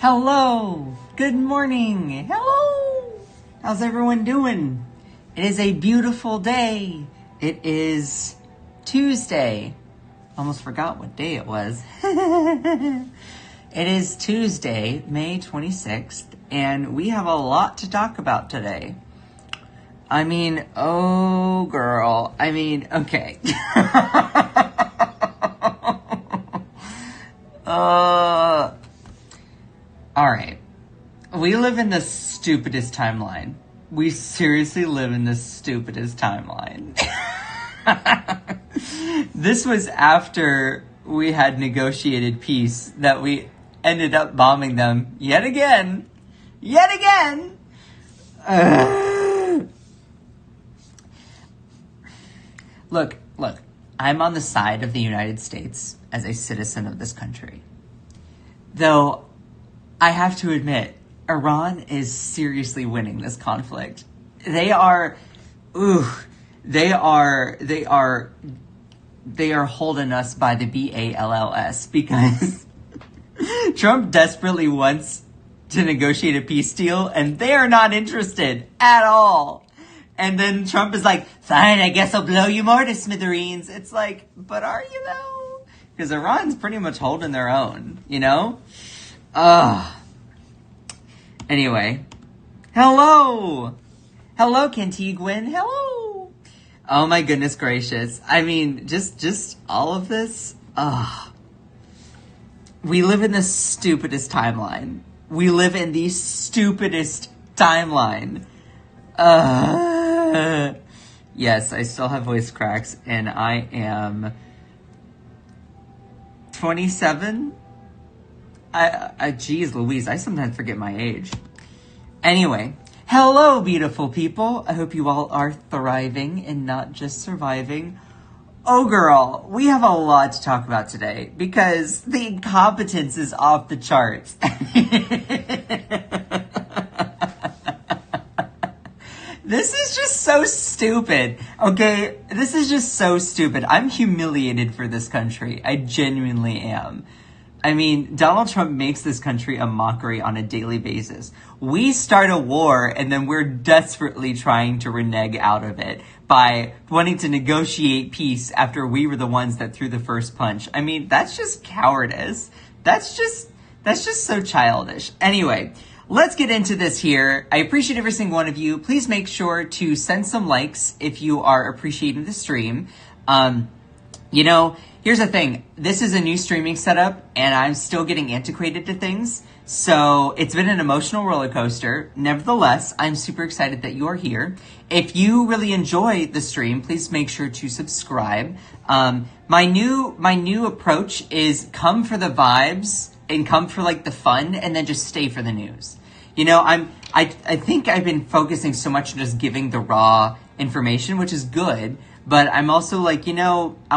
Hello, good morning, hello, how's everyone doing? It is a beautiful day. It is Tuesday. Almost forgot what day it was. It is Tuesday, May 26th, and we have a lot to talk about today. Oh girl, okay. Alright. We live in the stupidest timeline. We seriously live in the stupidest timeline. This was after we had negotiated peace that we ended up bombing them yet again. Yet again! Look, I'm on the side of the United States as a citizen of this country. Though, I have to admit, Iran is seriously winning this conflict. They are holding us by the BALLS because Trump desperately wants to negotiate a peace deal and they are not interested at all. And then Trump is like, fine, I guess I'll blow you more to smithereens. It's like, but are you though? Because Iran's pretty much holding their own, you know? Anyway. Hello, Cantiguan. Hello. Oh my goodness gracious. Just all of this. We live in the stupidest timeline. Yes, I still have voice cracks, and I am 27. Geez Louise, I sometimes forget my age. Anyway, hello, beautiful people. I hope you all are thriving and not just surviving. Oh, girl, we have a lot to talk about today because the incompetence is off the charts. This is just so stupid, okay? This is just so stupid. I'm humiliated for this country. I genuinely am. Donald Trump makes this country a mockery on a daily basis. We start a war and then we're desperately trying to renege out of it by wanting to negotiate peace after we were the ones that threw the first punch. That's just cowardice. That's just so childish. Anyway, let's get into this here. I appreciate every single one of you. Please make sure to send some likes if you are appreciating the stream. Here's the thing. This is a new streaming setup, and I'm still getting antiquated to things. So it's been an emotional roller coaster. Nevertheless, I'm super excited that you're here. If you really enjoy the stream, please make sure to subscribe. My new approach is come for the vibes and come for the fun, and then just stay for the news. I think I've been focusing so much on just giving the raw information, which is good. But I'm also I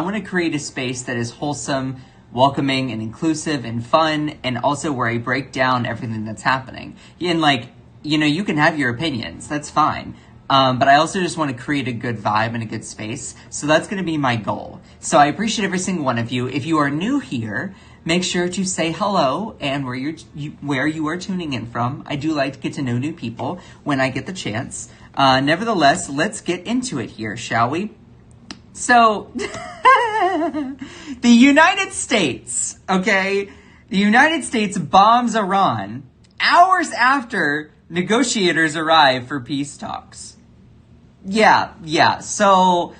want to create a space that is wholesome, welcoming, and inclusive, and fun, and also where I break down everything that's happening. And you can have your opinions, that's fine. But I also just want to create a good vibe and a good space. So that's going to be my goal. So I appreciate every single one of you. If you are new here, make sure to say hello and where you are tuning in from. I do like to get to know new people when I get the chance. Nevertheless, let's get into it here, shall we? So, the United States, okay? The United States bombs Iran hours after negotiators arrive for peace talks. Yeah. So,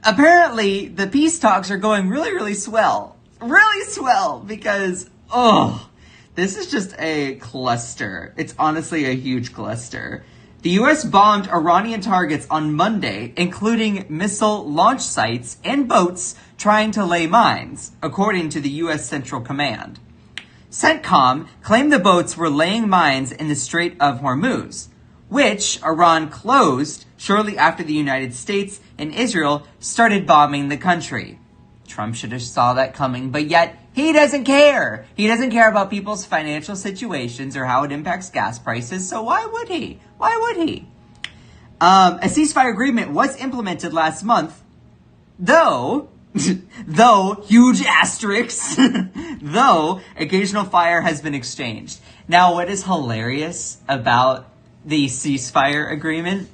apparently, the peace talks are going really, really swell. Really swell because, this is just a cluster. It's honestly a huge cluster. The U.S. bombed Iranian targets on Monday, including missile launch sites and boats trying to lay mines, according to the U.S. Central Command. CENTCOM claimed the boats were laying mines in the Strait of Hormuz, which Iran closed shortly after the United States and Israel started bombing the country. Trump should have saw that coming, but yet he doesn't care. He doesn't care about people's financial situations or how it impacts gas prices, so why would he? A ceasefire agreement was implemented last month, though though, huge asterisks, though occasional fire has been exchanged. Now, what is hilarious about the ceasefire agreement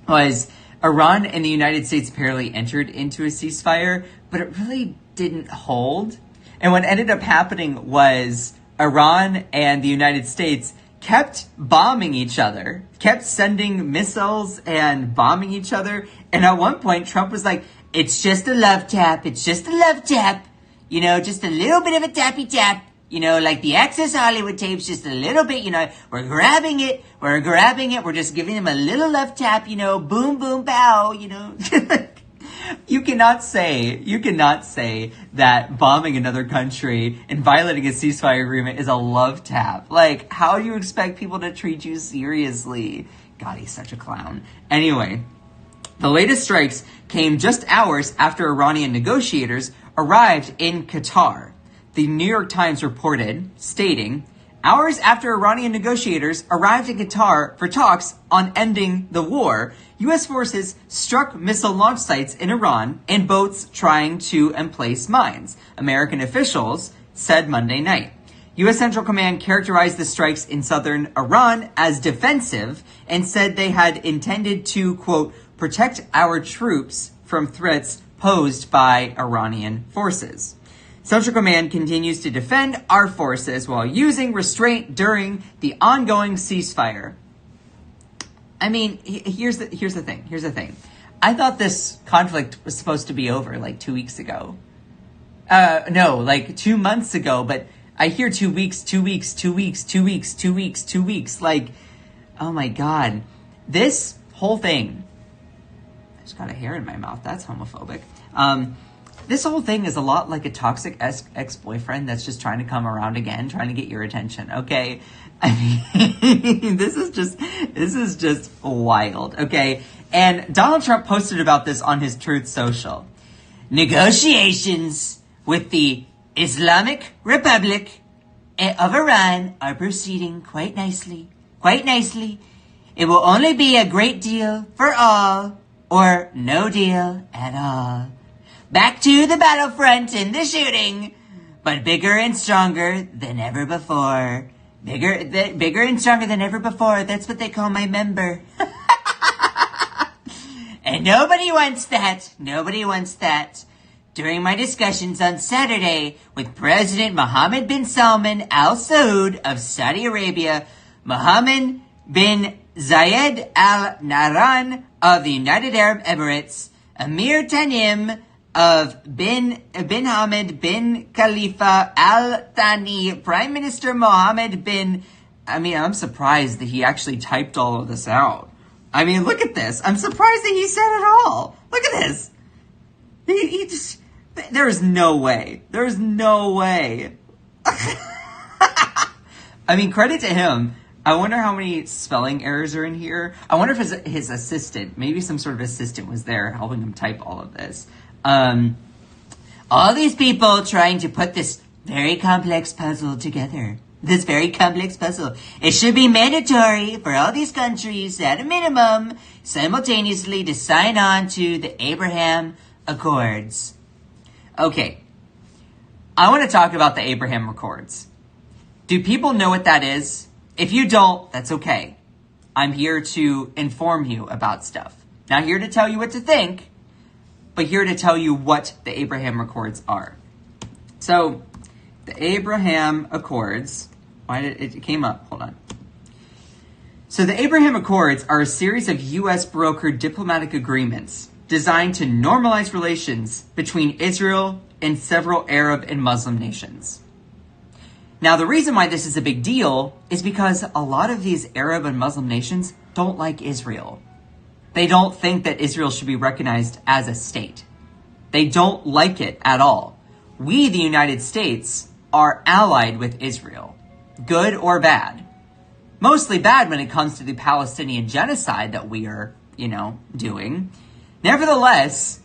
was Iran and the United States apparently entered into a ceasefire, but it really didn't hold. And what ended up happening was Iran and the United States kept bombing each other, kept sending missiles and bombing each other. And at one point, Trump was like, it's just a love tap. It's just a love tap. You know, just a little bit of a tappy tap. You know, like the Access Hollywood tapes, just a little bit, you know, we're grabbing it. We're just giving him a little love tap, you know, boom, boom, pow, you know. You cannot say that bombing another country and violating a ceasefire agreement is a love tap. Like, how do you expect people to treat you seriously? God, he's such a clown. Anyway, the latest strikes came just hours after Iranian negotiators arrived in Qatar. The New York Times reported, stating, hours after Iranian negotiators arrived in Qatar for talks on ending the war, U.S. forces struck missile launch sites in Iran and boats trying to emplace mines, American officials said Monday night. U.S. Central Command characterized the strikes in southern Iran as defensive and said they had intended to, quote, protect our troops from threats posed by Iranian forces. Central Command continues to defend our forces while using restraint during the ongoing ceasefire. I mean, here's the thing. I thought this conflict was supposed to be over like 2 weeks ago. No, like 2 months ago, but I hear 2 weeks. Like, oh my God. This whole thing, I just got a hair in my mouth. That's homophobic. This whole thing is a lot like a toxic ex-boyfriend that's just trying to come around again, trying to get your attention, okay? I mean, this is just wild, okay? And Donald Trump posted about this on his Truth Social. Negotiations with the Islamic Republic of Iran are proceeding quite nicely. It will only be a great deal for all or no deal at all. Back to the battlefront in the shooting, but bigger and stronger than ever before. Bigger and stronger than ever before. That's what they call my member. And nobody wants that. During my discussions on Saturday with President Mohammed bin Salman Al Saud of Saudi Arabia, Mohammed bin Zayed Al Nahyan of the United Arab Emirates, Amir Tanim of bin Hamad bin Khalifa Al Thani, Prime Minister Mohammed bin... I mean, I'm surprised that he actually typed all of this out. I mean, look at this. I'm surprised that he said it all. Look at this. He just... There is no way. I mean, credit to him. I wonder how many spelling errors are in here. I wonder if his assistant, maybe some sort of assistant was there helping him type all of this. All these people trying to put this very complex puzzle together. It should be mandatory for all these countries, at a minimum, simultaneously to sign on to the Abraham Accords. Okay, I want to talk about the Abraham Accords. Do people know what that is? If you don't, that's okay. I'm here to inform you about stuff. Not here to tell you what to think, but here to tell you what the Abraham Accords are. So, the Abraham Accords, it came up, hold on. So the Abraham Accords are a series of U.S. brokered diplomatic agreements designed to normalize relations between Israel and several Arab and Muslim nations. Now, the reason why this is a big deal is because a lot of these Arab and Muslim nations don't like Israel. They don't think that Israel should be recognized as a state. They don't like it at all. We, the United States, are allied with Israel, good or bad. Mostly bad when it comes to the Palestinian genocide that we are, doing. Nevertheless,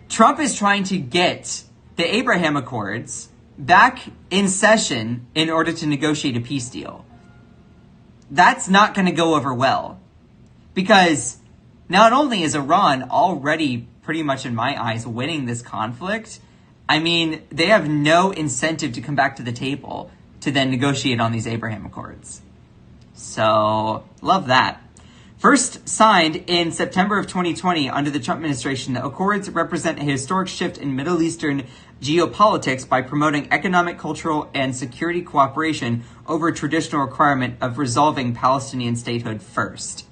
Trump is trying to get the Abraham Accords back in session in order to negotiate a peace deal. That's not going to go over well, because not only is Iran already pretty much, in my eyes, winning this conflict, I mean, they have no incentive to come back to the table to then negotiate on these Abraham Accords. So, love that. First signed in September of 2020 under the Trump administration, the Accords represent a historic shift in Middle Eastern geopolitics by promoting economic, cultural, and security cooperation over a traditional requirement of resolving Palestinian statehood first.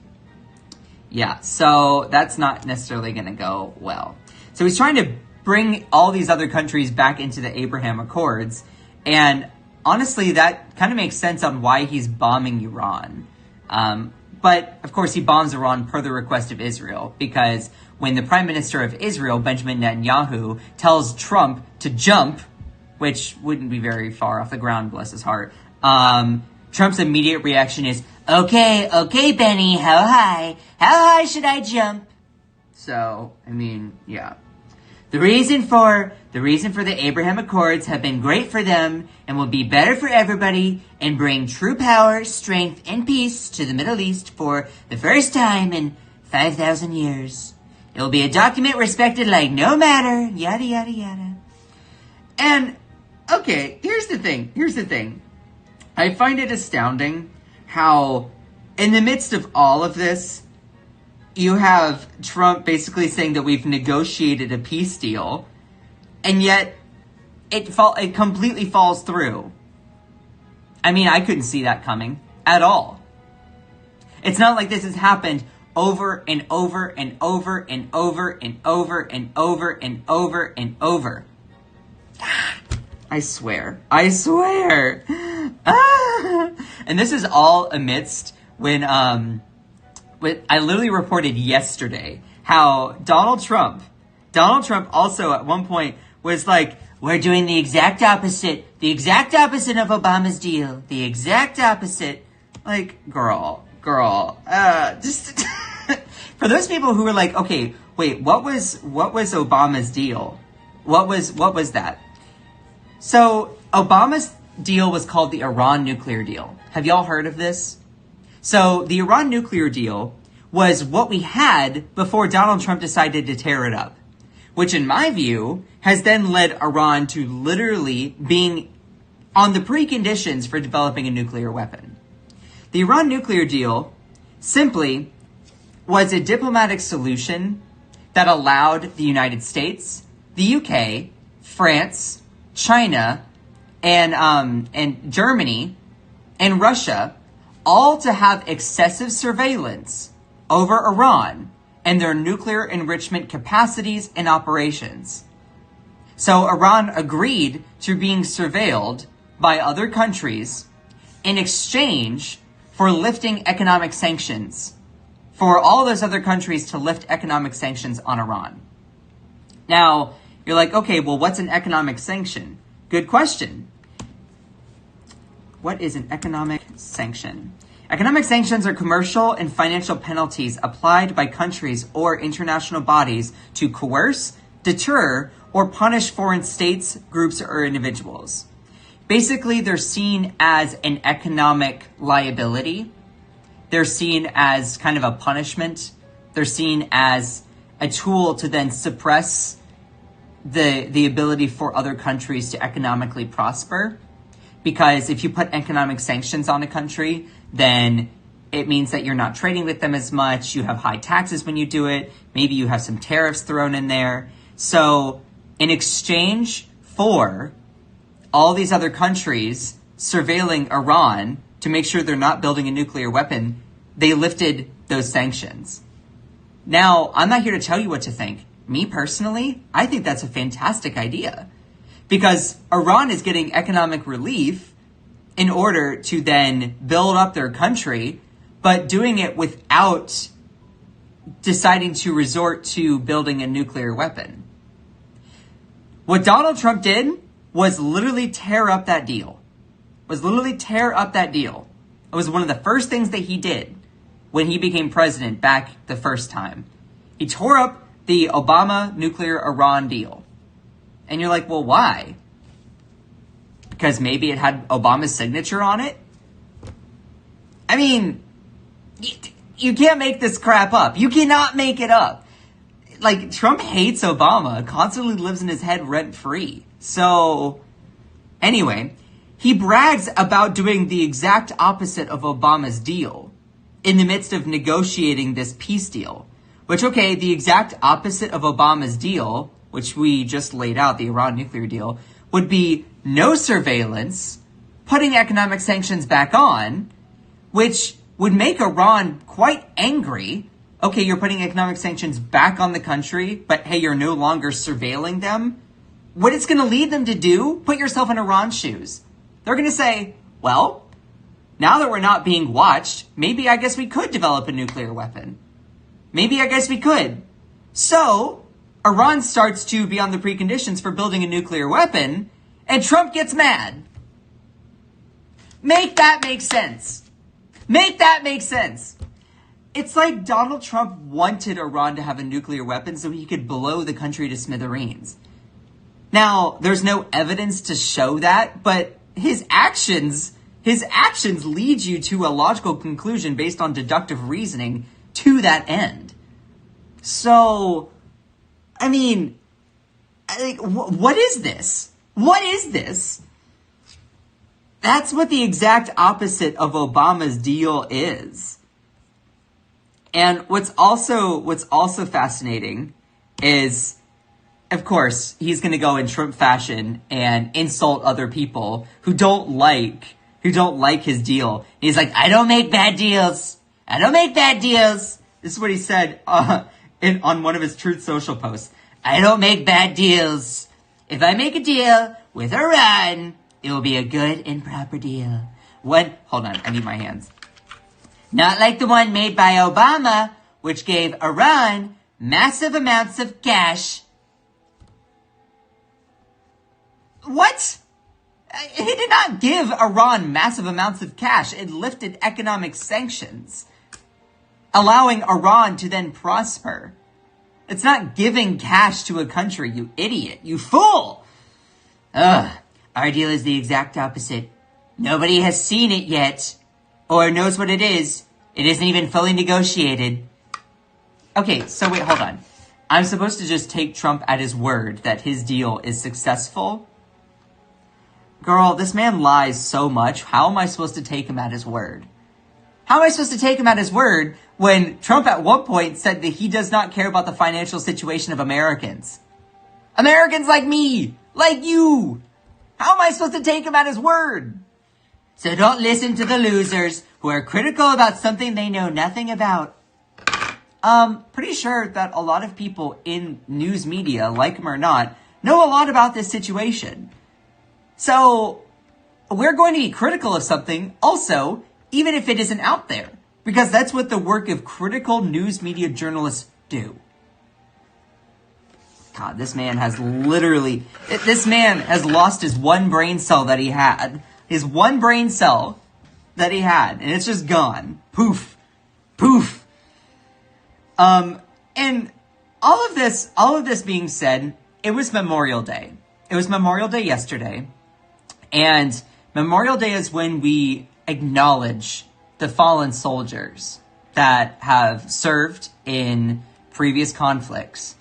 Yeah, so that's not necessarily going to go well. So he's trying to bring all these other countries back into the Abraham Accords, and honestly, that kind of makes sense on why he's bombing Iran. But, of course, he bombs Iran per the request of Israel, because when the Prime Minister of Israel, Benjamin Netanyahu, tells Trump to jump, which wouldn't be very far off the ground, bless his heart, Trump's immediate reaction is, okay, Benny, how high should I jump? So, I mean, yeah. The reason for the Abraham Accords have been great for them and will be better for everybody and bring true power, strength, and peace to the Middle East for the first time in 5,000 years. It will be a document respected like no matter, yada, yada, yada. And, okay, here's the thing. I find it astounding how, in the midst of all of this, you have Trump basically saying that we've negotiated a peace deal, and yet it completely falls through. I mean, I couldn't see that coming at all. It's not like this has happened over and over and over and over and over and over and over and over. I swear. And this is all amidst when I literally reported yesterday how Donald Trump also at one point was like, we're doing the exact opposite of Obama's deal. The exact opposite. Like, girl, just for those people who were like, okay, wait, what was Obama's deal? What was that? So Obama's deal was called the Iran nuclear deal. Have y'all heard of this? So the Iran nuclear deal was what we had before Donald Trump decided to tear it up, which in my view has then led Iran to literally being on the preconditions for developing a nuclear weapon. The Iran nuclear deal simply was a diplomatic solution that allowed the United States, the UK, France, China, and Germany, and Russia all to have excessive surveillance over Iran and their nuclear enrichment capacities and operations. So Iran agreed to being surveilled by other countries in exchange for lifting economic sanctions, for all those other countries to lift economic sanctions on Iran. Now, you're like, okay, well, what's an economic sanction? Good question. What is an economic sanction? Economic sanctions are commercial and financial penalties applied by countries or international bodies to coerce, deter, or punish foreign states, groups, or individuals. Basically, they're seen as an economic liability. They're seen as kind of a punishment. They're seen as a tool to then suppress the ability for other countries to economically prosper. Because if you put economic sanctions on a country, then it means that you're not trading with them as much. You have high taxes when you do it. Maybe you have some tariffs thrown in there. So in exchange for all these other countries surveilling Iran to make sure they're not building a nuclear weapon, they lifted those sanctions. Now, I'm not here to tell you what to think. Me personally, I think that's a fantastic idea. Because Iran is getting economic relief in order to then build up their country, but doing it without deciding to resort to building a nuclear weapon. What Donald Trump did was literally tear up that deal. It was one of the first things that he did when he became president back the first time. He tore up the Obama nuclear Iran deal. And you're like, well, why? Because maybe it had Obama's signature on it? I mean, you can't make this crap up. You cannot make it up. like, Trump hates Obama, constantly lives in his head rent-free. So, anyway, he brags about doing the exact opposite of Obama's deal in the midst of negotiating this peace deal. Which, okay, the exact opposite of Obama's deal, which we just laid out, the Iran nuclear deal, would be no surveillance, putting economic sanctions back on, which would make Iran quite angry. Okay, you're putting economic sanctions back on the country, but hey, you're no longer surveilling them. What it's going to lead them to do, put yourself in Iran's shoes. They're going to say, well, now that we're not being watched, maybe I guess we could develop a nuclear weapon. Maybe I guess we could. So, Iran starts to be on the preconditions for building a nuclear weapon, and Trump gets mad. Make that make sense. Make that make sense. It's like Donald Trump wanted Iran to have a nuclear weapon so he could blow the country to smithereens. Now, there's no evidence to show that, but his actions lead you to a logical conclusion based on deductive reasoning to that end. So, I mean, like, what is this? What is this? That's what the exact opposite of Obama's deal is. And what's also fascinating is, of course, he's going to go in Trump fashion and insult other people who don't like his deal. He's like, I don't make bad deals. I don't make bad deals. This is what he said on one of his Truth Social posts. I don't make bad deals. If I make a deal with Iran, it will be a good and proper deal. Hold on, I need my hands. Not like the one made by Obama, which gave Iran massive amounts of cash. What? He did not give Iran massive amounts of cash. It lifted economic sanctions, allowing Iran to then prosper. It's not giving cash to a country, you idiot, you fool! Our deal is the exact opposite. Nobody has seen it yet, or knows what it is. It isn't even fully negotiated. Okay, so wait, hold on. I'm supposed to just take Trump at his word that his deal is successful? Girl, this man lies so much. How am I supposed to take him at his word? How am I supposed to take him at his word when Trump at one point said that he does not care about the financial situation of Americans? Americans like me, like you. How am I supposed to take him at his word? So don't listen to the losers who are critical about something they know nothing about. Pretty sure that a lot of people in news media, like him or not, know a lot about this situation. So, we're going to be critical of something also, even if it isn't out there. Because that's what the work of critical news media journalists do. God, this man has lost his one brain cell that he had. His one brain cell that he had. And it's just gone. Poof. Poof. And all of this being said, it was Memorial Day. It was Memorial Day yesterday. And Memorial Day is when we acknowledge the fallen soldiers that have served in previous conflicts.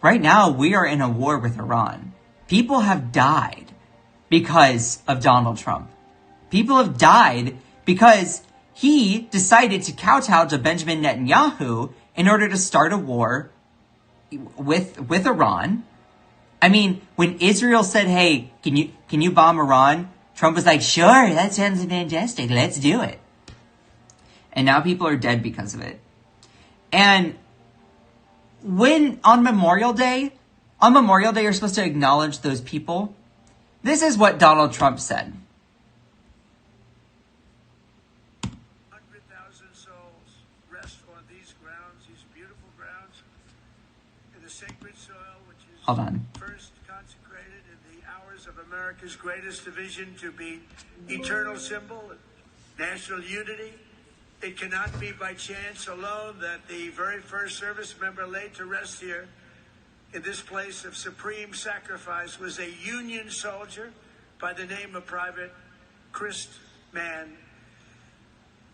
Right now, we are in a war with Iran. People have died because of Donald Trump. People have died because he decided to kowtow to Benjamin Netanyahu in order to start a war with Iran. I mean, when Israel said, hey, can you bomb Iran? Trump was like, sure, that sounds fantastic. Let's do it. And now people are dead because of it. And when on Memorial Day, you're supposed to acknowledge those people. This is what Donald Trump said. 100,000 souls rest on these grounds, these beautiful grounds, in the sacred soil, which is Hold on. first consecrated in the hours of America's greatest division to be eternal symbol of national unity. It cannot be by chance alone that the very first service member laid to rest here in this place of supreme sacrifice was a Union soldier by the name of Private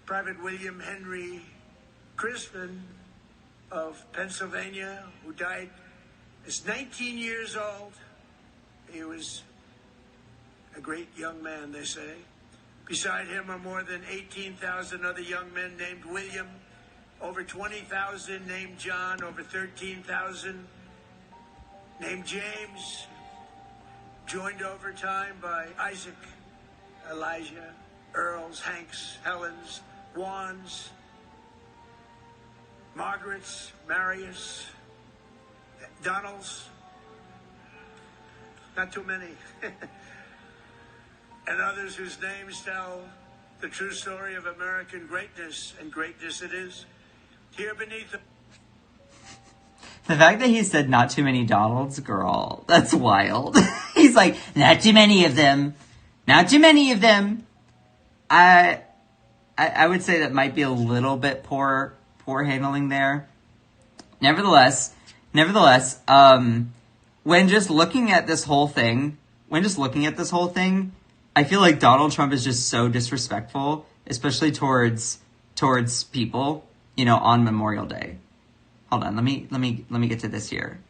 Private William Henry Crispin, of Pennsylvania, who died as 19 years old. He was a great young man, they say. Beside him are more than 18,000 other young men named William, over 20,000 named John, over 13,000 named James, joined over time by Isaac, Elijah, Earls, Hanks, Helens, Wands, Margarets, Marius, Donalds. Not too many. And others whose names tell the true story of American greatness, and greatness it is. Here beneath the fact that he said not too many Donalds, girl, that's wild. He's like, not too many of them. Not too many of them. I would say that might be a little bit poor handling there. Nevertheless, when just looking at this whole thing, I feel like Donald Trump is just so disrespectful, especially towards people, you know, on Memorial Day. Hold on, let me get to this here.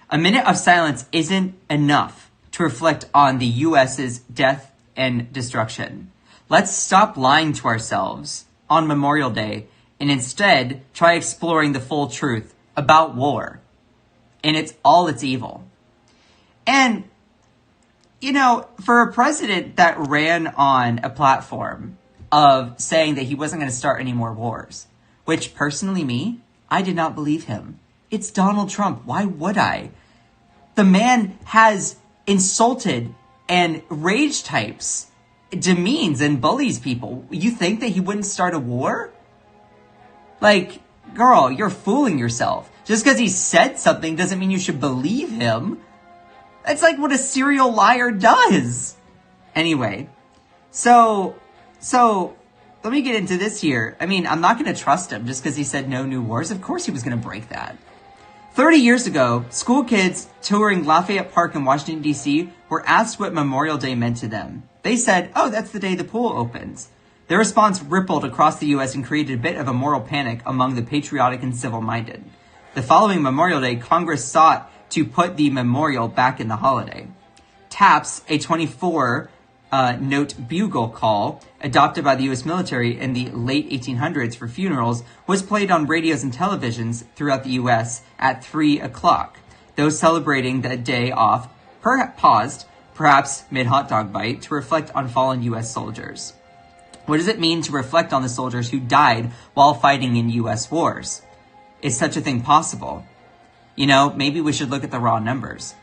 A minute of silence isn't enough to reflect on the U.S.'s death and destruction. Let's stop lying to ourselves on Memorial Day and instead try exploring the full truth about war and all its evil. And, you know, for a president that ran on a platform of saying that he wasn't going to start any more wars, which personally I did not believe him. It's Donald Trump. Why would I? The man has insulted and rage types, demeans and bullies people. You think that he wouldn't start a war? Like, girl, you're fooling yourself. Just because he said something doesn't mean you should believe him. That's like what a serial liar does. Anyway, so let me get into this here. I mean, I'm not going to trust him just because he said no new wars. Of course he was going to break that. 30 years ago, school kids touring Lafayette Park in Washington, D.C. were asked what Memorial Day meant to them. They said, oh, that's the day the pool opens. Their response rippled across the U.S. and created a bit of a moral panic among the patriotic and civil-minded. The following Memorial Day, Congress sought to put the memorial back in the holiday. Taps, a 24-note bugle call adopted by the U.S. military in the late 1800s for funerals, was played on radios and televisions throughout the U.S. at 3 o'clock. Those celebrating the day off paused, perhaps mid-hot dog bite, to reflect on fallen U.S. soldiers. What does it mean to reflect on the soldiers who died while fighting in U.S. wars? Is such a thing possible? You know, maybe we should look at the raw numbers.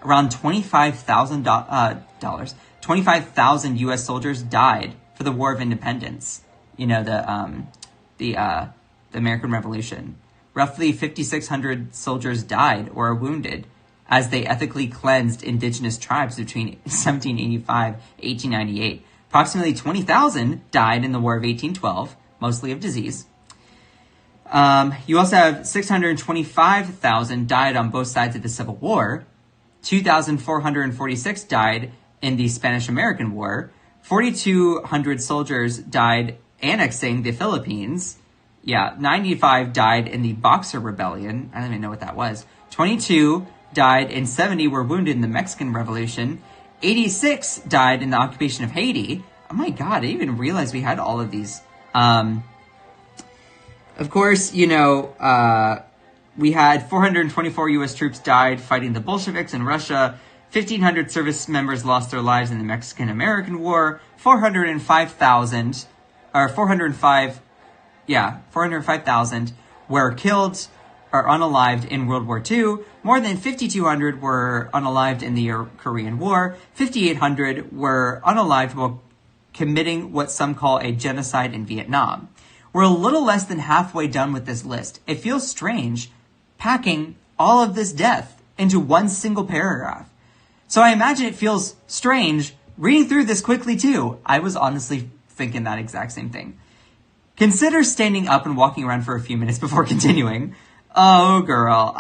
Around $25,000 U.S. soldiers died for the War of Independence. You know, the American Revolution. Roughly 5,600 soldiers died or were wounded as they ethically cleansed indigenous tribes between 1785 and 1898. Approximately 20,000 died in the War of 1812, mostly of disease. You also have 625,000 died on both sides of the Civil War. 2,446 died in the Spanish-American War. 4,200 soldiers died annexing the Philippines. 95 died in the Boxer Rebellion. I don't even know what that was. 22 died and 70 were wounded in the Mexican Revolution. 86 died in the occupation of Haiti. Oh my God, I didn't even realize we had all of these. Of course, you know, we had 424 U.S. troops died fighting the Bolsheviks in Russia. 1,500 service members lost their lives in the Mexican-American War. 405,000 were killed or unalived in World War II. More than 5,200 were unalived in the Korean War. 5,800 were unalived while committing what some call a genocide in Vietnam. We're a little less than halfway done with this list. It feels strange packing all of this death into one single paragraph. So I imagine it feels strange reading through this quickly too. I was honestly thinking that exact same thing. Consider standing up and walking around for a few minutes before continuing. Oh, girl.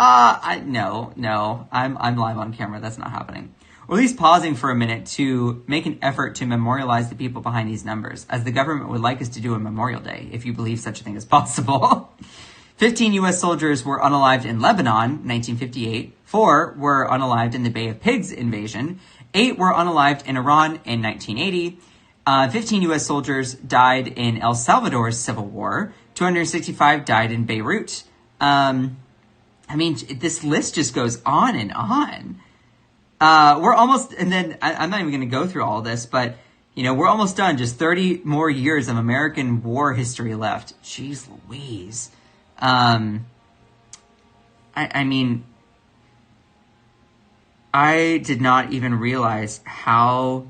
No. I'm live on camera. That's not happening. or at least pausing for a minute to make an effort to memorialize the people behind these numbers, as the government would like us to do on Memorial Day, if you believe such a thing is possible. 15 U.S. soldiers were unalived in Lebanon, 1958. 4 were unalived in the Bay of Pigs invasion. 8 were unalived in Iran in 1980. 15 U.S. soldiers died in El Salvador's civil war. 265 died in Beirut. I mean, this list just goes on and on. We're almost, and then I'm not even going to go through all this, but, you know, we're almost done. Just 30 more years of American war history left. Jeez Louise. I mean, I did not even realize how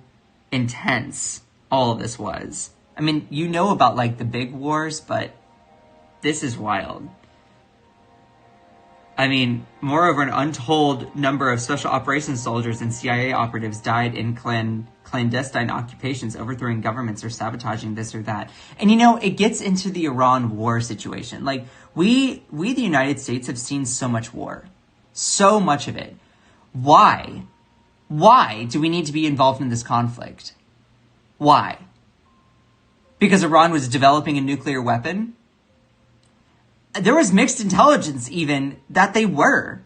intense all of this was. I mean, you know about, like, the big wars, but this is wild. I mean, moreover, an untold number of special operations soldiers and CIA operatives died in clandestine occupations, overthrowing governments or sabotaging this or that. And, you know, it gets into the Iran war situation. Like, we, the United States, have seen so much war. So much of it. Why? Why do we need to be involved in this conflict? Why? Because Iran was developing a nuclear weapon? There was mixed intelligence even that they were.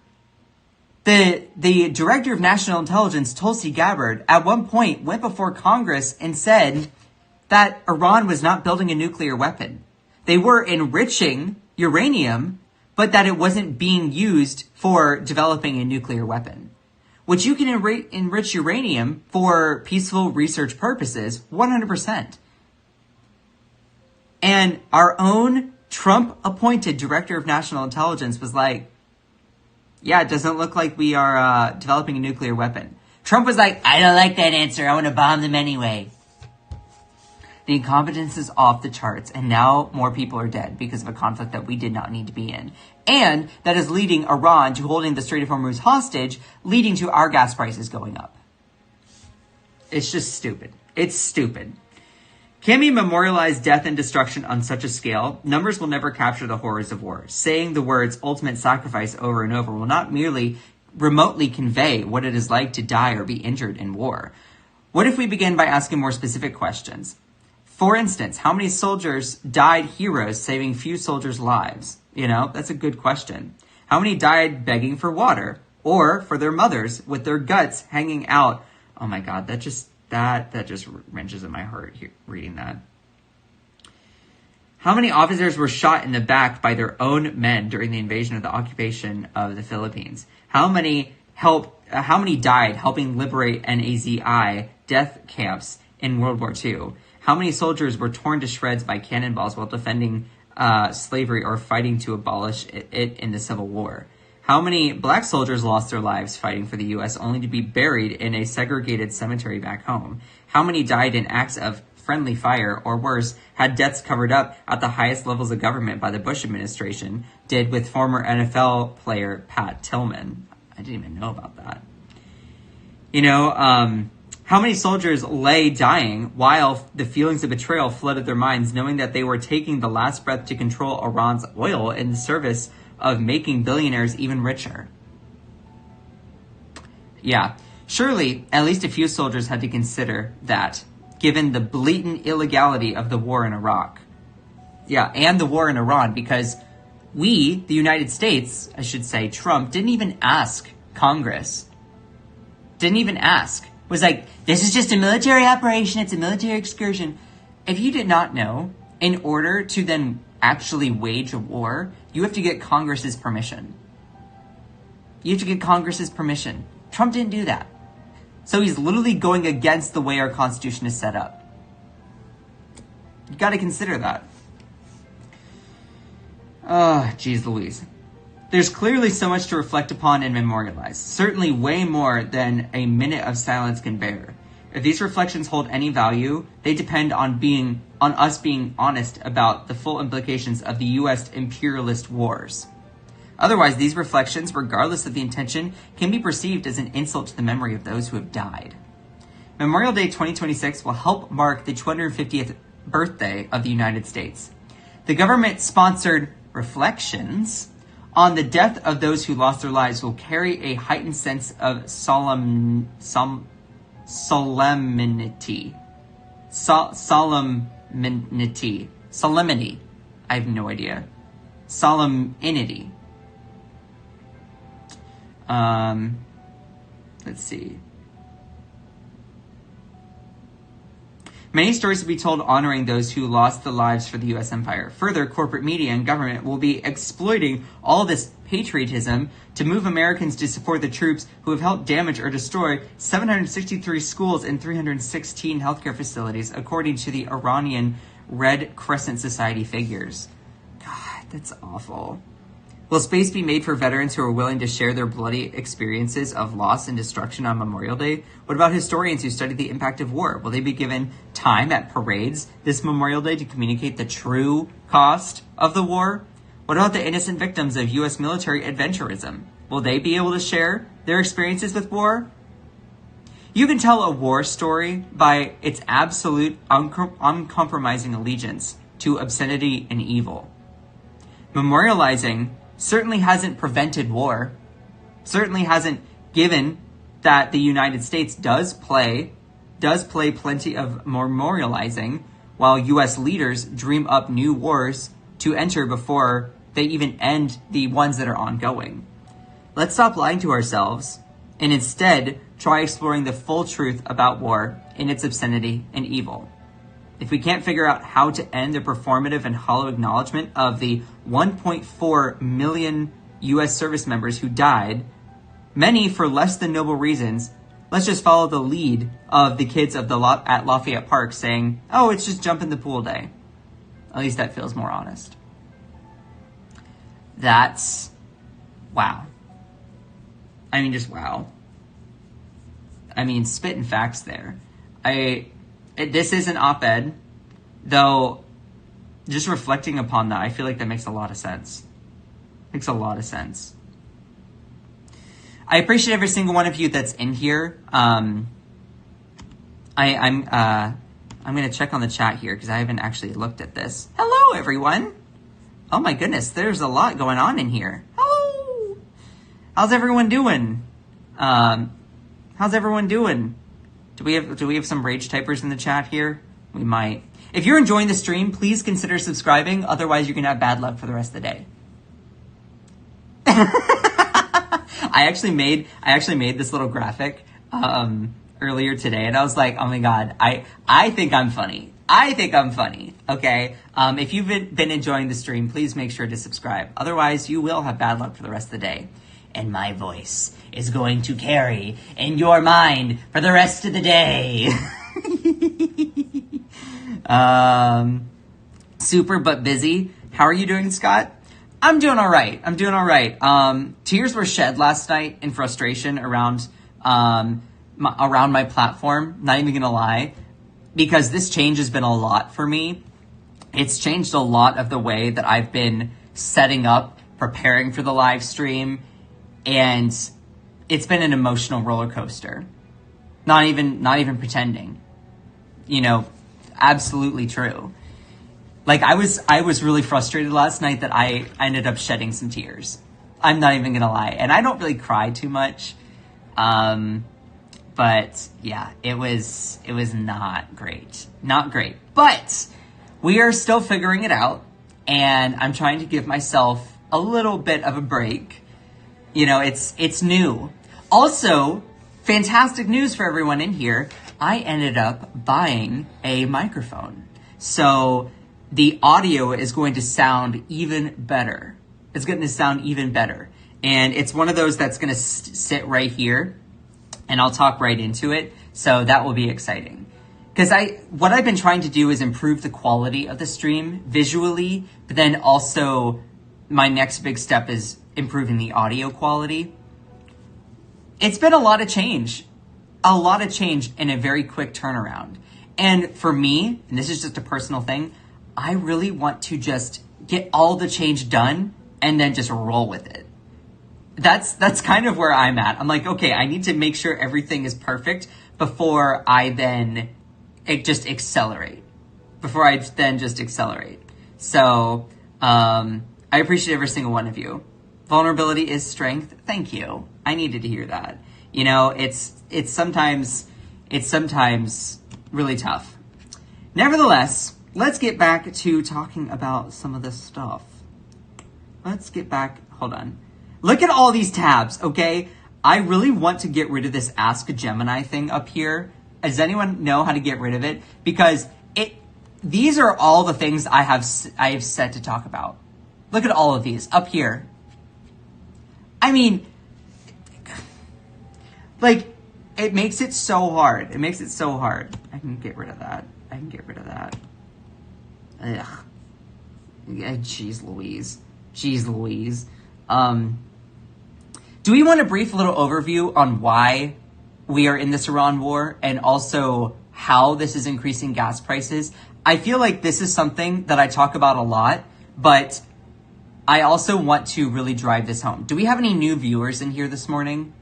The director of national intelligence, Tulsi Gabbard, at one point went before Congress and said that Iran was not building a nuclear weapon. They were enriching uranium, but that it wasn't being used for developing a nuclear weapon. Which you can enrich uranium for peaceful research purposes, 100%. And our own Trump-appointed director of national intelligence was like, yeah, it doesn't look like we are developing a nuclear weapon. Trump was like, I don't like that answer. I want to bomb them anyway. The incompetence is off the charts, and now more people are dead because of a conflict that we did not need to be in. And that is leading Iran to holding the Strait of Hormuz hostage, leading to our gas prices going up. It's just stupid. It's stupid. Can we memorialize death and destruction on such a scale? Numbers will never capture the horrors of war. Saying the words ultimate sacrifice over and over will not merely remotely convey what it is like to die or be injured in war. What if we begin by asking more specific questions? For instance, how many soldiers died heroes, saving few soldiers' lives? You know, that's a good question. How many died begging for water or for their mothers with their guts hanging out? Oh my God, that just wrenches in my heart here, reading that. How many officers were shot in the back by their own men during the invasion of the occupation of the Philippines? How many died helping liberate NAZI death camps in World War II? How many soldiers were torn to shreds by cannonballs while defending slavery or fighting to abolish it in the Civil War? How many black soldiers lost their lives fighting for the U.S. only to be buried in a segregated cemetery back home? How many died in acts of friendly fire, or worse, had deaths covered up at the highest levels of government by the Bush administration did with former NFL player Pat Tillman? I didn't even know about that. You know, how many soldiers lay dying while the feelings of betrayal flooded their minds, knowing that they were taking the last breath to control Iran's oil in the service of making billionaires even richer? Yeah, surely at least a few soldiers had to consider that, given the blatant illegality of the war in Iraq. Yeah, and the war in Iran, because we, the United States, I should say, Trump, didn't even ask Congress. Didn't even ask. Was like, this is just a military operation, it's a military excursion. If you did not know, in order to then actually wage a war, you have to get Congress's permission. You have to get Congress's permission. Trump didn't do that. So he's literally going against the way our Constitution is set up. You got to consider that. Oh, geez Louise. There's clearly so much to reflect upon and memorialize. Certainly way more than a minute of silence can bear. If these reflections hold any value, they depend on us being honest about the full implications of the U.S. imperialist wars. Otherwise, these reflections, regardless of the intention, can be perceived as an insult to the memory of those who have died. Memorial Day 2026 will help mark the 250th birthday of the United States. The government-sponsored reflections on the death of those who lost their lives will carry a heightened sense of solemnity. Solemnity. I have no idea. Solemnity. Let's see. Many stories will be told honoring those who lost their lives for the U.S. empire. Further, corporate media and government will be exploiting all this patriotism to move Americans to support the troops who have helped damage or destroy 763 schools and 316 healthcare facilities, according to the Iranian Red Crescent Society figures. God, that's awful. Will space be made for veterans who are willing to share their bloody experiences of loss and destruction on Memorial Day? What about historians who study the impact of war? Will they be given time at parades this Memorial Day to communicate the true cost of the war? What about the innocent victims of U.S. military adventurism? Will they be able to share their experiences with war? You can tell a war story by its absolute uncompromising allegiance to obscenity and evil. Memorializing certainly hasn't prevented war, certainly hasn't given that the United States does play plenty of memorializing while U.S. leaders dream up new wars to enter before they even end the ones that are ongoing. Let's stop lying to ourselves and instead try exploring the full truth about war in its obscenity and evil. If we can't figure out how to end the performative and hollow acknowledgement of the 1.4 million U.S. service members who died, many for less than noble reasons, let's just follow the lead of the kids at Lafayette Park saying, oh, it's just jump in the pool day. At least that feels more honest. That's wow. I mean, just wow. I mean, spitting facts there. This is an op-ed, though just reflecting upon that, I feel like that makes a lot of sense. Makes a lot of sense. I appreciate every single one of you that's in here. I'm going to check on the chat here because I haven't actually looked at this. Hello, everyone. Oh my goodness, there's a lot going on in here. Hello. How's everyone doing? How's everyone doing? Do we have some rage typers in the chat here? We might. If you're enjoying the stream, please consider subscribing. Otherwise, you're gonna have bad luck for the rest of the day. I actually made this little graphic earlier today, and I was like, oh my god, I think I'm funny. I think I'm funny. Okay. If you've been enjoying the stream, please make sure to subscribe. Otherwise, you will have bad luck for the rest of the day. And my voice is going to carry in your mind for the rest of the day. Super but busy. How are you doing, Scott? I'm doing all right. Tears were shed last night in frustration around my platform. Not even gonna lie, because this change has been a lot for me. It's changed a lot of the way that I've been setting up, preparing for the live stream. And it's been an emotional roller coaster. Not even pretending. You know, absolutely true. Like I was really frustrated last night that I ended up shedding some tears. I'm not even gonna lie. And I don't really cry too much. But yeah, it was not great. Not great. But we are still figuring it out. And I'm trying to give myself a little bit of a break. You know, it's new. Also, fantastic news for everyone in here. I ended up buying a microphone. So the audio is going to sound even better. It's going to sound even better. And it's one of those that's going to sit right here. And I'll talk right into it. So that will be exciting. Because what I've been trying to do is improve the quality of the stream visually. But then also my next big step is improving the audio quality. It's been a lot of change in a very quick turnaround. And for me, and this is just a personal thing, I really want to just get all the change done and then just roll with it. That's kind of where I'm at. I'm like, okay, I need to make sure everything is perfect before I then just accelerate. So, I appreciate every single one of you. Vulnerability is strength. Thank you. I needed to hear that. You know, it's sometimes really tough. Nevertheless, let's get back to talking about some of this stuff. Let's get back. Hold on. Look at all these tabs, okay? I really want to get rid of this Ask a Gemini thing up here. Does anyone know how to get rid of it? Because these are all the things I have set to talk about. Look at all of these up here. I mean, like, it makes it so hard. It makes it so hard. I can get rid of that. I can get rid of that. Ugh. Jeez Louise. Jeez Louise. Do we want a brief little overview on why we are in this Iran war and also how this is increasing gas prices? I feel like this is something that I talk about a lot, but I also want to really drive this home. Do we have any new viewers in here this morning?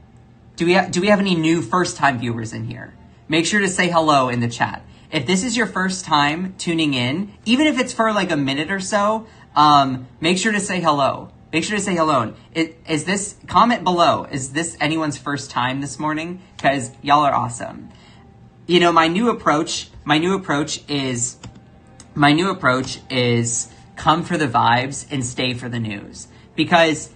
Do we have any new first-time viewers in here? Make sure to say hello in the chat. If this is your first time tuning in, even if it's for like a minute or so, make sure to say hello. Make sure to say hello. Is this, comment below, is this anyone's first time this morning? Because y'all are awesome. You know, my new approach is come for the vibes and stay for the news. Because,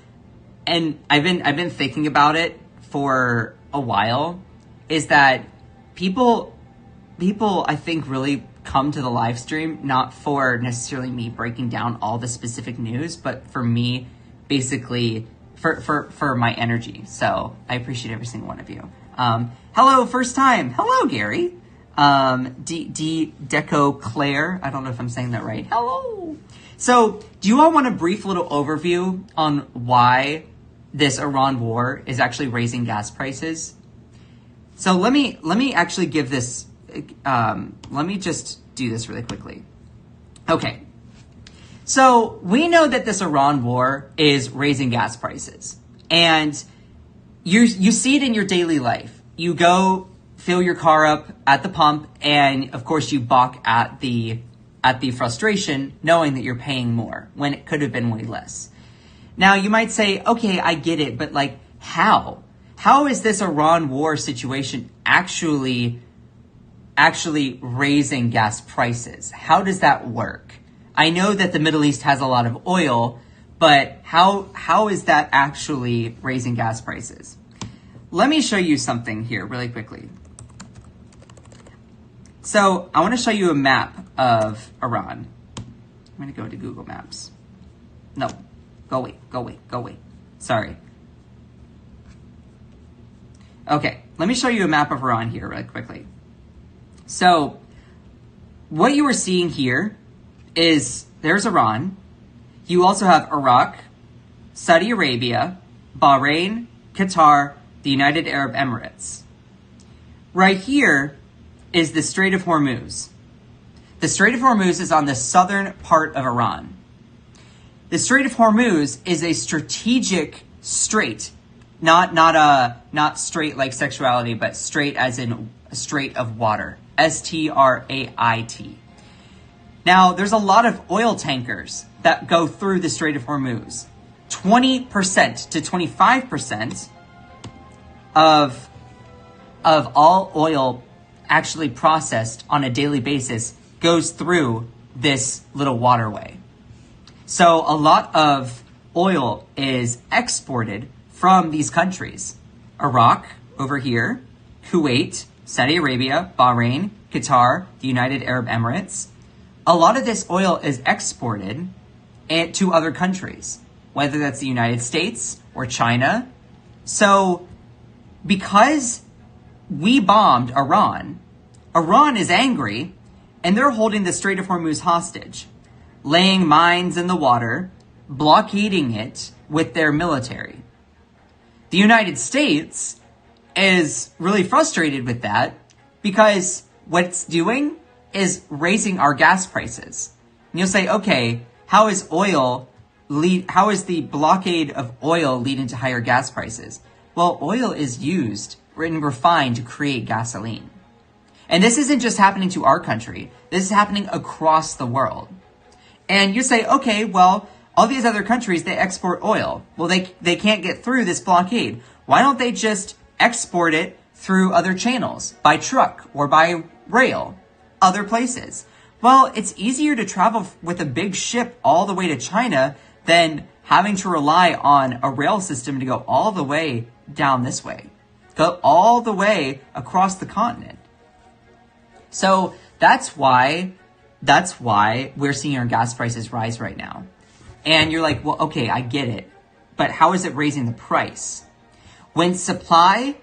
and I've been thinking about it for a while, is that people I think really come to the live stream not for necessarily me breaking down all the specific news, but for me basically for my energy. So I appreciate every single one of you. Hello, first time. Hello, Gary. Deco Claire. I don't know if I'm saying that right. Hello. So do you all want a brief little overview on why this Iran war is actually raising gas prices? So let me actually give this, let me just do this really quickly. Okay. So we know that this Iran war is raising gas prices, and you see it in your daily life. You go fill your car up at the pump, and of course you balk at the frustration knowing that you're paying more when it could have been way less. Now you might say, okay, I get it, but like how? How is this Iran war situation actually raising gas prices? How does that work? I know that the Middle East has a lot of oil, but how is that actually raising gas prices? Let me show you something here really quickly. So I want to show you a map of Iran. I'm going to go to Google Maps. No, go away. Sorry. Okay, let me show you a map of Iran here really quickly. So what you are seeing here is there's Iran. You also have Iraq, Saudi Arabia, Bahrain, Qatar, the United Arab Emirates. Right here is the Strait of Hormuz. The Strait of Hormuz is on the southern part of Iran. The Strait of Hormuz is a strategic strait, not straight like sexuality, but straight as in a strait of water. S-T-R-A-I-T. Now, there's a lot of oil tankers that go through the Strait of Hormuz. 20% to 25% of all oil actually processed on a daily basis goes through this little waterway. So a lot of oil is exported from these countries. Iraq, over here, Kuwait, Saudi Arabia, Bahrain, Qatar, the United Arab Emirates. A lot of this oil is exported to other countries, whether that's the United States or China. So because we bombed Iran, Iran is angry, and they're holding the Strait of Hormuz hostage, laying mines in the water, blockading it with their military. The United States is really frustrated with that because what it's doing is raising our gas prices. And you'll say, okay, how is the blockade of oil leading to higher gas prices? Well, oil is used and refined to create gasoline. And this isn't just happening to our country. This is happening across the world. And you say, okay, well, All these other countries, they export oil. Well, they can't get through this blockade. Why don't they just export it through other channels, by truck or by rail, other places? Well, it's easier to travel with a big ship all the way to China than having to rely on a rail system to go all the way down this way, go all the way across the continent. So that's why we're seeing our gas prices rise right now. And you're like, well, okay, I get it, but how is it raising the price? When supply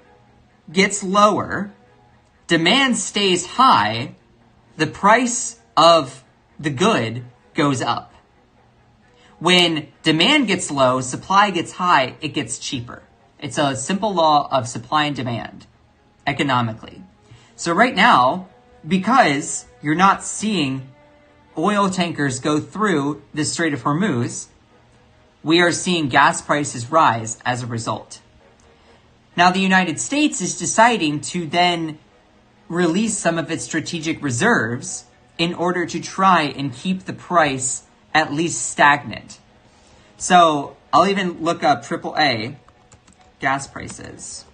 gets lower, demand stays high, the price of the good goes up. When demand gets low, supply gets high, it gets cheaper. It's a simple law of supply and demand economically. So right now, because you're not seeing oil tankers go through the Strait of Hormuz, we are seeing gas prices rise as a result. Now, the United States is deciding to then release some of its strategic reserves in order to try and keep the price at least stagnant. So I'll even look up AAA gas prices.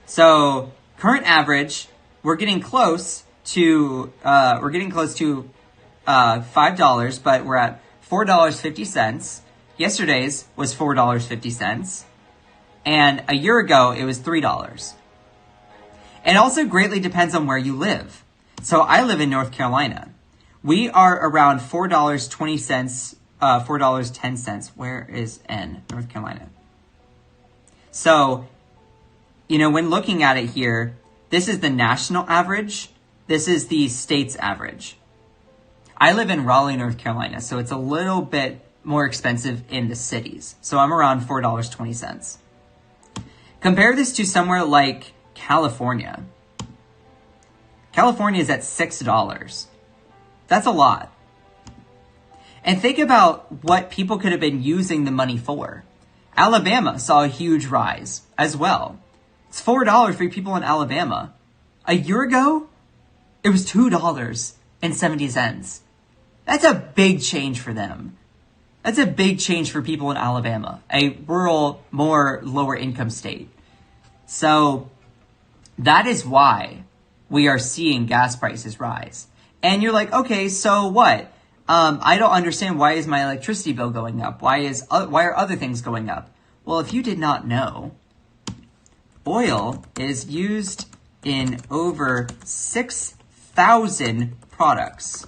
So current average, we're getting close to $5, but we're at $4.50. Yesterday's was $4.50, and a year ago it was $3. It also greatly depends on where you live. So I live in North Carolina. We are around $4.20, $4.10. Where is N? North Carolina. So, when looking at it here, this is the national average. This is the state's average. I live in Raleigh, North Carolina, so it's a little bit more expensive in the cities. So I'm around $4.20. Compare this to somewhere like California. California is at $6. That's a lot. And think about what people could have been using the money for. Alabama saw a huge rise as well. It's $4 for people in Alabama. A year ago, it was $2.70. That's a big change for them. That's a big change for people in Alabama, a rural, more lower income state. So that is why we are seeing gas prices rise. And you're like, okay, so what? I don't understand, why is my electricity bill going up? Why are other things going up? Well, if you did not know, oil is used in over 6,000 products.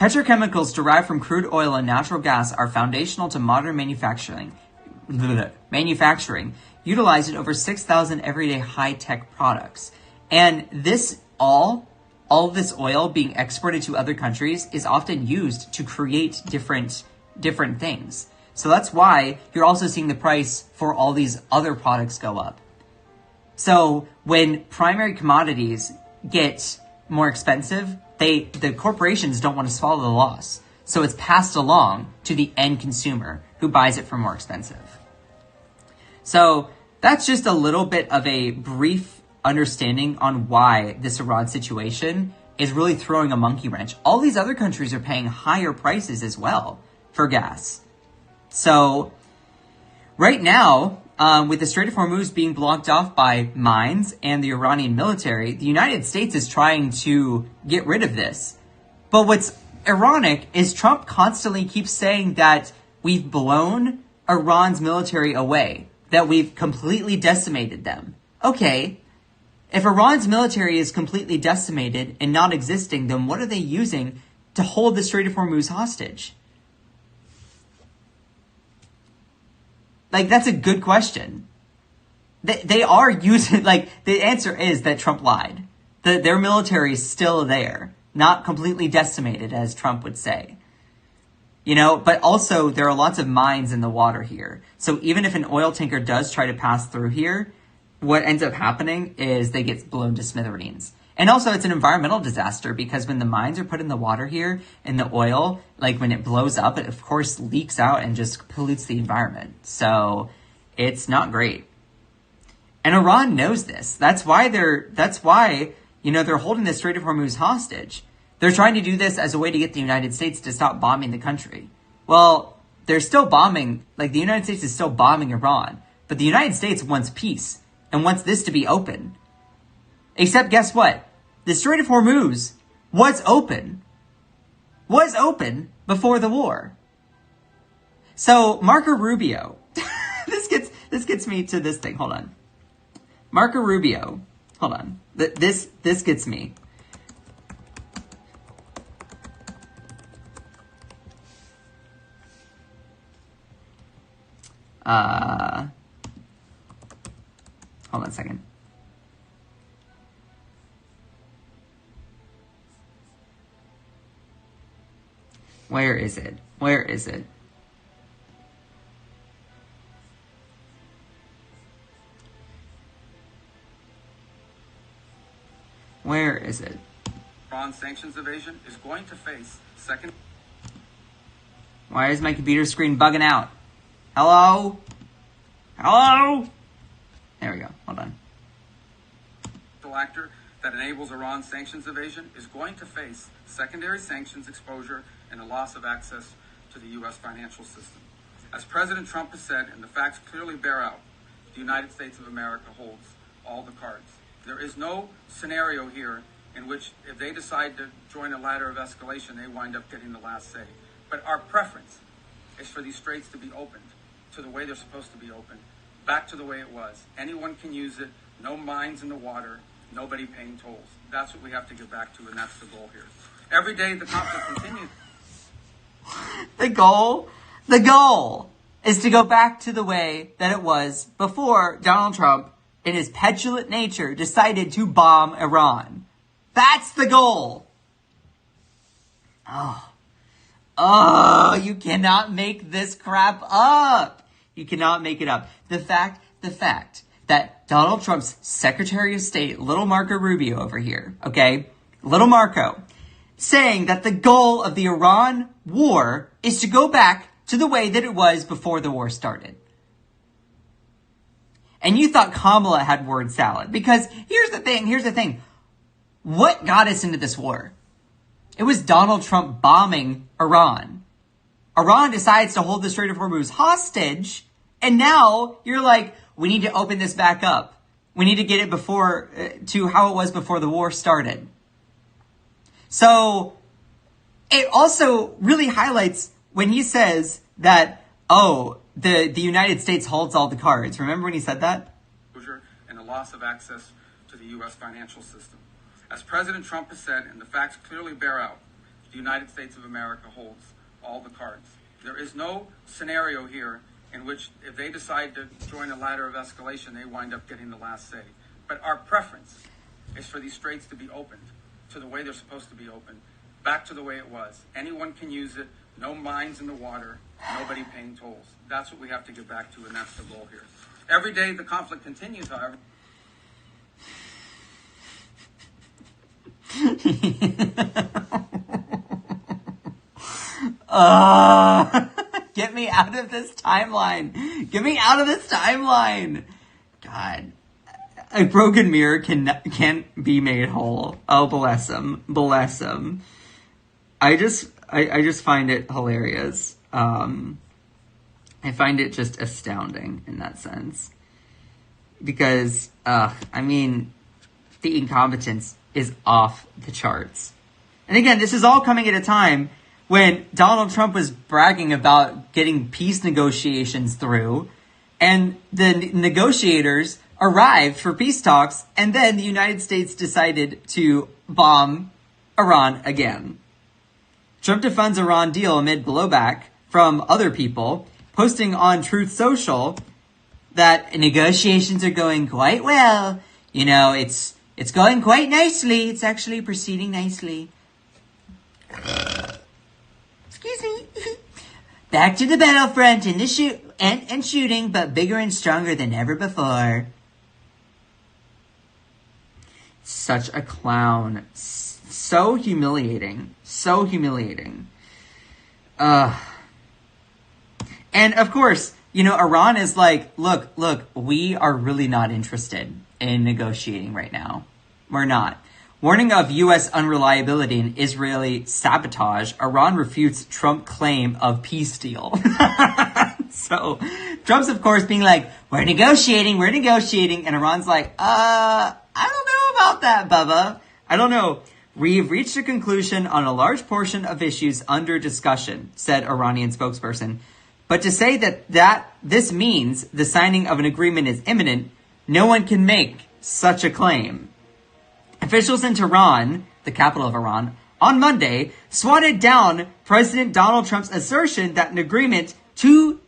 Petrochemicals derived from crude oil and natural gas are foundational to modern manufacturing, utilized in over 6,000 everyday high-tech products. And this all of this oil being exported to other countries is often used to create different things. So that's why you're also seeing the price for all these other products go up. So when primary commodities get more expensive, the corporations don't want to swallow the loss. So it's passed along to the end consumer who buys it for more expensive. So that's just a little bit of a brief understanding on why this Iran situation is really throwing a monkey wrench. All these other countries are paying higher prices as well for gas. So right now, with the Strait of Hormuz being blocked off by mines and the Iranian military, the United States is trying to get rid of this. But what's ironic is Trump constantly keeps saying that we've blown Iran's military away, that we've completely decimated them. Okay, if Iran's military is completely decimated and not existing, then what are they using to hold the Strait of Hormuz hostage? Like, that's a good question. They are using, the answer is that Trump lied. Their military is still there, not completely decimated, as Trump would say. But also there are lots of mines in the water here. So even if an oil tanker does try to pass through here, what ends up happening is they get blown to smithereens. And also it's an environmental disaster because when the mines are put in the water here and the oil, when it blows up, it of course leaks out and just pollutes the environment. So it's not great. And Iran knows this. That's why they're holding the Strait of Hormuz hostage. They're trying to do this as a way to get the United States to stop bombing the country. Well, they're still bombing, like the United States is still bombing Iran, but the United States wants peace and wants this to be open. Except guess what? The Strait of Hormuz was open before the war. So Marco Rubio, this gets me to this thing. Hold on. Marco Rubio, hold on. This gets me. Hold on a second. Where is it? Where is it? Where is it? Iran sanctions evasion is going to face second. Why is my computer screen bugging out? Hello? Hello? There we go. Hold on. Actor that enables Iran sanctions evasion is going to face secondary sanctions exposure and a loss of access to the U.S. financial system. As President Trump has said, and the facts clearly bear out, the United States of America holds all the cards. There is no scenario here in which if they decide to join a ladder of escalation, they wind up getting the last say. But our preference is for these straits to be opened to the way they're supposed to be opened, back to the way it was. Anyone can use it, no mines in the water, nobody paying tolls. That's what we have to get back to, and that's the goal here. Every day the conflict continues. The goal is to go back to the way that it was before Donald Trump, in his petulant nature, decided to bomb Iran. That's the goal. Oh, you cannot make this crap up. You cannot make it up. The fact that Donald Trump's Secretary of State, little Marco Rubio over here, okay, little Marco, saying that the goal of the Iran war is to go back to the way that it was before the war started. And you thought Kamala had word salad. Because here's the thing. What got us into this war? It was Donald Trump bombing Iran. Iran decides to hold the Strait of Hormuz hostage. And now you're like, we need to open this back up. We need to get it before to how it was before the war started. So it also really highlights when he says that, the United States holds all the cards. Remember when he said that? And a loss of access to the U.S. financial system. As President Trump has said, and the facts clearly bear out, the United States of America holds all the cards. There is no scenario here in which if they decide to join a ladder of escalation, they wind up getting the last say. But our preference is for these straits to be opened to the way they're supposed to be opened, back to the way it was. Anyone can use it, no mines in the water, nobody paying tolls. That's what we have to get back to, and that's the goal here. Every day the conflict continues, however. Get me out of this timeline. Get me out of this timeline. God. A broken mirror can't be made whole. Oh, bless him. Bless him. I just find it hilarious. I find it just astounding in that sense. Because, I mean, the incompetence is off the charts. And again, this is all coming at a time when Donald Trump was bragging about getting peace negotiations through, and the negotiators arrived for peace talks, and then the United States decided to bomb Iran again. Trump defends Iran deal amid blowback from other people, posting on Truth Social that negotiations are going quite well. You know, it's going quite nicely. It's actually proceeding nicely. Excuse me. Back to the battlefront in the and shooting, but bigger and stronger than ever before. Such a clown. So humiliating. So humiliating. And of course, you know, Iran is like, look, we are really not interested in negotiating right now. We're not. Warning of U.S. unreliability and Israeli sabotage, Iran refutes Trump claim of peace deal. So Trump's, of course, being like, we're negotiating. And Iran's like, I don't know about that, Bubba. I don't know. We've reached a conclusion on a large portion of issues under discussion, said Iranian spokesperson. But to say that this means the signing of an agreement is imminent, no one can make such a claim. Officials in Tehran, the capital of Iran, on Monday swatted down President Donald Trump's assertion that an agreement to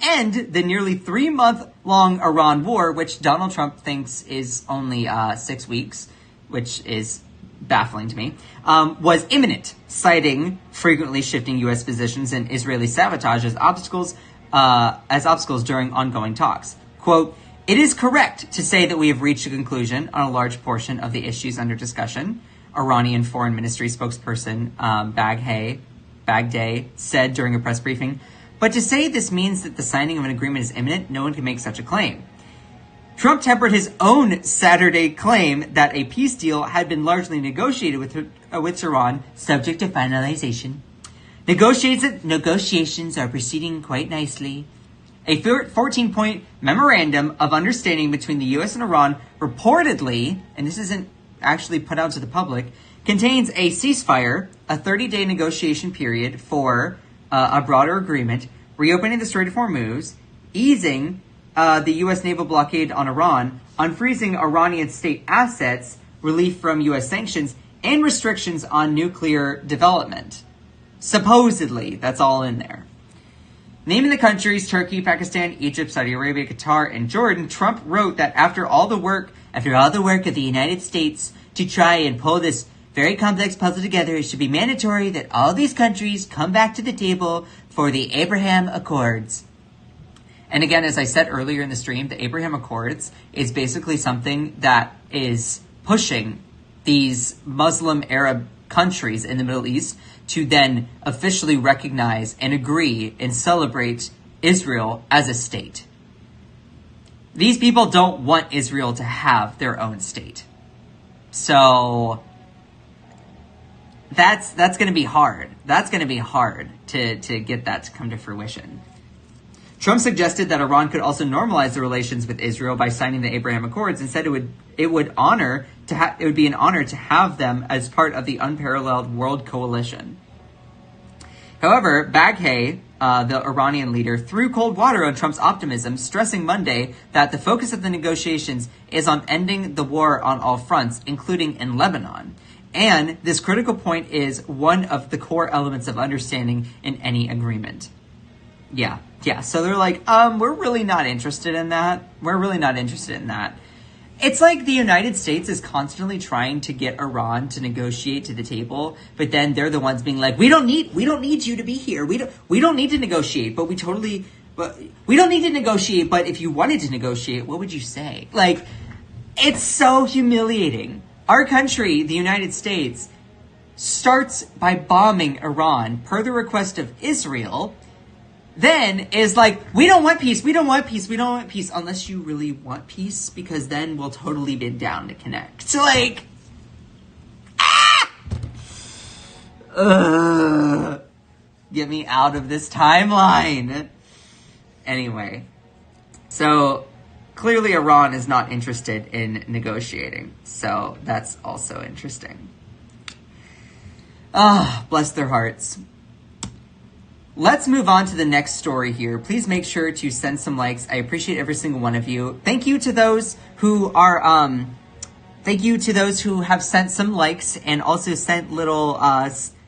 end the nearly 3-month-long Iran war, which Donald Trump thinks is only 6 weeks, which is baffling to me, was imminent, citing frequently shifting U.S. positions and Israeli sabotage as obstacles during ongoing talks. Quote, it is correct to say that we have reached a conclusion on a large portion of the issues under discussion, Iranian Foreign Ministry spokesperson Baghdadi said during a press briefing. But to say this means that the signing of an agreement is imminent, no one can make such a claim. Trump tempered his own Saturday claim that a peace deal had been largely negotiated with Iran, subject to finalization. Negotiations are proceeding quite nicely. A 14-point memorandum of understanding between the U.S. and Iran reportedly, and this isn't actually put out to the public, contains a ceasefire, a 30-day negotiation period for a broader agreement, reopening the Strait of Hormuz, easing the U.S. naval blockade on Iran, unfreezing Iranian state assets, relief from U.S. sanctions, and restrictions on nuclear development. Supposedly, that's all in there. Naming the countries Turkey, Pakistan, Egypt, Saudi Arabia, Qatar, and Jordan, Trump wrote that after all the work of the United States to try and pull this very complex puzzle together, it should be mandatory that all these countries come back to the table for the Abraham Accords. And again, as I said earlier in the stream, the Abraham Accords is basically something that is pushing these Muslim Arab countries in the Middle East to then officially recognize and agree and celebrate Israel as a state. These people don't want Israel to have their own state. So that's going to be hard. That's going to be hard to get that to come to fruition. Trump suggested that Iran could also normalize the relations with Israel by signing the Abraham Accords and said it would be an honor to have them as part of the unparalleled world coalition. However, Baghdadi, the Iranian leader, threw cold water on Trump's optimism, stressing Monday that the focus of the negotiations is on ending the war on all fronts, including in Lebanon. And this critical point is one of the core elements of understanding in any agreement. Yeah. So they're like, we're really not interested in that. It's like the United States is constantly trying to get Iran to negotiate to the table, but then they're the ones being like, we don't need you to be here. We don't need to negotiate, but we don't need to negotiate, but if you wanted to negotiate, what would you say? Like, it's so humiliating. Our country, the United States, starts by bombing Iran per the request of Israel, then is like, we don't want peace, unless you really want peace, because then we'll totally be down to connect. So like, get me out of this timeline. Anyway, so clearly Iran is not interested in negotiating, so that's also interesting. Bless their hearts. Let's move on to the next story here. Please make sure to send some likes. I appreciate every single one of you. Thank you to those who have sent some likes and also sent little,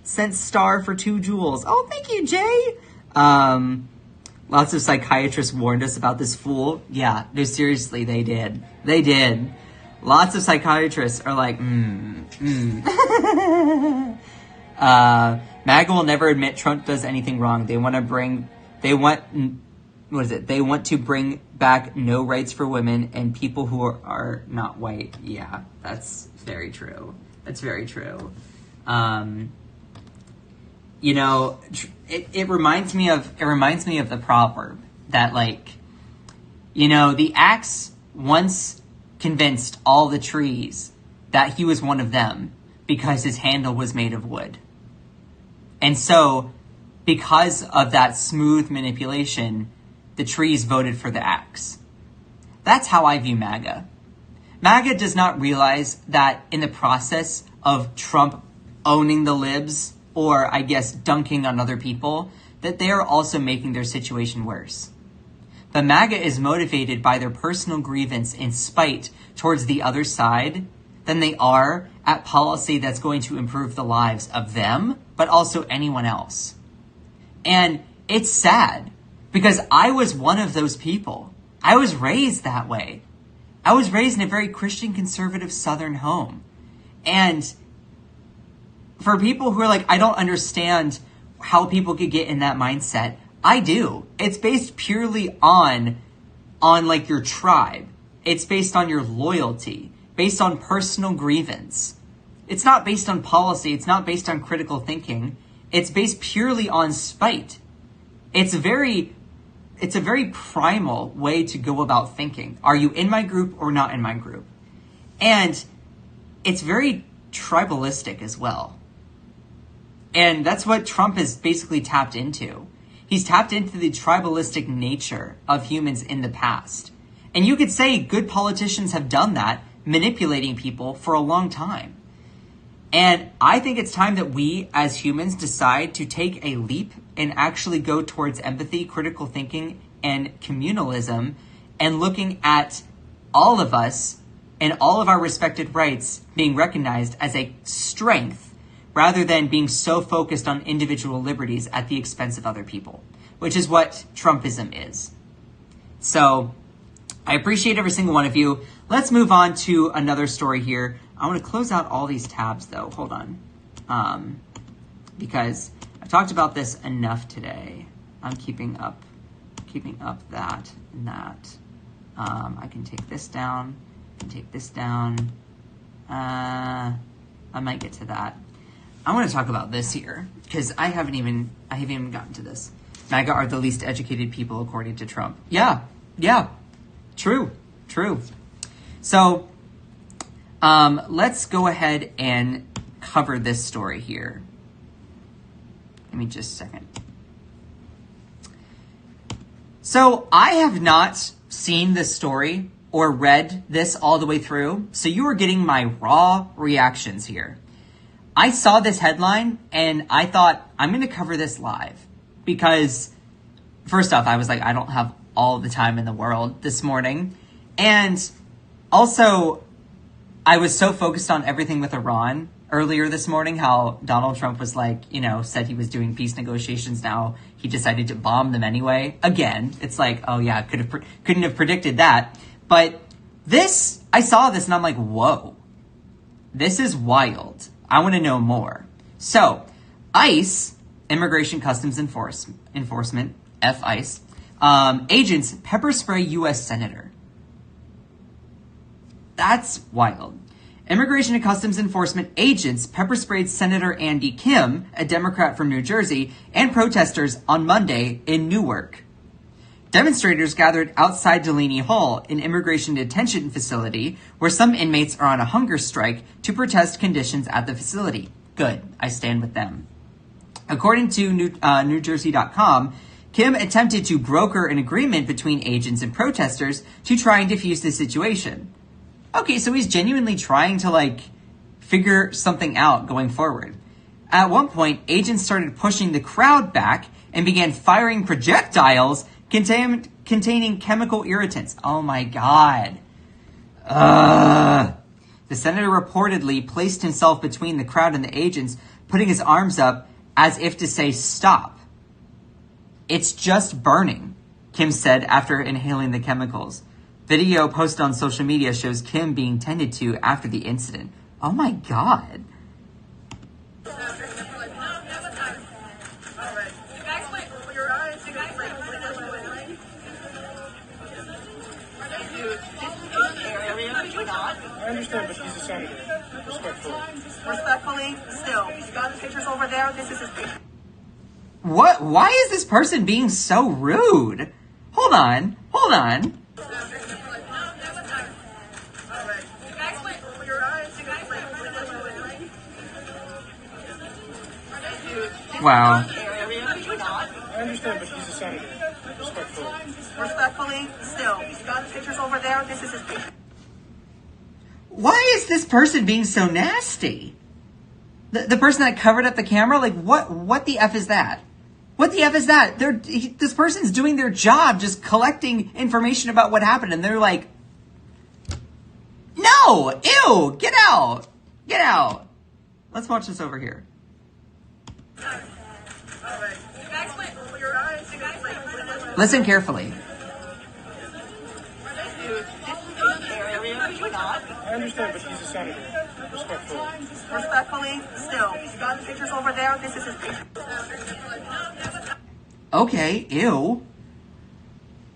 sent star for 2 jewels. Oh, thank you, Jay. Lots of psychiatrists warned us about this fool. Yeah, no, seriously, they did. Lots of psychiatrists are like, MAGA will never admit Trump does anything wrong. They want to bring back no rights for women and people who are not white. Yeah, that's very true. You know, it reminds me of the proverb that, like, you know, the axe once convinced all the trees that he was one of them because his handle was made of wood. And so, because of that smooth manipulation, the trees voted for the axe. That's how I view MAGA. MAGA does not realize that in the process of Trump owning the libs, or I guess dunking on other people, that they are also making their situation worse. But MAGA is motivated by their personal grievance and spite towards the other side than they are at policy that's going to improve the lives of them, but also anyone else. And it's sad because I was one of those people. I was raised that way. I was raised in a very Christian conservative Southern home. And for people who are like, I don't understand how people could get in that mindset, I do. It's based purely on like your tribe. It's based on your loyalty, based on personal grievance. It's not based on policy. It's not based on critical thinking. It's based purely on spite. It's a very primal way to go about thinking. Are you in my group or not in my group? And it's very tribalistic as well. And that's what Trump has basically tapped into. He's tapped into the tribalistic nature of humans in the past. And you could say good politicians have done that, manipulating people for a long time. And I think it's time that we as humans decide to take a leap and actually go towards empathy, critical thinking, and communalism, and looking at all of us and all of our respected rights being recognized as a strength rather than being so focused on individual liberties at the expense of other people, which is what Trumpism is. So I appreciate every single one of you. Let's move on to another story here. I want to close out all these tabs though. Hold on. Because I've talked about this enough today. I'm keeping up that and that. I can take this down, I can take this down. I might get to that. I want to talk about this here because I haven't even gotten to this. MAGA are the least educated people according to Trump. Yeah. True. So, let's go ahead and cover this story here. Give me just a second. So, I have not seen this story or read this all the way through, so you are getting my raw reactions here. I saw this headline and I thought, I'm going to cover this live because first off, I was like, I don't have all the time in the world this morning. And also, I was so focused on everything with Iran earlier this morning, how Donald Trump was like, said he was doing peace negotiations. Now he decided to bomb them anyway. Again, it's like, oh yeah, couldn't have predicted that. But this, I saw this and I'm like, whoa, this is wild. I want to know more. So, ICE, Immigration Customs Enforcement, F-ICE, agents pepper spray U.S. Senator. That's wild. Immigration and Customs Enforcement agents pepper sprayed Senator Andy Kim, a Democrat from New Jersey, and protesters on Monday in Newark. Demonstrators gathered outside Delaney Hall, an immigration detention facility, where some inmates are on a hunger strike to protest conditions at the facility. Good. I stand with them. According to NewJersey.com, Kim attempted to broker an agreement between agents and protesters to try and defuse the situation. Okay, so he's genuinely trying to, figure something out going forward. At one point, agents started pushing the crowd back and began firing projectiles containing chemical irritants. Oh my God. The senator reportedly placed himself between the crowd and the agents, putting his arms up as if to say, stop. It's just burning, Kim said after inhaling the chemicals. Video posted on social media shows Kim being tended to after the incident. Oh my God. I understand, but he's a senator. Respectfully, still. You got the pictures over there? This is his picture. What? Why is this person being so rude? Hold on. Wow. Area, could you not? I understand, but he's a senator. Respectfully. Respectfully, still. He's got the pictures over there. This is his picture. Why is this person being so nasty? The person that covered up the camera, like what the F is that? What the F is that? This person's doing their job, just collecting information about what happened, and they're like, no, ew, get out, get out. Let's watch this over here. Listen carefully. I understand, but he's a senator. Respectfully. Respectfully, still. He's got the pictures over there. This is his picture. Okay, ew.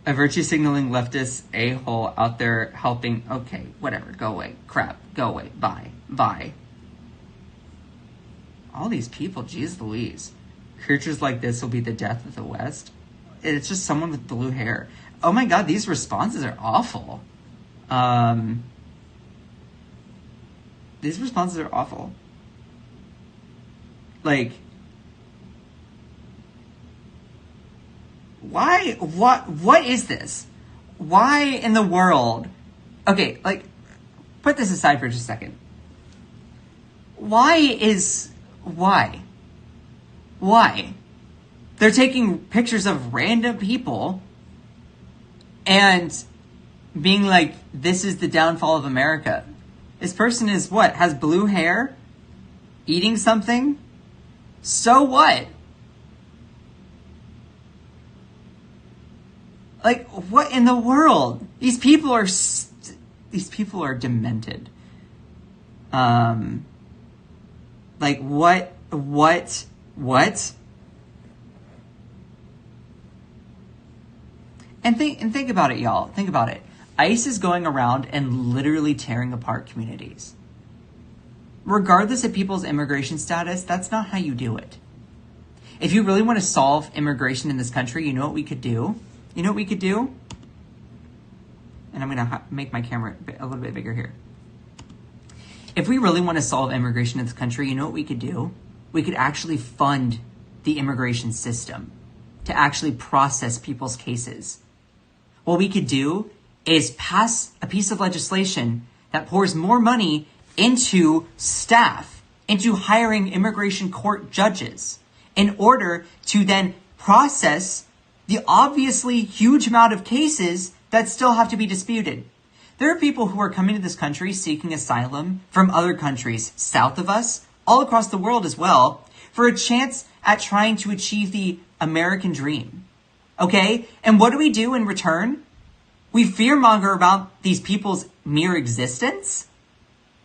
A virtue signaling leftist a-hole out there helping. Okay, whatever, go away. Crap, go away. Bye. Bye. All these people, geez Louise. Creatures like this will be the death of the West. It's just someone with blue hair. Oh my god, these responses are awful. These responses are awful. Like, why, what is this? Why in the world? Okay, like, put this aside for just a second. Why? They're taking pictures of random people and being like, this is the downfall of America. This person is what? Has blue hair? Eating something? So what? Like, what in the world? These people are demented. Like, what? And think about it, y'all. Think about it. ICE is going around and literally tearing apart communities. Regardless of people's immigration status, that's not how you do it. If you really want to solve immigration in this country, you know what we could do? You know what we could do? And I'm going to make my camera a little bit bigger here. If we really want to solve immigration in this country, you know what we could do? We could actually fund the immigration system to actually process people's cases. What we could do is pass a piece of legislation that pours more money into staff, into hiring immigration court judges, in order to then process the obviously huge amount of cases that still have to be disputed. There are people who are coming to this country seeking asylum from other countries south of us, all across the world as well, for a chance at trying to achieve the American dream. Okay? And what do we do in return? We fearmonger about these people's mere existence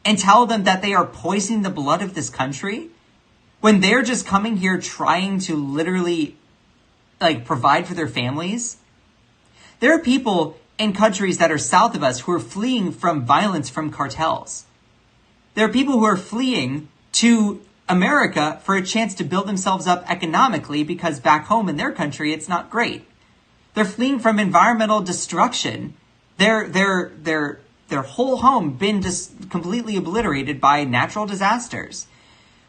and tell them that they are poisoning the blood of this country when they're just coming here trying to literally, like, provide for their families. There are people in countries that are south of us who are fleeing from violence from cartels. There are people who are fleeing to America for a chance to build themselves up economically because back home in their country, it's not great. They're fleeing from environmental destruction. Their whole home been just completely obliterated by natural disasters.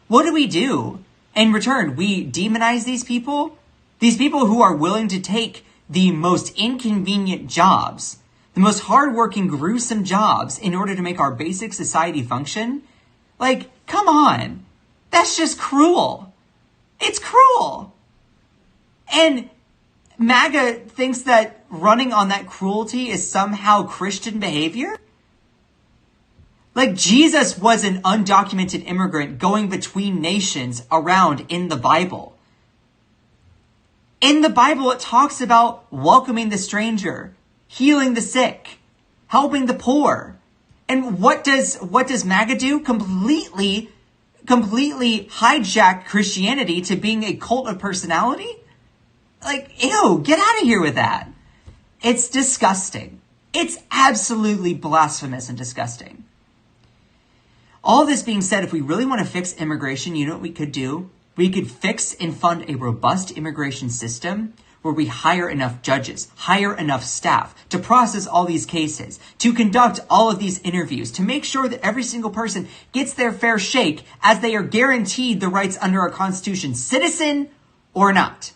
What do? In return, we demonize these people who are willing to take the most inconvenient jobs, the most hardworking, gruesome jobs in order to make our basic society function. Like, come on. That's just cruel. It's cruel. And MAGA thinks that running on that cruelty is somehow Christian behavior? Like, Jesus was an undocumented immigrant going between nations around in the Bible. In the Bible, it talks about welcoming the stranger, healing the sick, helping the poor. And what does MAGA do? Completely hijack Christianity to being a cult of personality? Like, ew, get out of here with that. It's disgusting. It's absolutely blasphemous and disgusting. All this being said, if we really want to fix immigration, you know what we could do? We could fix and fund a robust immigration system where we hire enough judges, hire enough staff to process all these cases, to conduct all of these interviews, to make sure that every single person gets their fair shake as they are guaranteed the rights under our Constitution, citizen or not.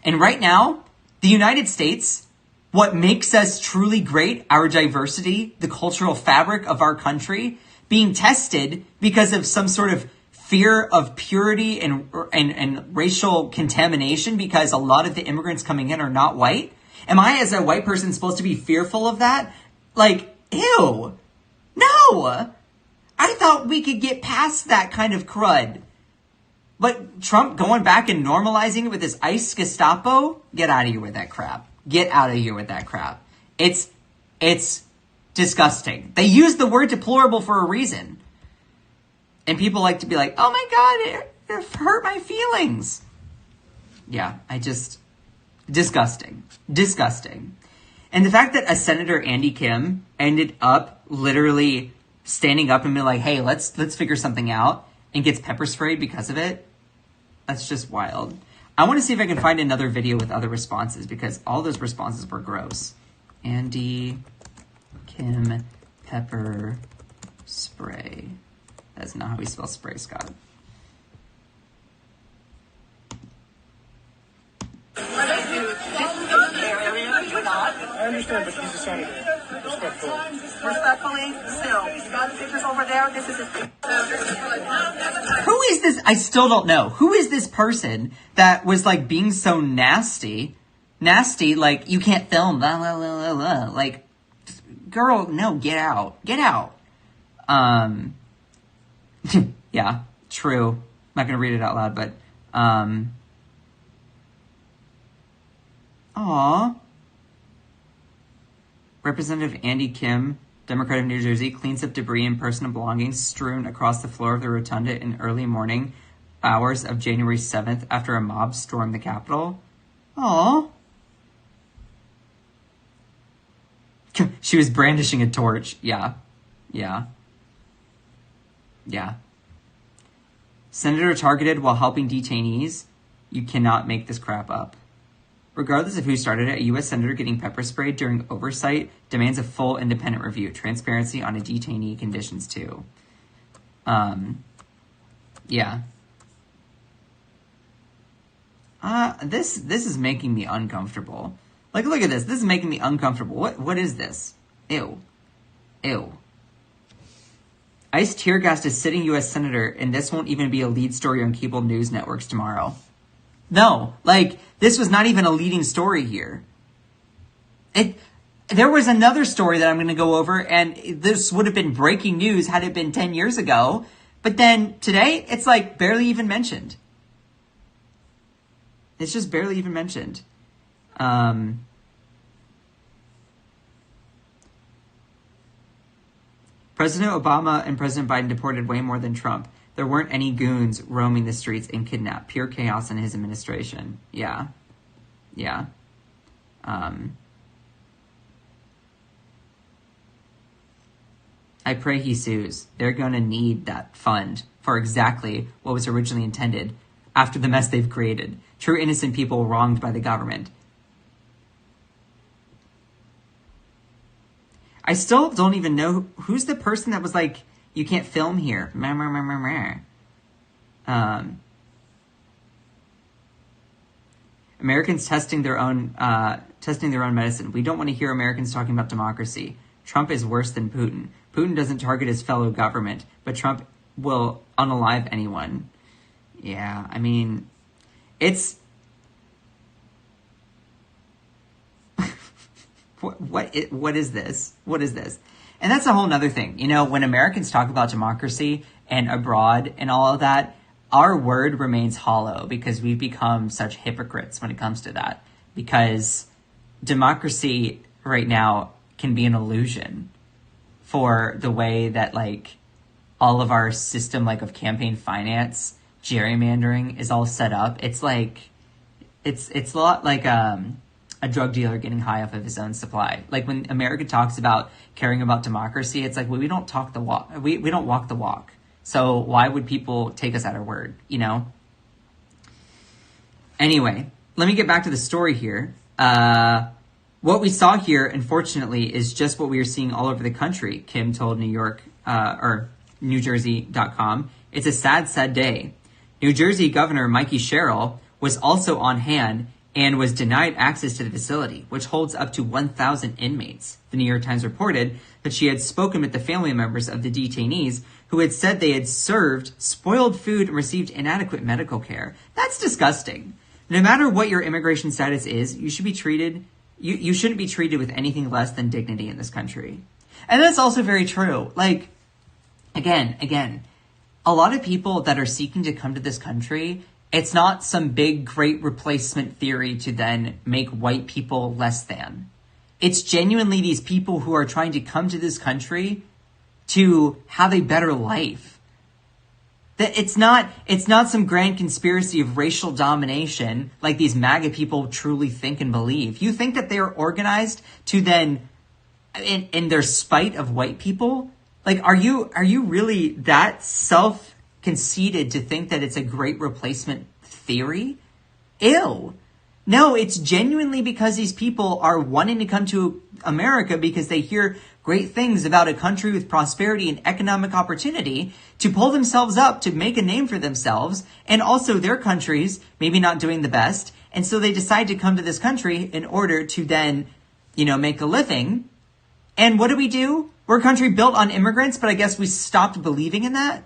And right now, the United States, what makes us truly great, our diversity, the cultural fabric of our country, being tested because of some sort of fear of purity and racial contamination because a lot of the immigrants coming in are not white? Am I, as a white person, supposed to be fearful of that? Like, ew. No! I thought we could get past that kind of crud. But Trump going back and normalizing it with his ICE Gestapo? Get out of here with that crap. Get out of here with that crap. It's disgusting. They use the word deplorable for a reason. And people like to be like, oh my God, it hurt my feelings. Yeah, disgusting. Disgusting. And the fact that a Senator Andy Kim ended up literally standing up and being like, hey, let's figure something out, and gets pepper sprayed because of it, that's just wild. I want to see if I can find another video with other responses, because all those responses were gross. Andy Kim pepper spray. That's not how we spell spray, Scott. I understand, but he's a senator. Respectfully. Respectfully, still, you got the pictures over there. This is his. Who is this? I still don't know. Who is this person that was like being so nasty? Nasty, like, you can't film, blah, blah, blah, blah, blah. Like, girl, no, get out. Get out. Yeah, true. I'm not going to read it out loud, but, aw. Representative Andy Kim, Democrat of New Jersey, cleans up debris and personal belongings strewn across the floor of the rotunda in early morning hours of January 7th after a mob stormed the Capitol. Aw. She was brandishing a torch. Yeah. Yeah. Yeah. Senator targeted while helping detainees. You cannot make this crap up. Regardless of who started it, a U.S. senator getting pepper sprayed during oversight demands a full independent review. Transparency on a detainee conditions too. Yeah. This is making me uncomfortable. Like, look at this. This is making me uncomfortable. What is this? Ew. Ew. ICE tear gassed a sitting U.S. senator, and this won't even be a lead story on cable news networks tomorrow. No, like, this was not even a leading story here. There was another story that I'm going to go over, and this would have been breaking news had it been 10 years ago. But then today, it's like barely even mentioned. It's just barely even mentioned. President Obama and President Biden deported way more than Trump. There weren't any goons roaming the streets and kidnapped. Pure chaos in his administration. Yeah. Yeah. I pray he sues. They're going to need that fund for exactly what was originally intended after the mess they've created. True innocent people wronged by the government. I still don't even know who's the person that was like, you can't film here. Americans testing their own medicine. We don't want to hear Americans talking about democracy. Trump is worse than Putin. Putin doesn't target his fellow government, but Trump will unalive anyone. Yeah, I mean, it's... What is this? What is this? And that's a whole nother thing. You know, when Americans talk about democracy and abroad and all of that, our word remains hollow because we've become such hypocrites when it comes to that. Because democracy right now can be an illusion for the way that, like, all of our system, like, of campaign finance, gerrymandering is all set up. It's like, it's a lot like, a drug dealer getting high off of his own supply. Like, when America talks about caring about democracy, it's like, well, we don't talk the walk. We don't walk the walk. So why would people take us at our word, you know? Anyway, let me get back to the story here. What we saw here, unfortunately, is just what we are seeing all over the country. Kim told or NewJersey.com. It's a sad, sad day. New Jersey Governor Mikey Sherrill was also on hand and was denied access to the facility, which holds up to 1,000 inmates. The New York Times reported that she had spoken with the family members of the detainees who had said they had served spoiled food and received inadequate medical care. That's disgusting. No matter what your immigration status is, you should be treated, you shouldn't be treated with anything less than dignity in this country. And that's also very true. Like, again, a lot of people that are seeking to come to this country, it's not some big, great replacement theory to then make white people less than. It's genuinely these people who are trying to come to this country to have a better life. That it's not some grand conspiracy of racial domination like these MAGA people truly think and believe. You think that they are organized to then, in their spite of white people? Like, are you really that self-conceited to think that it's a great replacement theory? Ew. No, it's genuinely because these people are wanting to come to America because they hear great things about a country with prosperity and economic opportunity to pull themselves up, to make a name for themselves, and also their countries maybe not doing the best. And so they decide to come to this country in order to then, make a living. And what do? We're a country built on immigrants, but I guess we stopped believing in that?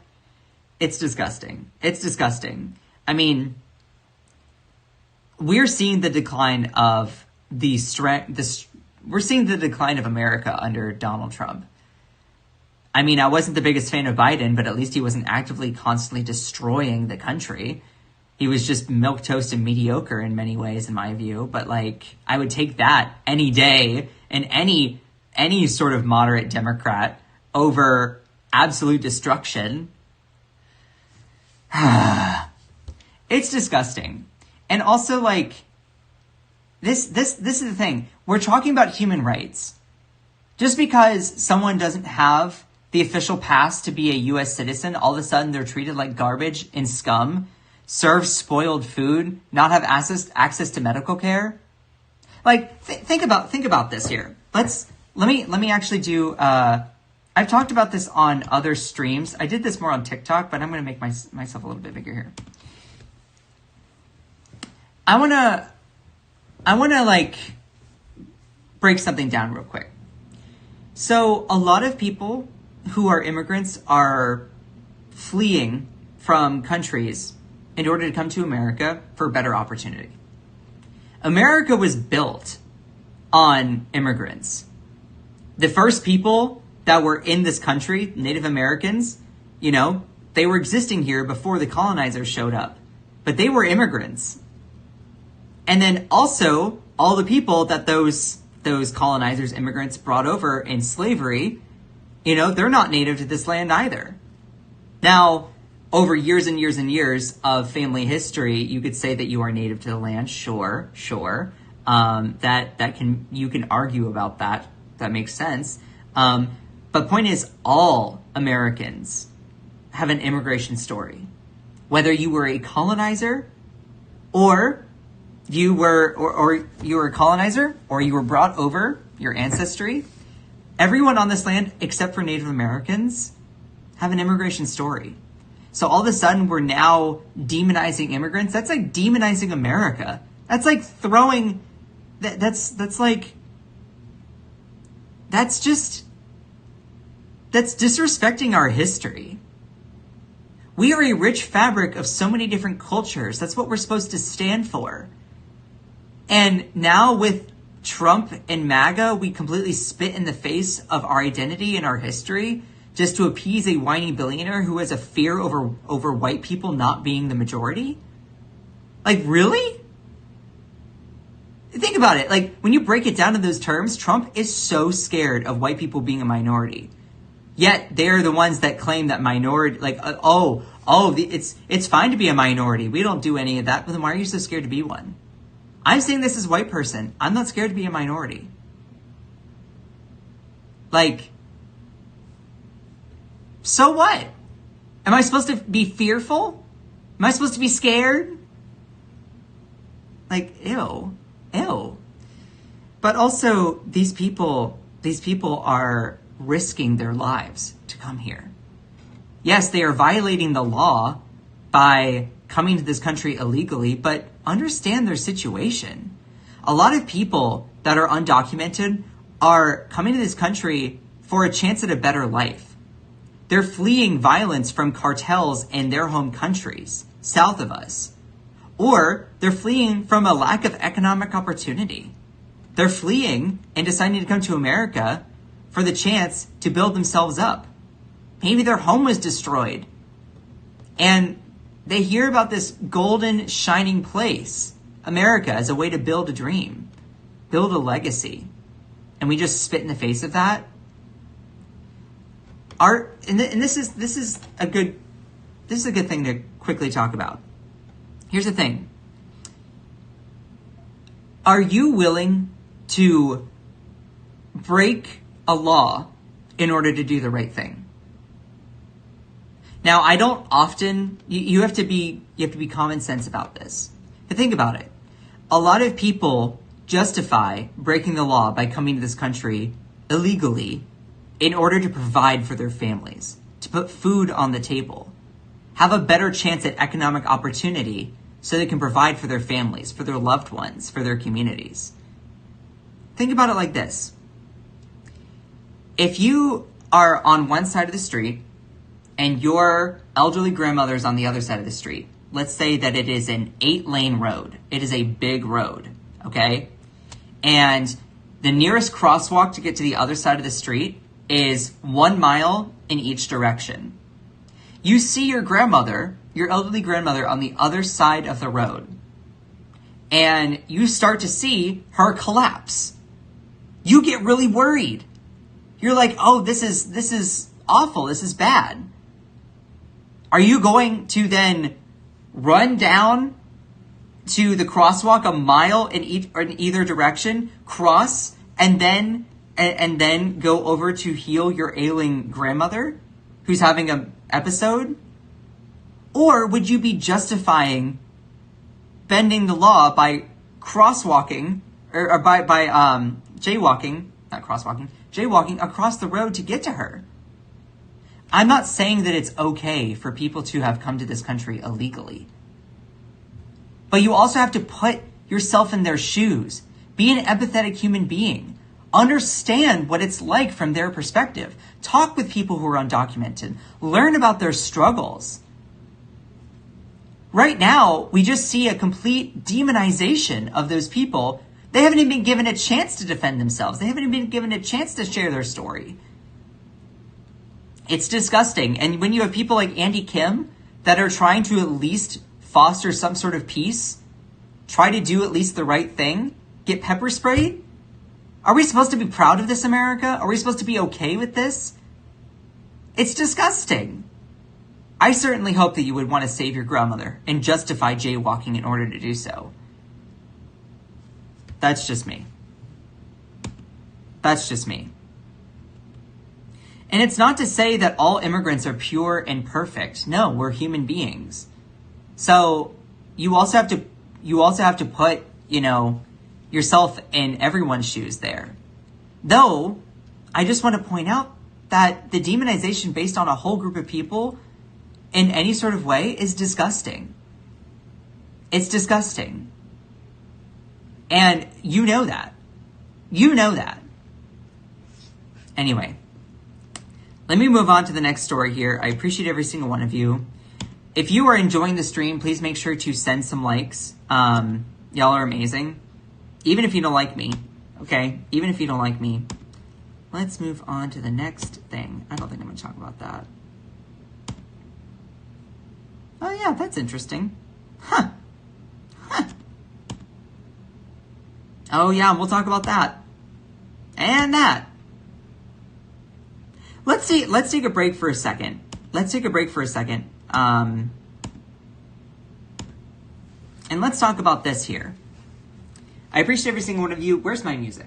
It's disgusting. It's disgusting. I mean, we're seeing the decline of we're seeing the decline of America under Donald Trump. I mean, I wasn't the biggest fan of Biden, but at least he wasn't actively constantly destroying the country. He was just milquetoast and mediocre in many ways, in my view. But I would take that any day and any sort of moderate Democrat over absolute destruction. It's disgusting. And also, this is the thing. We're talking about human rights. Just because someone doesn't have the official pass to be a U.S. citizen, all of a sudden they're treated like garbage and scum, serve spoiled food, not have access to medical care. Think about this here. Let me actually do. I've talked about this on other streams. I did this more on TikTok, but I'm going to make myself a little bit bigger here. I want to break something down real quick. So a lot of people who are immigrants are fleeing from countries in order to come to America for better opportunity. America was built on immigrants. The first people that were in this country, Native Americans, they were existing here before the colonizers showed up, but they were immigrants. And then also all the people that those colonizers, immigrants brought over in slavery, they're not native to this land either. Now, over years and years and years of family history, you could say that you are native to the land. Sure. You can argue about that. That makes sense. But point is, all Americans have an immigration story. Whether you were a colonizer or you were a colonizer or you were brought over, your ancestry, everyone on this land except for Native Americans have an immigration story. So all of a sudden we're now demonizing immigrants. That's like demonizing America. That's like throwing that's disrespecting our history. We are a rich fabric of so many different cultures. That's what we're supposed to stand for. And now with Trump and MAGA, we completely spit in the face of our identity and our history just to appease a whiny billionaire who has a fear over white people not being the majority? Really? Think about it. When you break it down in those terms, Trump is so scared of white people being a minority. Yet they're the ones that claim that minority, it's fine to be a minority. We don't do any of that. But then why are you so scared to be one? I'm saying this as a white person. I'm not scared to be a minority. So what? Am I supposed to be fearful? Am I supposed to be scared? Like, ew. But also, these people are risking their lives to come here. Yes, they are violating the law by coming to this country illegally, but understand their situation. A lot of people that are undocumented are coming to this country for a chance at a better life. They're fleeing violence from cartels in their home countries, south of us. Or they're fleeing from a lack of economic opportunity. They're fleeing and deciding to come to America for the chance to build themselves up. Maybe their home was destroyed. And they hear about this golden, shining place, America, as a way to build a dream, build a legacy. And we just spit in the face of that. This is a good thing to quickly talk about. Here's the thing. Are you willing to break a law in order to do the right thing? Now, I don't often, you have to be common sense about this. But think about it. A lot of people justify breaking the law by coming to this country illegally in order to provide for their families, to put food on the table, have a better chance at economic opportunity so they can provide for their families, for their loved ones, for their communities. Think about it like this. If you are on one side of the street and your elderly grandmother's on the other side of the street, let's say that it is an 8-lane road. It is a big road, okay? And the nearest crosswalk to get to the other side of the street is 1 mile in each direction. You see your grandmother, your elderly grandmother, on the other side of the road. And you start to see her collapse. You get really worried. You're like, oh, this is awful. This is bad. Are you going to then run down to the crosswalk a mile in either direction, cross, and then go over to heal your ailing grandmother who's having an episode? Or would you be justifying bending the law by crosswalking or by jaywalking across the road to get to her? I'm not saying that it's okay for people to have come to this country illegally. But you also have to put yourself in their shoes. Be an empathetic human being. Understand what it's like from their perspective. Talk with people who are undocumented. Learn about their struggles. Right now, we just see a complete demonization of those people. They haven't even been given a chance to defend themselves. They haven't even been given a chance to share their story. It's disgusting. And when you have people like Andy Kim that are trying to at least foster some sort of peace, try to do at least the right thing, get pepper sprayed? Are we supposed to be proud of this, America? Are we supposed to be okay with this? It's disgusting. I certainly hope that you would want to save your grandmother and justify jaywalking in order to do so. That's just me. That's just me. And it's not to say that all immigrants are pure and perfect. No, we're human beings. So you also have to put, yourself in everyone's shoes there. Though, I just want to point out that the demonization based on a whole group of people in any sort of way is disgusting. It's disgusting. And you know that. You know that. Anyway, let me move on to the next story here. I appreciate every single one of you. If you are enjoying the stream, please make sure to send some likes. Y'all are amazing. Even if you don't like me, okay? Even if you don't like me. Let's move on to the next thing. I don't think I'm going to talk about that. Oh, yeah, that's interesting. Huh. Oh, yeah, we'll talk about that. And that. Let's take a break for a second. And let's talk about this here. I appreciate every single one of you. Where's my music?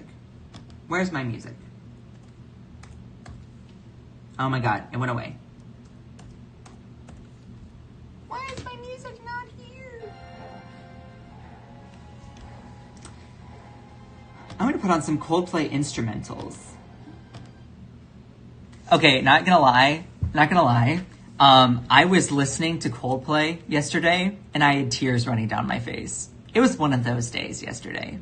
Oh my God, it went away. Why is my music not here? put on some Coldplay instrumentals. Okay, not gonna lie. I was listening to Coldplay yesterday, and I had tears running down my face. It was one of those days yesterday.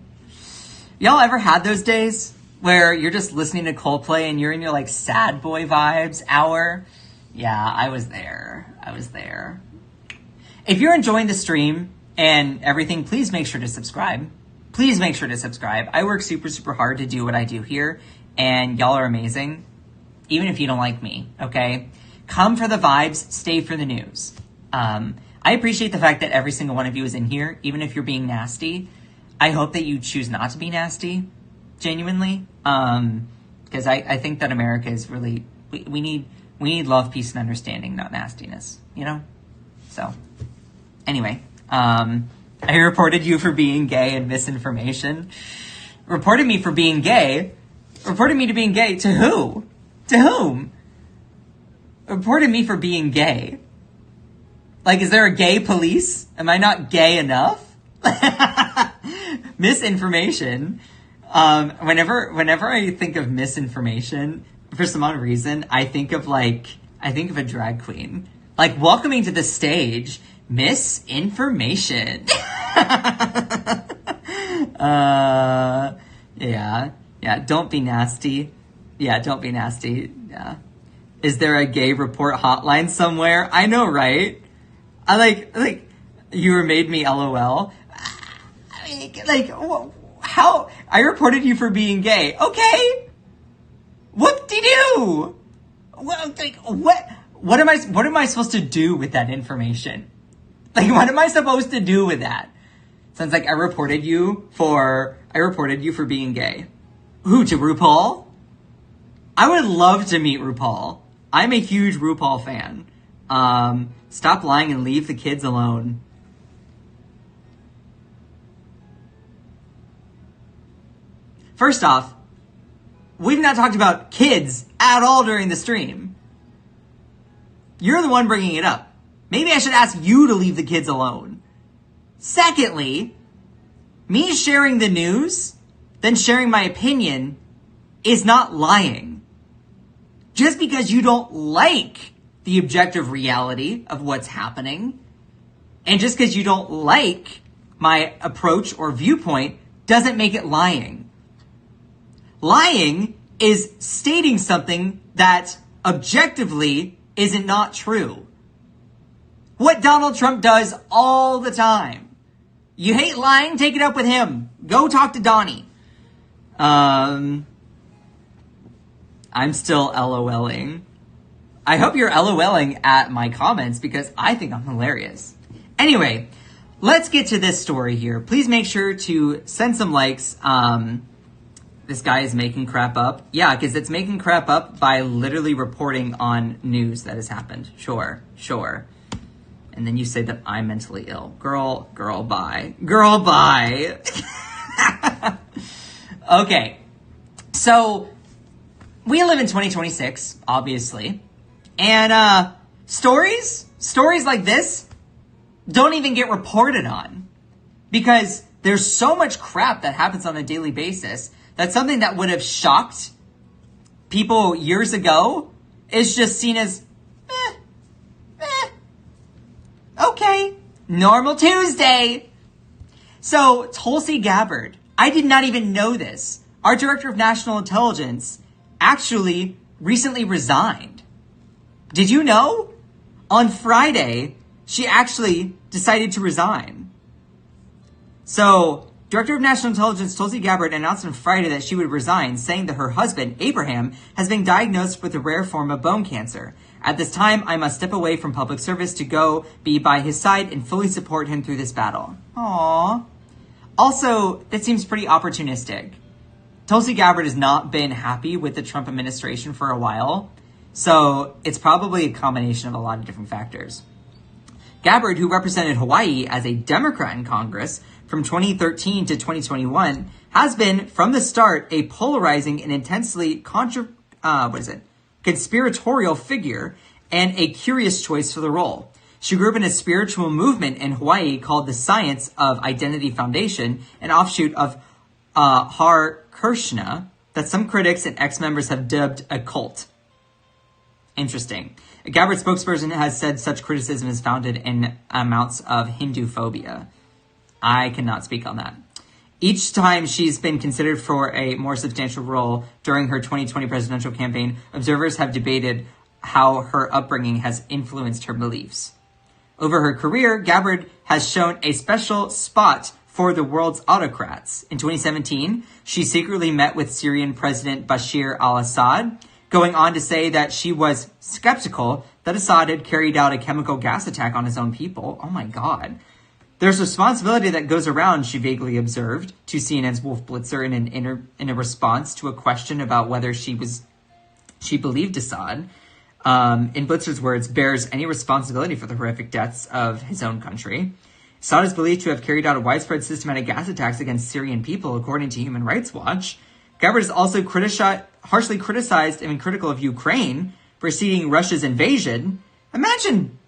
Y'all ever had those days where you're just listening to Coldplay and you're in your, like, sad boy vibes hour? Yeah, I was there. If you're enjoying the stream and everything, please make sure to subscribe. I work super, super hard to do what I do here, and y'all are amazing, even if you don't like me, okay? Come for the vibes, stay for the news. I appreciate the fact that every single one of you is in here, even if you're being nasty. I hope that you choose not to be nasty, genuinely, because I think that America is really, we need love, peace, and understanding, not nastiness, you know? So, anyway, I reported you for being gay and misinformation. Reported me to being gay? To who? To whom? Reported me for being gay. Like, is there a gay police? Am I not gay enough? Misinformation. Whenever I think of misinformation, for some odd reason, I think of a drag queen. Like, welcoming to the stage, misinformation. Yeah, don't be nasty. Yeah. Is there a gay report hotline somewhere? I know, right? I like, you were made me LOL. How? I reported you for being gay. Okay. Whoop-de-doo. What am I supposed to do with that information? Like, what am I supposed to do with that? Sounds like I reported you for being gay. Who, to RuPaul? I would love to meet RuPaul. I'm a huge RuPaul fan. Stop lying and leave the kids alone. First off, we've not talked about kids at all during the stream. You're the one bringing it up. Maybe I should ask you to leave the kids alone. Secondly, me sharing the news, then sharing my opinion, is not lying. Just because you don't like the objective reality of what's happening, and just because you don't like my approach or viewpoint, doesn't make it lying. Lying is stating something that objectively isn't not true. What Donald Trump does all the time. You hate lying? Take it up with him. Go talk to Donnie. I'm still LOLing. I hope you're LOLing at my comments because I think I'm hilarious. Anyway, let's get to this story here. Please make sure to send some likes. This guy is making crap up. Yeah, because it's making crap up by literally reporting on news that has happened. Sure. And then you say that I'm mentally ill. Girl, bye. Okay. So, we live in 2026, obviously. And, stories like this don't even get reported on. Because there's so much crap that happens on a daily basis that something that would have shocked people years ago is just seen as, okay, normal Tuesday. So, Tulsi Gabbard, I did not even know this. Our Director of National Intelligence actually recently resigned. Did you know? On Friday, she actually decided to resign. So, Director of National Intelligence Tulsi Gabbard announced on Friday that she would resign, saying that her husband, Abraham, has been diagnosed with a rare form of bone cancer. At this time, I must step away from public service to go be by his side and fully support him through this battle. Aww. Also, that seems pretty opportunistic. Tulsi Gabbard has not been happy with the Trump administration for a while, so it's probably a combination of a lot of different factors. Gabbard, who represented Hawaii as a Democrat in Congress from 2013 to 2021, has been, from the start, a polarizing and intensely conspiratorial figure and a curious choice for the role. She grew up in a spiritual movement in Hawaii called the Science of Identity Foundation, an offshoot of Kirshner that some critics and ex-members have dubbed a cult. Interesting. A Gabbard spokesperson has said such criticism is founded in amounts of Hindu phobia. I cannot speak on that. Each time she's been considered for a more substantial role during her 2020 presidential campaign, observers have debated how her upbringing has influenced her beliefs. Over her career, Gabbard has shown a special spot for the world's autocrats. In 2017, she secretly met with Syrian President Bashar al-Assad, going on to say that she was skeptical that Assad had carried out a chemical gas attack on his own people. Oh my God. There's responsibility that goes around, she vaguely observed to CNN's Wolf Blitzer in a response to a question about whether she believed Assad, in Blitzer's words, bears any responsibility for the horrific deaths of his own country. Assad is believed to have carried out a widespread systematic gas attacks against Syrian people, according to Human Rights Watch. Gabbard is also harshly criticized and critical of Ukraine, preceding Russia's invasion. Imagine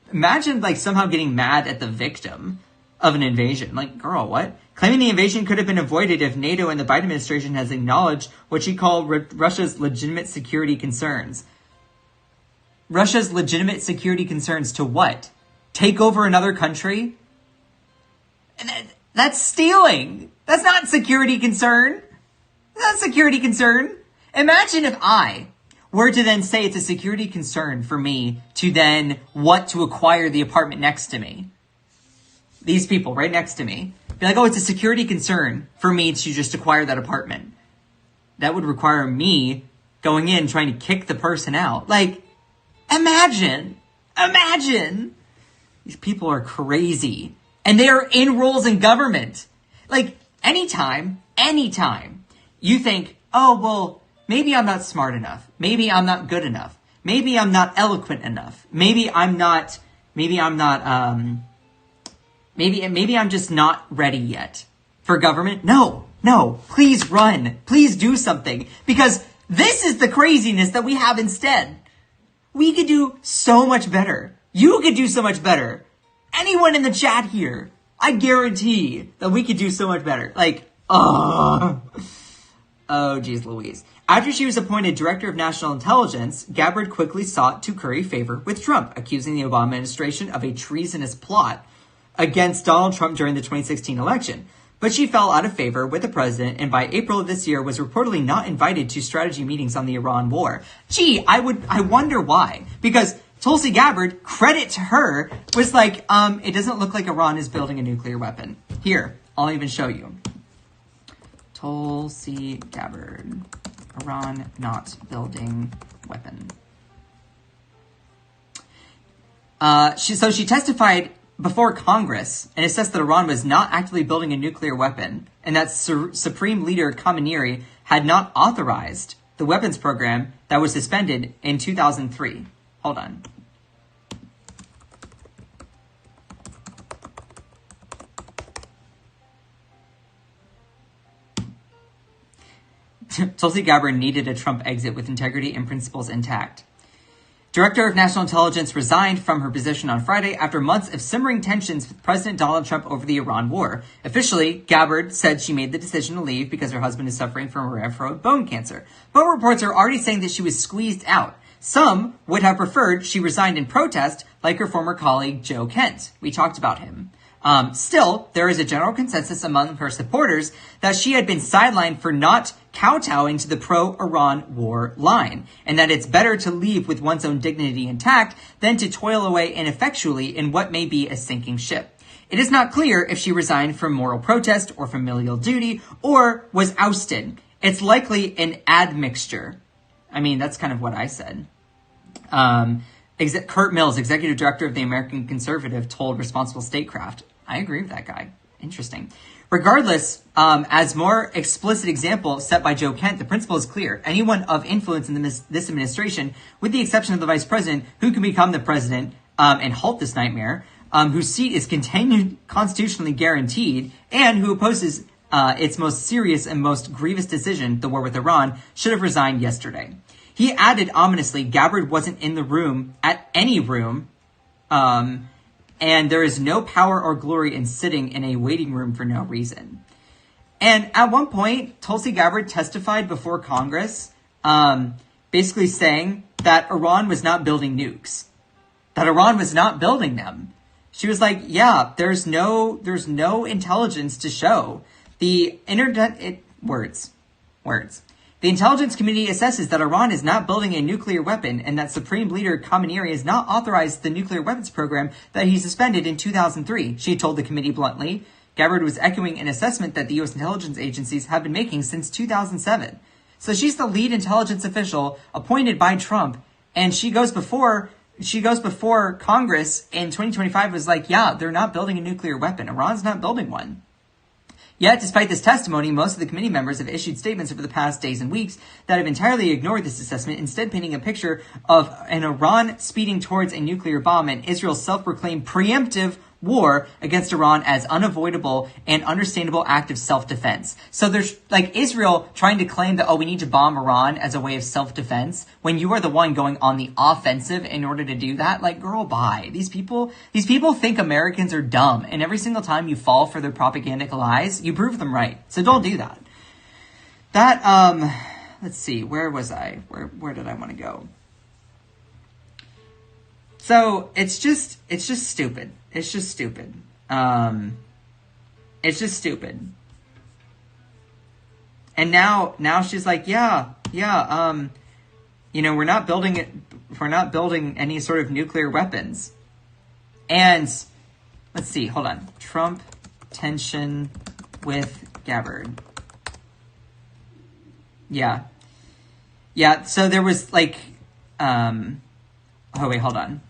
like somehow getting mad at the victim of an invasion. Like, girl, what? Claiming the invasion could have been avoided if NATO and the Biden administration has acknowledged what she called Russia's legitimate security concerns. Russia's legitimate security concerns to what? Take over another country? That's stealing. That's not security concern. That's not security concern. Imagine if I were to then say it's a security concern for me to then want to acquire the apartment next to me. These people right next to me. Be like, oh, it's a security concern for me to just acquire that apartment. That would require me going in, trying to kick the person out. Like, imagine. These people are crazy. And they are in roles in government. Like, anytime you think, oh, well, maybe I'm not smart enough. Maybe I'm not good enough. Maybe I'm not eloquent enough. Maybe I'm just not ready yet for government. No, please run. Please do something. Because this is the craziness that we have instead. We could do so much better. You could do so much better. Anyone in the chat here, I guarantee that we could do so much better. Like, oh, geez Louise. After she was appointed Director of National Intelligence, Gabbard quickly sought to curry favor with Trump, accusing the Obama administration of a treasonous plot against Donald Trump during the 2016 election. But she fell out of favor with the president, and by April of this year was reportedly not invited to strategy meetings on the Iran war. Gee, I wonder why. Because Tulsi Gabbard, credit to her, was like, it doesn't look like Iran is building a nuclear weapon. Here, I'll even show you. Tulsi Gabbard, Iran not building weapon. She testified before Congress and assessed that Iran was not actively building a nuclear weapon and that Supreme Leader Khamenei had not authorized the weapons program that was suspended in 2003. Hold on. Tulsi Gabbard needed a Trump exit with integrity and principles intact. Director of National Intelligence resigned from her position on Friday after months of simmering tensions with President Donald Trump over the Iran war. Officially, Gabbard said she made the decision to leave because her husband is suffering from rare throat bone cancer. But reports are already saying that she was squeezed out. Some would have preferred she resigned in protest, like her former colleague Joe Kent. We talked about him. Still, there is a general consensus among her supporters that she had been sidelined for not kowtowing to the pro-Iran war line, and that it's better to leave with one's own dignity intact than to toil away ineffectually in what may be a sinking ship. It is not clear if she resigned from moral protest or familial duty or was ousted. It's likely an admixture. I mean, that's kind of what I said. Kurt Mills, executive director of the American Conservative, told Responsible Statecraft. I agree with that guy. Interesting. Regardless, as more explicit example set by Joe Kent, the principle is clear. Anyone of influence in this administration, with the exception of the vice president, who can become the president and halt this nightmare, whose seat is continued constitutionally guaranteed, and who opposes its most serious and most grievous decision, the war with Iran, should have resigned yesterday. He added ominously, Gabbard wasn't in the room at any room, and there is no power or glory in sitting in a waiting room for no reason. And at one point, Tulsi Gabbard testified before Congress, basically saying that Iran was not building nukes, that Iran was not building them. She was like, yeah, there's no intelligence to show. The words. The intelligence community assesses that Iran is not building a nuclear weapon and that Supreme Leader Khamenei has not authorized the nuclear weapons program that he suspended in 2003, she told the committee bluntly. Gabbard was echoing an assessment that the U.S. intelligence agencies have been making since 2007. So she's the lead intelligence official appointed by Trump, and she goes before Congress in 2025 was like, yeah, they're not building a nuclear weapon. Iran's not building one. Yet, despite this testimony, most of the committee members have issued statements over the past days and weeks that have entirely ignored this assessment, instead painting a picture of an Iran speeding towards a nuclear bomb and Israel's self-proclaimed preemptive war against Iran as unavoidable and understandable act of self-defense. So there's like Israel trying to claim that, oh, we need to bomb Iran as a way of self-defense when you are the one going on the offensive in order to do that. Like, girl, bye. These people think Americans are dumb, and every single time you fall for their propagandic lies, you prove them right. So don't do that. Let's see, where was I? Where did I want to go? So it's just stupid. It's just stupid. It's just stupid. And now she's like, we're not building any sort of nuclear weapons. And let's see, hold on. Trump tension with Gabbard. Yeah, so there was like, oh wait, hold on.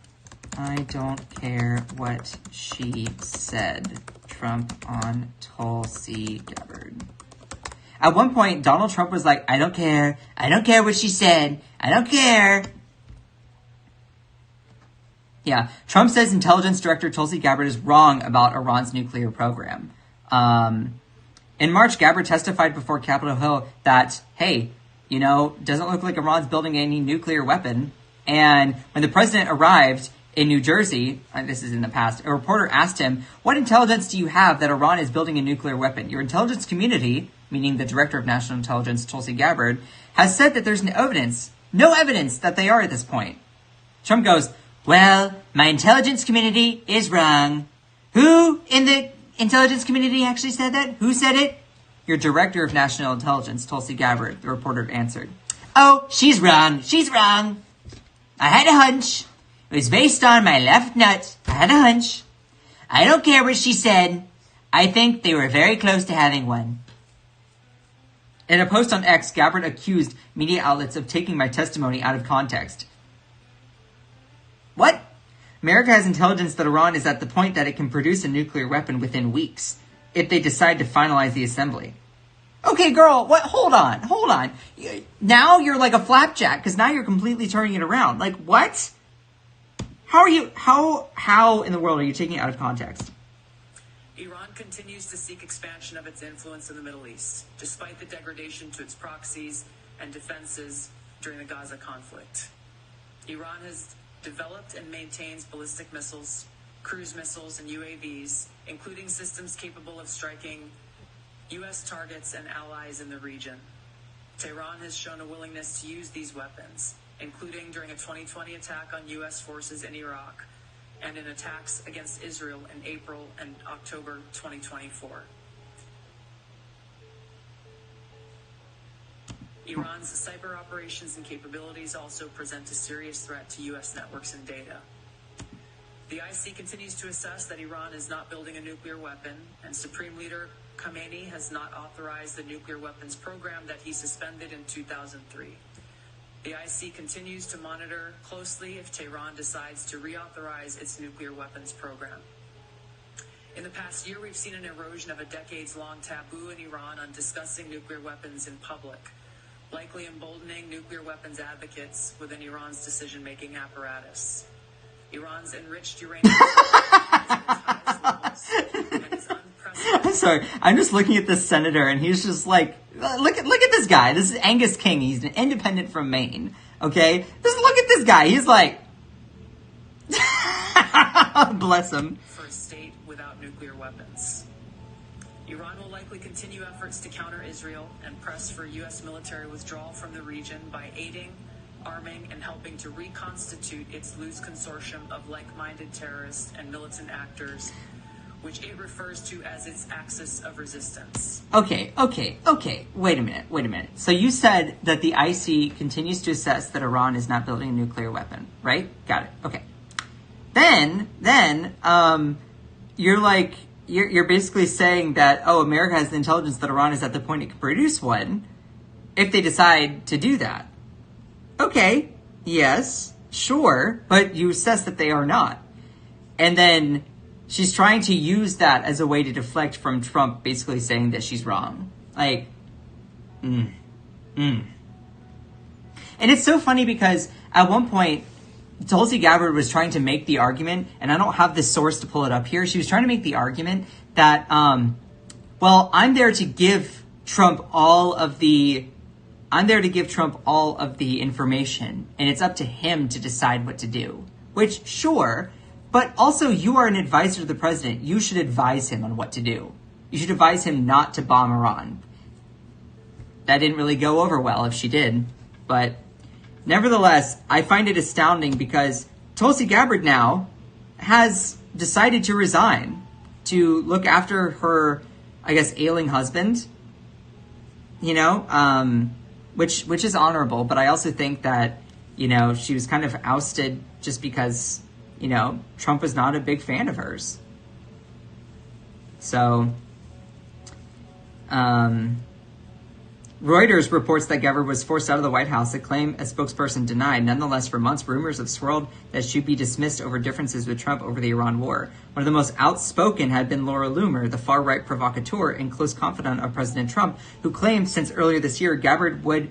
I don't care what she said. Trump on Tulsi Gabbard. At one point, Donald Trump was like, I don't care. I don't care what she said. I don't care. Yeah. Trump says Intelligence Director Tulsi Gabbard is wrong about Iran's nuclear program. In March, Gabbard testified before Capitol Hill that, hey, doesn't look like Iran's building any nuclear weapon. And when the president arrived in New Jersey, this is in the past, a reporter asked him, what intelligence do you have that Iran is building a nuclear weapon? Your intelligence community, meaning the Director of National Intelligence, Tulsi Gabbard, has said that there's no evidence that they are at this point. Trump goes, well, my intelligence community is wrong. Who in the intelligence community actually said that? Who said it? Your Director of National Intelligence, Tulsi Gabbard, the reporter answered. Oh, she's wrong. She's wrong. I had a hunch. It was based on my left nut. I had a hunch. I don't care what she said. I think they were very close to having one. In a post on X, Gabbard accused media outlets of taking my testimony out of context. What? America has intelligence that Iran is at the point that it can produce a nuclear weapon within weeks, if they decide to finalize the assembly. Okay, girl, what? Hold on. Now you're like a flapjack, because now you're completely turning it around. Like, what? How in the world are you taking it out of context? Iran continues to seek expansion of its influence in the Middle East, despite the degradation to its proxies and defenses during the Gaza conflict. Iran has developed and maintains ballistic missiles, cruise missiles, and UAVs, including systems capable of striking U.S. targets and allies in the region. Tehran has shown a willingness to use these weapons, including during a 2020 attack on U.S. forces in Iraq and in attacks against Israel in April and October 2024. Iran's cyber operations and capabilities also present a serious threat to U.S. networks and data. The IC continues to assess that Iran is not building a nuclear weapon, and Supreme Leader Khamenei has not authorized the nuclear weapons program that he suspended in 2003. The IC continues to monitor closely if Tehran decides to reauthorize its nuclear weapons program. In the past year, we've seen an erosion of a decades-long taboo in Iran on discussing nuclear weapons in public, likely emboldening nuclear weapons advocates within Iran's decision-making apparatus. Iran's enriched uranium I'm sorry. I'm just looking at this senator, and he's just like, look at this guy. This is Angus King. He's an independent from Maine. Okay, just look at this guy. He's like, bless him. For a state without nuclear weapons. Iran will likely continue efforts to counter Israel and press for U.S. military withdrawal from the region by aiding, arming, and helping to reconstitute its loose consortium of like-minded terrorists and militant actors, which it refers to as its axis of resistance. Okay. Wait a minute. So you said that the IC continues to assess that Iran is not building a nuclear weapon, right? Got it. Okay. Then, you're basically saying that, America has the intelligence that Iran is at the point it can produce one if they decide to do that. Okay, yes, sure, but you assess that they are not. And then she's trying to use that as a way to deflect from Trump basically saying that she's wrong. Like, And it's so funny because at one point, Tulsi Gabbard was trying to make the argument, and I don't have the source to pull it up here. She was trying to make the argument that, I'm there to give Trump all of the information, and it's up to him to decide what to do. Which, sure, but also you are an advisor to the president. You should advise him on what to do. You should advise him not to bomb Iran. That didn't really go over well if she did, but nevertheless, I find it astounding because Tulsi Gabbard now has decided to resign to look after her, I guess, ailing husband, which is honorable. But I also think that, she was kind of ousted just because, Trump was not a big fan of hers. So, Reuters reports that Gabbard was forced out of the White House, a claim a spokesperson denied. Nonetheless, for months, rumors have swirled that she'd be dismissed over differences with Trump over the Iran war. One of the most outspoken had been Laura Loomer, the far-right provocateur and close confidant of President Trump, who claimed since earlier this year Gabbard would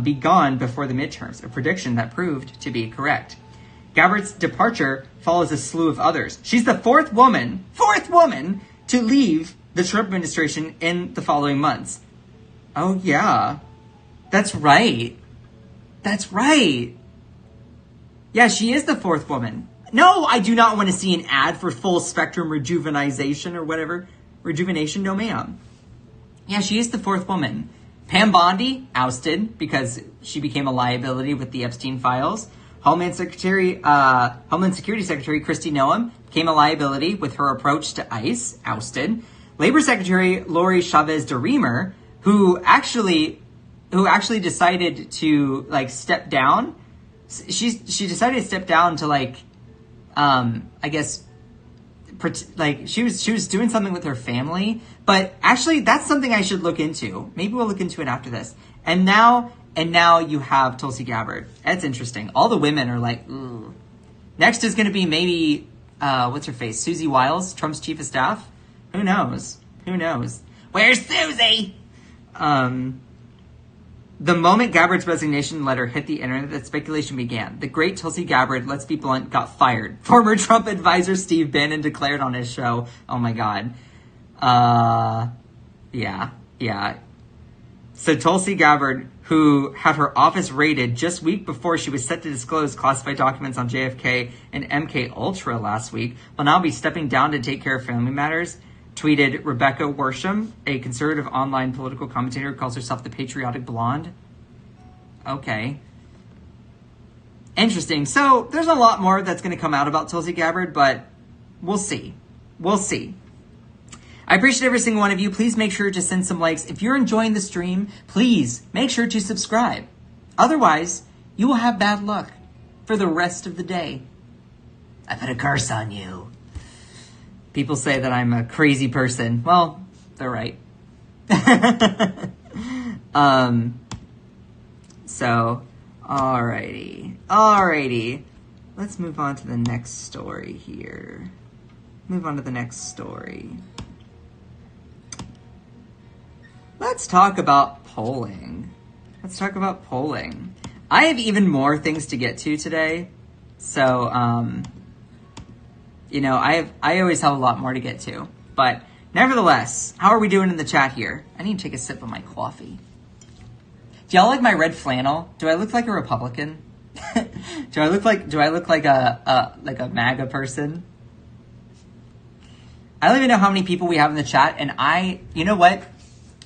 be gone before the midterms, a prediction that proved to be correct. Gabbard's departure follows a slew of others. She's the fourth woman to leave the Trump administration in the following months. Oh, yeah. That's right. Yeah, she is the fourth woman. No, I do not want to see an ad for full spectrum rejuvenation or whatever. Rejuvenation, no ma'am. Yeah, she is the fourth woman. Pam Bondi, ousted because she became a liability with the Epstein files. Homeland Security Secretary Kristi Noem became a liability with her approach to ICE, ousted. Labor Secretary Lori Chavez DeRemer, who actually decided to step down. She decided to step down to I guess she was doing something with her family, but actually that's something I should look into. Maybe we'll look into it after this. And now you have Tulsi Gabbard. That's interesting. All the women are like, ooh. Next is going to be maybe what's her face? Susie Wiles, Trump's chief of staff. Who knows? Where's Susie? The moment Gabbard's resignation letter hit the internet, that speculation began. The great Tulsi Gabbard, let's be blunt, got fired. Former Trump advisor Steve Bannon declared on his show. Oh my God. Yeah. So Tulsi Gabbard, who had her office raided just week before she was set to disclose classified documents on JFK and MK Ultra last week, will now be stepping down to take care of family matters. Tweeted Rebecca Worsham, a conservative online political commentator who calls herself the Patriotic Blonde. Okay. Interesting. So there's a lot more that's going to come out about Tulsi Gabbard, but we'll see. I appreciate every single one of you. Please make sure to send some likes. If you're enjoying the stream, please make sure to subscribe. Otherwise, you will have bad luck for the rest of the day. I put a curse on you. People say that I'm a crazy person. Well, they're right. So, alrighty. Let's move on to the next story here. Let's talk about polling. I have even more things to get to today. So, I always have a lot more to get to. But nevertheless, how are we doing in the chat here? I need to take a sip of my coffee. Do y'all like my red flannel? Do I look like a Republican? Do I look like a MAGA person? I don't even know how many people we have in the chat, and you know what?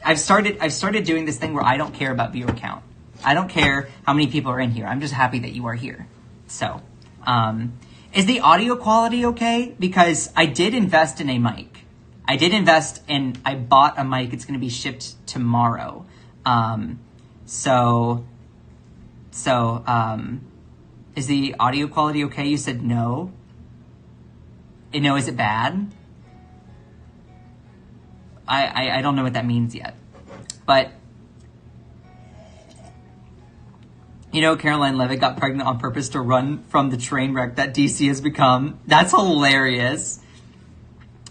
I've started doing this thing where I don't care about viewer count. I don't care how many people are in here. I'm just happy that you are here. So, is the audio quality okay? Because I did invest in a mic. I bought a mic. It's going to be shipped tomorrow. So, is the audio quality okay? You said no. No, is it bad? I don't know what that means yet. But, you know, Caroline Levitt got pregnant on purpose to run from the train wreck that DC has become. That's hilarious.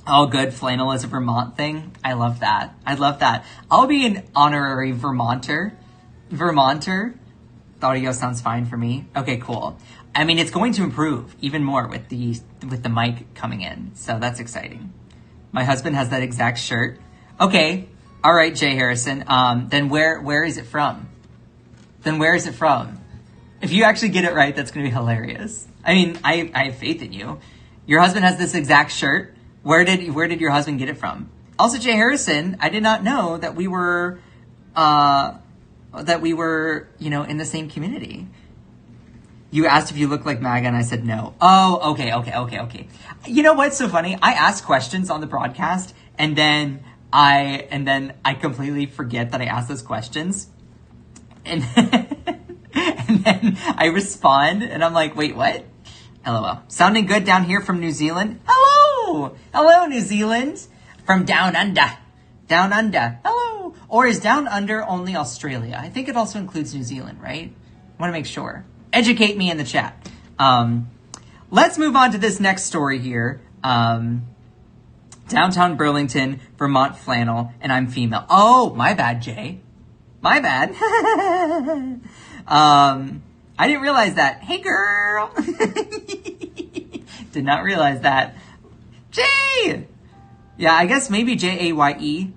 Oh, good. Flannel is a Vermont thing. I love that. I'll be an honorary Vermonter. The audio sounds fine for me. Okay, cool. I mean, it's going to improve even more with the mic coming in. So that's exciting. My husband has that exact shirt. Okay. All right, Jay Harrison. Then where is it from? If you actually get it right, that's going to be hilarious. I mean, I have faith in you. Your husband has this exact shirt. Where did your husband get it from? Also, Jay Harrison, I did not know that we were, you know, in the same community. You asked if you look like MAGA, and I said no. Oh, okay. You know what's so funny? I ask questions on the broadcast, and then I completely forget that I asked those questions, and and then I respond, and I'm like, wait, what? LOL. Sounding good down here from New Zealand. Hello, New Zealand. From down under. Hello. Or is down under only Australia? I think it also includes New Zealand, right? I want to make sure. Educate me in the chat. Let's move on to this next story here. Downtown Burlington, Vermont flannel, and I'm female. Oh, my bad, Jay. My bad. I didn't realize that. Hey, girl. Did not realize that. Jay! Yeah, I guess maybe Jaye.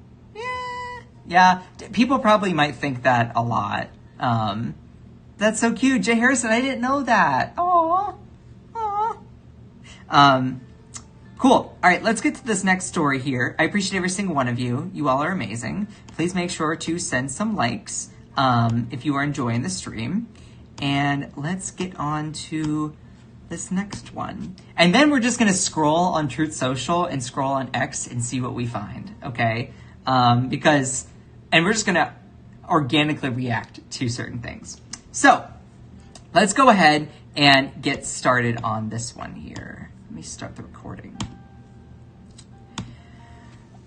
Yeah. People probably might think that a lot. That's so cute. Jay Harrison, I didn't know that. Aww. Cool. All right, let's get to this next story here. I appreciate every single one of you. You all are amazing. Please make sure to send some likes if you are enjoying the stream. And let's get on to this next one. And then we're just going to scroll on Truth Social and scroll on X and see what we find, okay? And we're just going to organically react to certain things. So, let's go ahead and get started on this one here. Let me start the recording.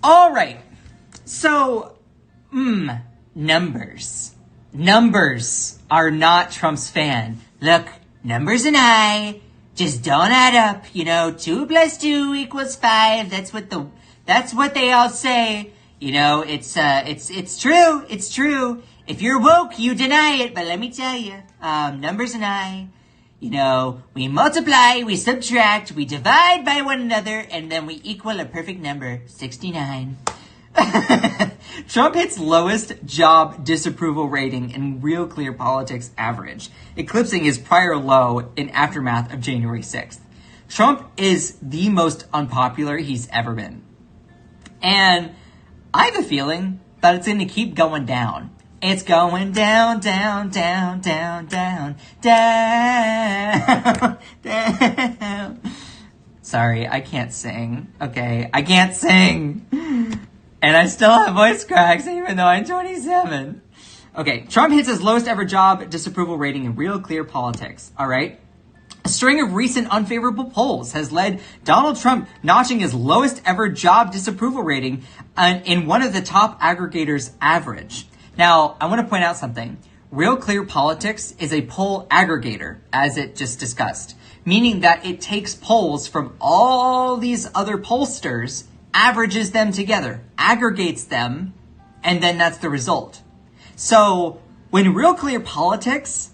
All right. So, numbers. Numbers are not Trump's fan. Look, numbers and I just don't add up. You know, 2 + 2 = 5. That's what they all say. You know, it's true. It's true. If you're woke, you deny it. But let me tell you, numbers and I, you know, we multiply, we subtract, we divide by one another, and then we equal a perfect number, 69. Trump hits lowest job disapproval rating in Real Clear Politics average, eclipsing his prior low in aftermath of January 6th. Trump is the most unpopular he's ever been. And I have a feeling that it's going to keep going down. It's going down, down, down, down, down, down, down. Sorry, I can't sing. Okay, I can't sing. And I still have voice cracks even though I'm 27. Okay, Trump hits his lowest ever job disapproval rating in Real Clear Politics. All right. A string of recent unfavorable polls has led Donald Trump notching his lowest ever job disapproval rating in one of the top aggregators' average. Now, I want to point out something. Real Clear Politics is a poll aggregator, as it just discussed, meaning that it takes polls from all these other pollsters, averages them together, aggregates them, and then that's the result. So when Real Clear Politics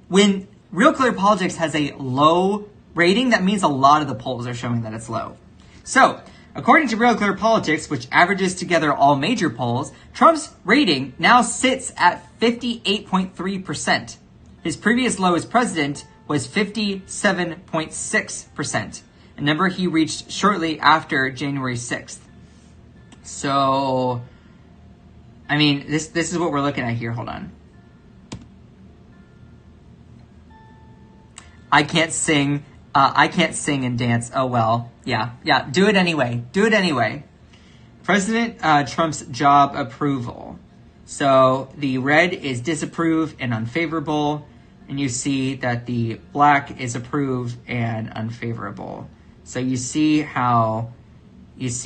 has a low rating, that means a lot of the polls are showing that it's low. So, according to Real Clear Politics, which averages together all major polls, Trump's rating now sits at 58.3%. His previous low as president was 57.6%. a number he reached shortly after January 6th. So, I mean, this is what we're looking at here. Hold on. I can't sing and dance. Oh, well. Yeah. Do it anyway. President Trump's job approval. So the red is disapprove and unfavorable. And you see that the black is approve and unfavorable. So you see how it's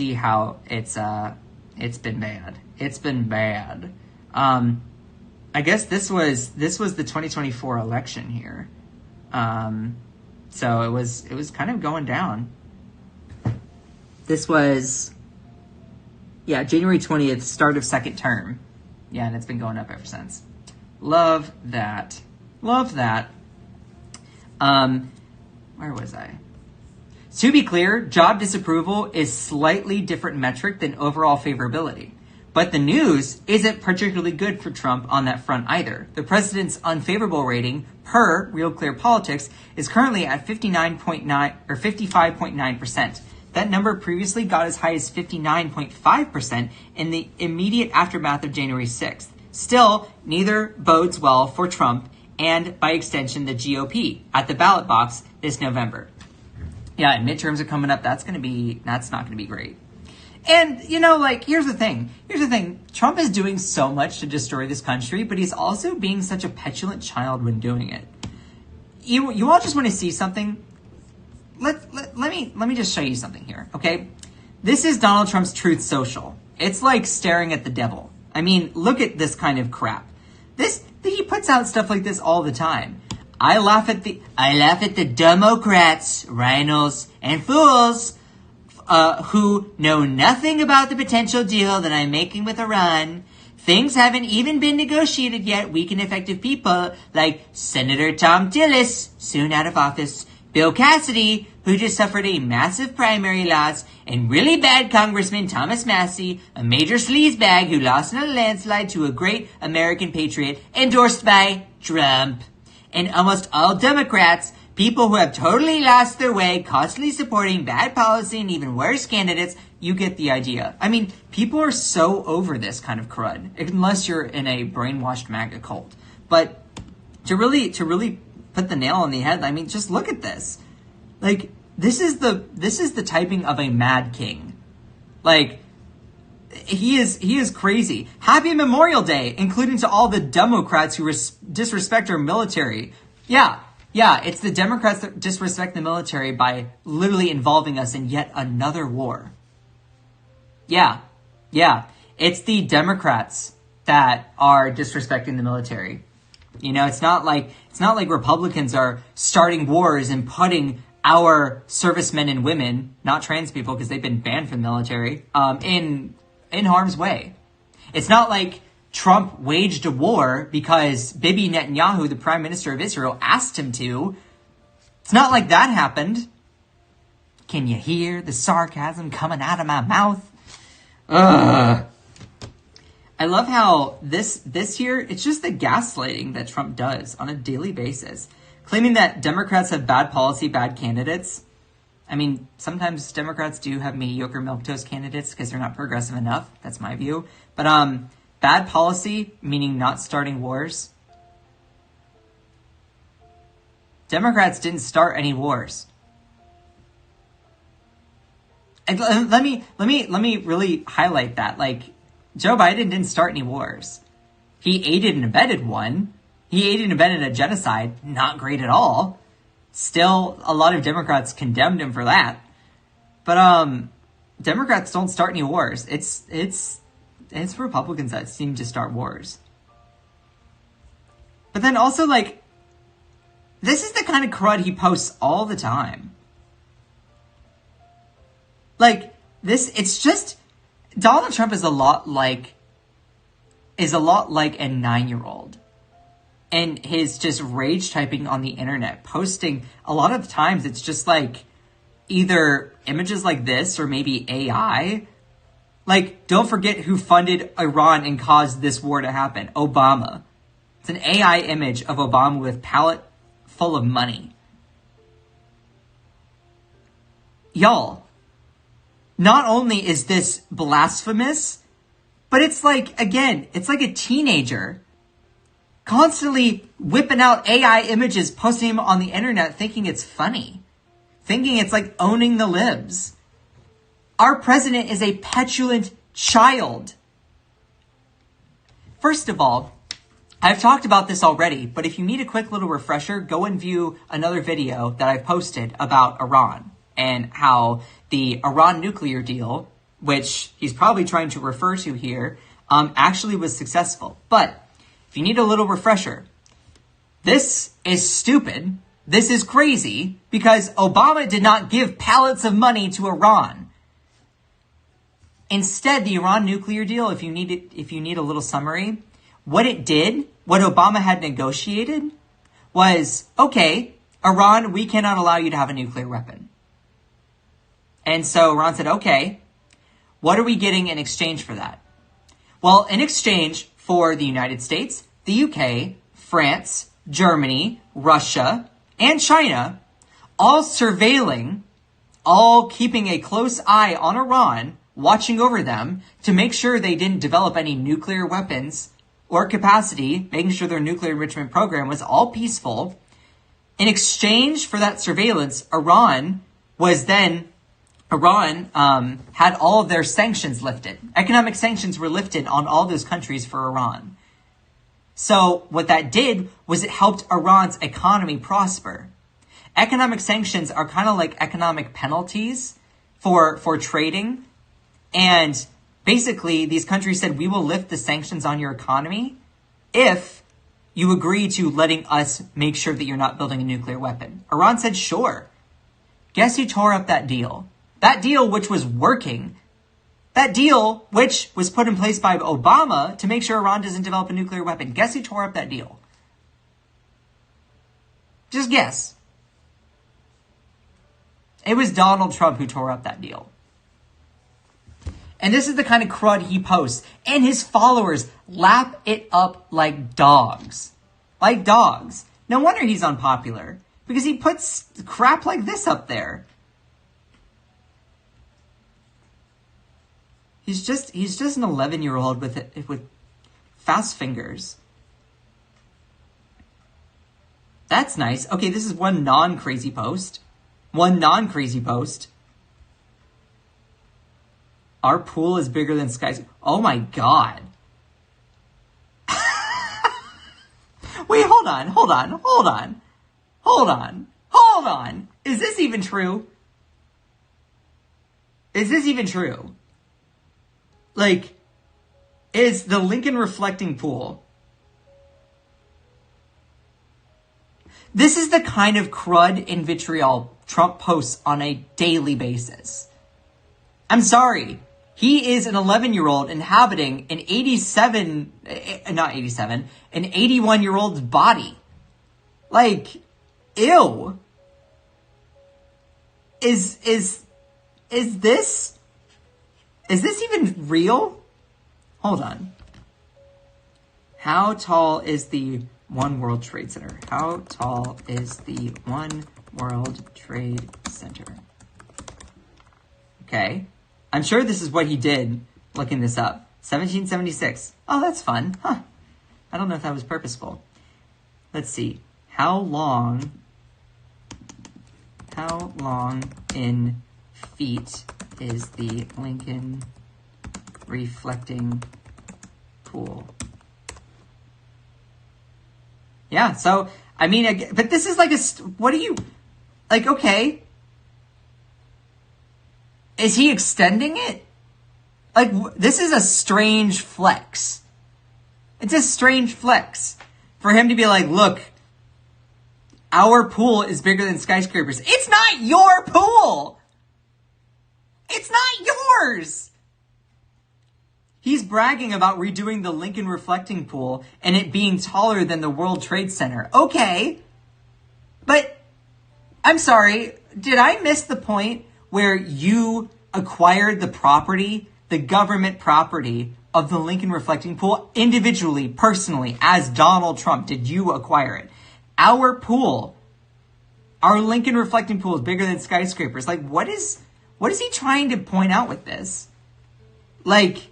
been bad. It's been bad. I guess this was the 2024 election here. So it was kind of going down. This was, January 20th, start of second term. Yeah, and it's been going up ever since. Love that. Where was I? To be clear, job disapproval is slightly different metric than overall favorability. But the news isn't particularly good for Trump on that front either. The president's unfavorable rating per Real Clear Politics is currently at 59.9 or 55.9%. That number previously got as high as 59.5% in the immediate aftermath of January 6th. Still, neither bodes well for Trump and, by extension, the GOP at the ballot box this November. Yeah, and midterms are coming up. That's not going to be great. And, here's the thing. Trump is doing so much to destroy this country, but he's also being such a petulant child when doing it. You all just want to see something? Let me just show you something here, okay? This is Donald Trump's Truth Social. It's like staring at the devil. I mean, look at this kind of crap. He puts out stuff like this all the time. I laugh at the Democrats, rhinos, and fools who know nothing about the potential deal that I'm making with Iran. Things haven't even been negotiated yet. Weak and effective people like Senator Tom Tillis, soon out of office, Bill Cassidy, who just suffered a massive primary loss, and really bad Congressman Thomas Massie, a major sleazebag who lost in a landslide to a great American patriot, endorsed by Trump. And almost all Democrats, people who have totally lost their way, constantly supporting bad policy and even worse candidates. You get the idea. I mean, people are so over this kind of crud, unless you're in a brainwashed MAGA cult. But to really put the nail on the head, I mean, just look at this. Like, this is the typing of a mad king. Like, he is crazy. Happy Memorial Day, including to all the Democrats who disrespect our military. Yeah, it's the Democrats that disrespect the military by literally involving us in yet another war. Yeah, it's the Democrats that are disrespecting the military. It's not like Republicans are starting wars and putting our servicemen and women, not trans people because they've been banned from the military, in harm's way. It's not like Trump waged a war because Bibi Netanyahu, the Prime Minister of Israel, asked him to. It's not like that happened. Can you hear the sarcasm coming out of my mouth? Ugh. I love how this here, it's just the gaslighting that Trump does on a daily basis. Claiming that Democrats have bad policy, bad candidates. I mean, sometimes Democrats do have mediocre milquetoast candidates because they're not progressive enough. That's my view. But bad policy, meaning not starting wars. Democrats didn't start any wars. And let me really highlight that. Like, Joe Biden didn't start any wars. He aided and abetted one. He aided and abetted a genocide. Not great at all. Still, a lot of Democrats condemned him for that. But Democrats don't start any wars. It's Republicans that seem to start wars. But then also, like, this is the kind of crud he posts all the time. Like, it's just, Donald Trump is a lot like a 9-year-old. And his just rage typing on the internet, posting, a lot of times it's just like either images like this or maybe AI. Like, don't forget who funded Iran and caused this war to happen. Obama. It's an AI image of Obama with palette full of money. y'all, not only is this blasphemous, but it's like, again, it's like a teenager constantly whipping out AI images, posting them on the internet, thinking it's funny, thinking it's like owning the libs. Our president is a petulant child. First of all, I've talked about this already, but if you need a quick little refresher, go and view another video that I've posted about Iran and how the Iran nuclear deal, which he's probably trying to refer to here, actually was successful. But if you need a little refresher, this is stupid. This is crazy because Obama did not give pallets of money to Iran. Instead, the Iran nuclear deal, if you need a little summary, what it did, what Obama had negotiated was, okay, Iran, we cannot allow you to have a nuclear weapon. And so Iran said, okay, what are we getting in exchange for that? Well, in exchange for the United States, the UK, France, Germany, Russia, and China, all surveilling, all keeping a close eye on Iran, watching over them to make sure they didn't develop any nuclear weapons or capacity, making sure their nuclear enrichment program was all peaceful. In exchange for that surveillance, Iran had all of their sanctions lifted. Economic sanctions were lifted on all those countries for Iran. So what that did was it helped Iran's economy prosper. Economic sanctions are kind of like economic penalties for trading. And basically, these countries said, we will lift the sanctions on your economy if you agree to letting us make sure that you're not building a nuclear weapon. Iran said, sure. Guess who tore up that deal? That deal which was working. That deal which was put in place by Obama to make sure Iran doesn't develop a nuclear weapon. Guess who tore up that deal? Just guess. It was Donald Trump who tore up that deal. And this is the kind of crud he posts. And his followers lap it up like dogs. Like dogs. No wonder he's unpopular. Because he puts crap like this up there. He's just an 11-year-old with fast fingers. That's nice. Okay, this is one non-crazy post. One non-crazy post. Our pool is bigger than Sky's. Oh my God. Wait, hold on. Is this even true? Is this even true? Like, is the Lincoln reflecting pool? This is the kind of crud and vitriol Trump posts on a daily basis. I'm sorry. He is an 11-year-old inhabiting an 81-year-old's body. Like, ew. Is this even real? Hold on. How tall is the One World Trade Center? How tall is the One World Trade Center? Okay. I'm sure this is what he did looking this up. 1776. Oh, that's fun. Huh. I don't know if that was purposeful. Let's see. How long in feet is the Lincoln reflecting pool? Yeah, so, I mean, but this is like what do you, like, okay. Is he extending it? Like, this is a strange flex. It's a strange flex for him to be like, look, our pool is bigger than skyscrapers. It's not your pool. It's not yours. He's bragging about redoing the Lincoln reflecting pool and it being taller than the World Trade Center. Okay. But I'm sorry. Did I miss the point where you acquired the property, the government property of the Lincoln reflecting pool individually, personally, as Donald Trump? Did you acquire it? Our pool, our Lincoln reflecting pool is bigger than skyscrapers. Like, what is What is he trying to point out with this? Like,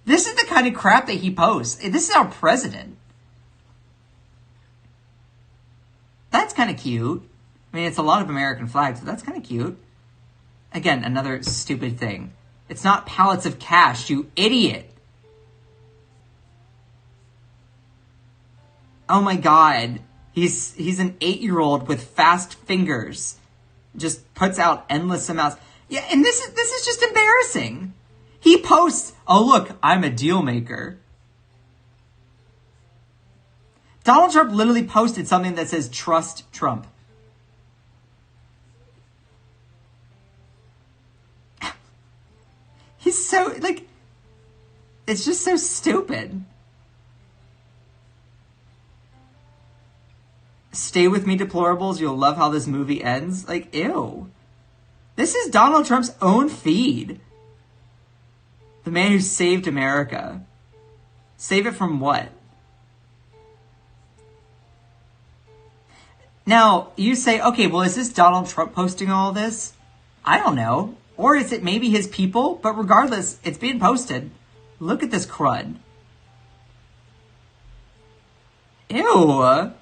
this is the kind of crap that he posts. This is our president. That's kind of cute. I mean, it's a lot of American flags, but that's kind of cute. Again, another stupid thing. It's not pallets of cash, you idiot. Oh my God. He's an 8-year-old with fast fingers. Just puts out endless amounts. Yeah, and this is just embarrassing. He posts, oh look, I'm a deal maker. Donald Trump literally posted something that says, trust Trump. He's so, like, it's just so stupid. Stay with me, deplorables. You'll love how this movie ends. Like, ew. This is Donald Trump's own feed. The man who saved America. Save it from what? Now, you say, okay, well, is this Donald Trump posting all this? I don't know. Or is it maybe his people? But regardless, it's being posted. Look at this crud. Ew.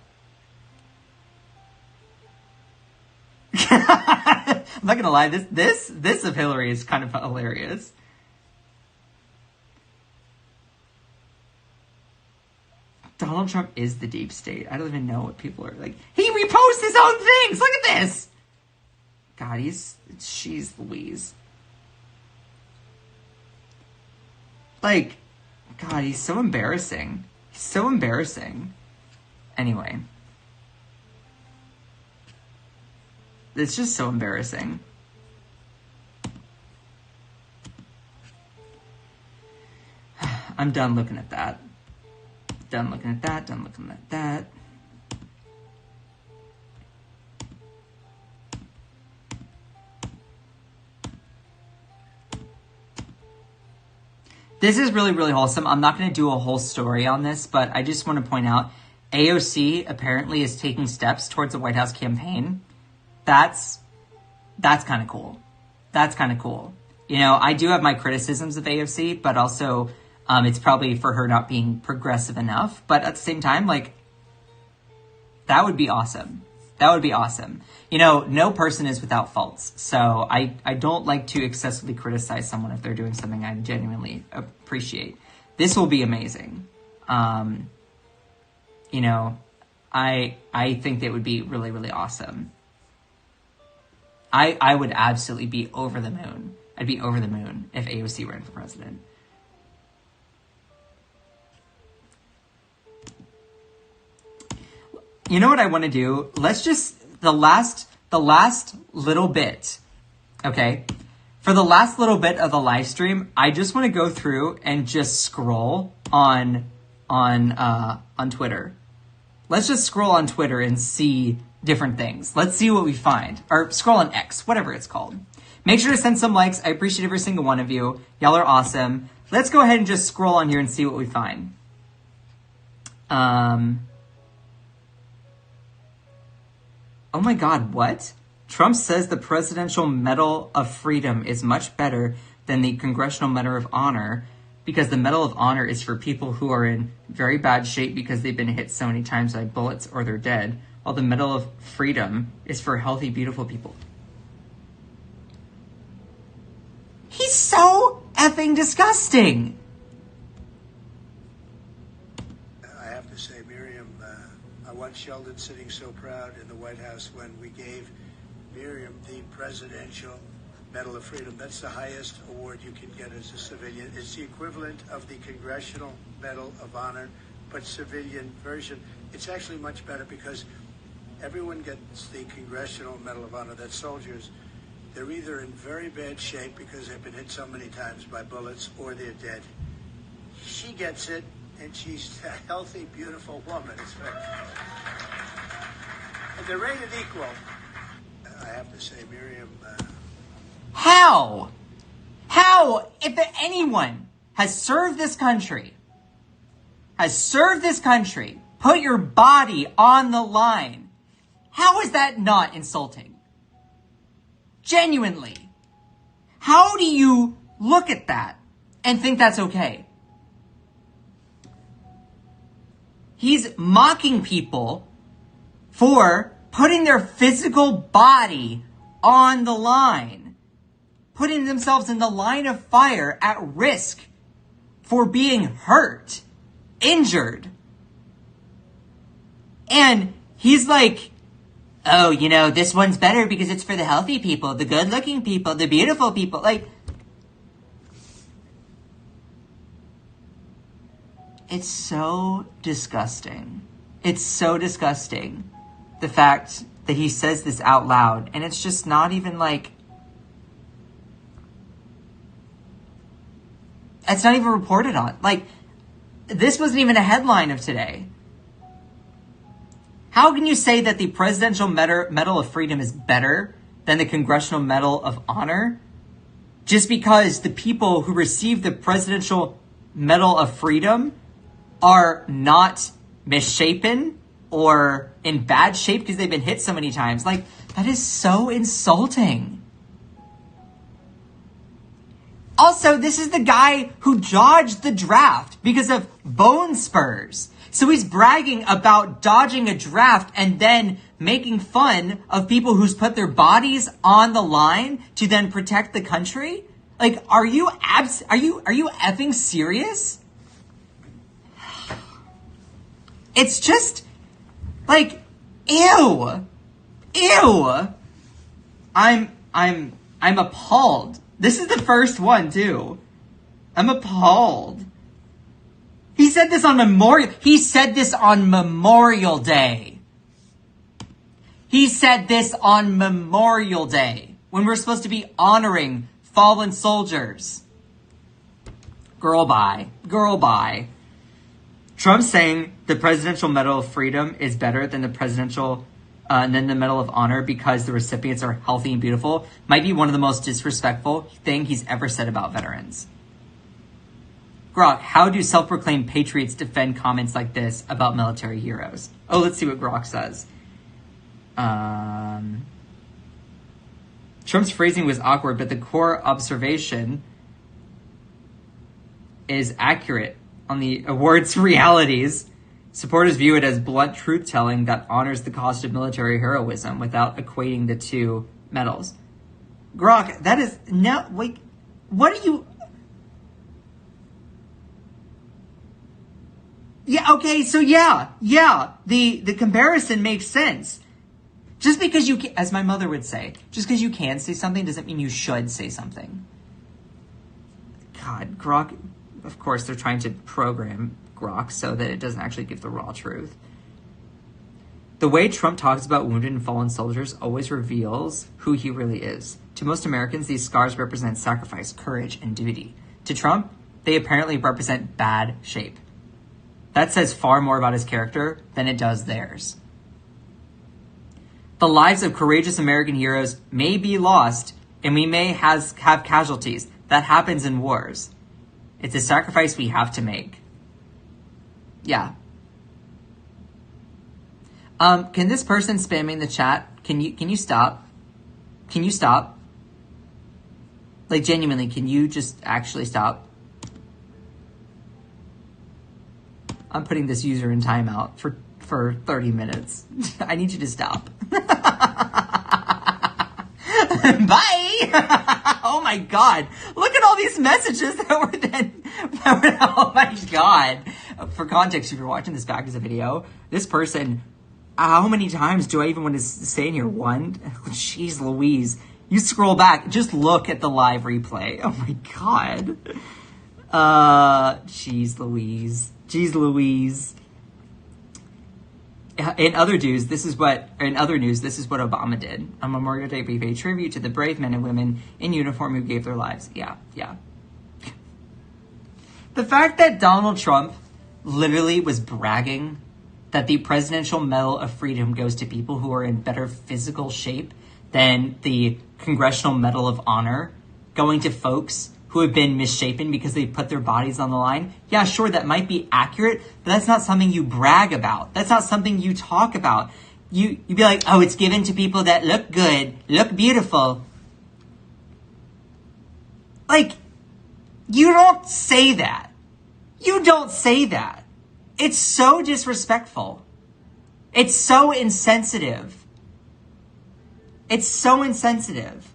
I'm not gonna lie, this of Hillary is kind of hilarious. Donald Trump is the deep state. I don't even know what people are like. He reposts his own things. Look at this. God, she's Louise. Like, God, he's so embarrassing. He's so embarrassing. Anyway. It's just so embarrassing. I'm done looking at that. Done looking at that. Done looking at that. This is really, really wholesome. I'm not going to do a whole story on this, but I just want to point out AOC apparently is taking steps towards the White House campaign. That's kind of cool. That's kind of cool. You know, I do have my criticisms of AOC, but also it's probably for her not being progressive enough. But at the same time, like, that would be awesome. That would be awesome. You know, no person is without faults. So I don't like to excessively criticize someone if they're doing something I genuinely appreciate. This will be amazing. You know, I think that would be really, really awesome. I would absolutely be over the moon. I'd be over the moon if AOC ran for president. You know what I want to do? Let's just, the last little bit, okay? For the last little bit of the live stream, I just want to go through and just scroll on Twitter. Let's just scroll on Twitter and see different things. Let's see what we find. Or scroll on X, whatever it's called. Make sure to send some likes. I appreciate every single one of you. Y'all are awesome. Let's go ahead and just scroll on here and see what we find. Oh my God, what? Trump says the Presidential Medal of Freedom is much better than the Congressional Medal of Honor because the Medal of Honor is for people who are in very bad shape because they've been hit so many times by bullets or they're dead, while the Medal of Freedom is for healthy, beautiful people. He's so effing disgusting. I have to say, Miriam, I watched Sheldon sitting so proud in the White House when we gave Miriam the Presidential Medal of Freedom. That's the highest award you can get as a civilian. It's the equivalent of the Congressional Medal of Honor, but civilian version. It's actually much better because everyone gets the Congressional Medal of Honor. That's soldiers. They're either in very bad shape because they've been hit so many times by bullets or they're dead. She gets it, and she's a healthy, beautiful woman. And they're rated equal. I have to say, Miriam... How? If anyone has served this country, put your body on the line, how is that not insulting? Genuinely. How do you look at that and think that's okay? He's mocking people for putting their physical body on the line, putting themselves in the line of fire at risk for being hurt, injured. And he's like, oh, you know, this one's better because it's for the healthy people, the good-looking people, the beautiful people. Like, it's so disgusting. It's so disgusting, the fact that he says this out loud. And it's just not even like... It's not even reported on. Like, this wasn't even a headline of today. How can you say that the Presidential Medal of Freedom is better than the Congressional Medal of Honor just because the people who receive the Presidential Medal of Freedom are not misshapen or in bad shape because they've been hit so many times? Like, that is so insulting. Also, this is the guy who dodged the draft because of bone spurs. So he's bragging about dodging a draft and then making fun of people who's put their bodies on the line to then protect the country? Like, are you effing serious? It's just like, ew. I'm appalled. This is the first one too. I'm appalled. He said this on Memorial Day. He said this on Memorial Day when we're supposed to be honoring fallen soldiers. Girl, bye. Trump's saying the Presidential Medal of Freedom is better than the Presidential than the Medal of Honor because the recipients are healthy and beautiful might be one of the most disrespectful thing he's ever said about veterans. Grok, how do self-proclaimed patriots defend comments like this about military heroes? Oh, let's see what Grok says. Trump's phrasing was awkward, but the core observation is accurate on the award's realities. Supporters view it as blunt truth-telling that honors the cost of military heroism without equating the two medals. Grok, that is... No, like, what are you... Yeah, okay, so yeah, the comparison makes sense. Just because you can, as my mother would say, just because you can say something doesn't mean you should say something. God, Grok, of course they're trying to program Grok so that it doesn't actually give the raw truth. The way Trump talks about wounded and fallen soldiers always reveals who he really is. To most Americans, these scars represent sacrifice, courage, and duty. To Trump, they apparently represent bad shape. That says far more about his character than it does theirs. The lives of courageous American heroes may be lost, and we may have casualties. That happens in wars. It's a sacrifice we have to make. Yeah. Can this person spamming the chat, can you stop? Can you stop? Like, genuinely, can you just actually stop? I'm putting this user in timeout for 30 minutes. I need you to stop. Bye! Oh my god. Look at all these messages oh my god. For context, if you're watching this back as a video, this person, how many times do I even want to say in here? One? Jeez Louise. You scroll back, just look at the live replay. Oh my god. Jeez Louise. Jeez Louise. In other news, this is what Obama did. On Memorial Day, we pay tribute to the brave men and women in uniform who gave their lives. Yeah. The fact that Donald Trump literally was bragging that the Presidential Medal of Freedom goes to people who are in better physical shape than the Congressional Medal of Honor going to folks who have been misshapen because they put their bodies on the line. Yeah, sure, that might be accurate, but that's not something you brag about. That's not something you talk about. You'd be like, oh, it's given to people that look good, look beautiful. Like, you don't say that. You don't say that. It's so disrespectful. It's so insensitive. It's so insensitive.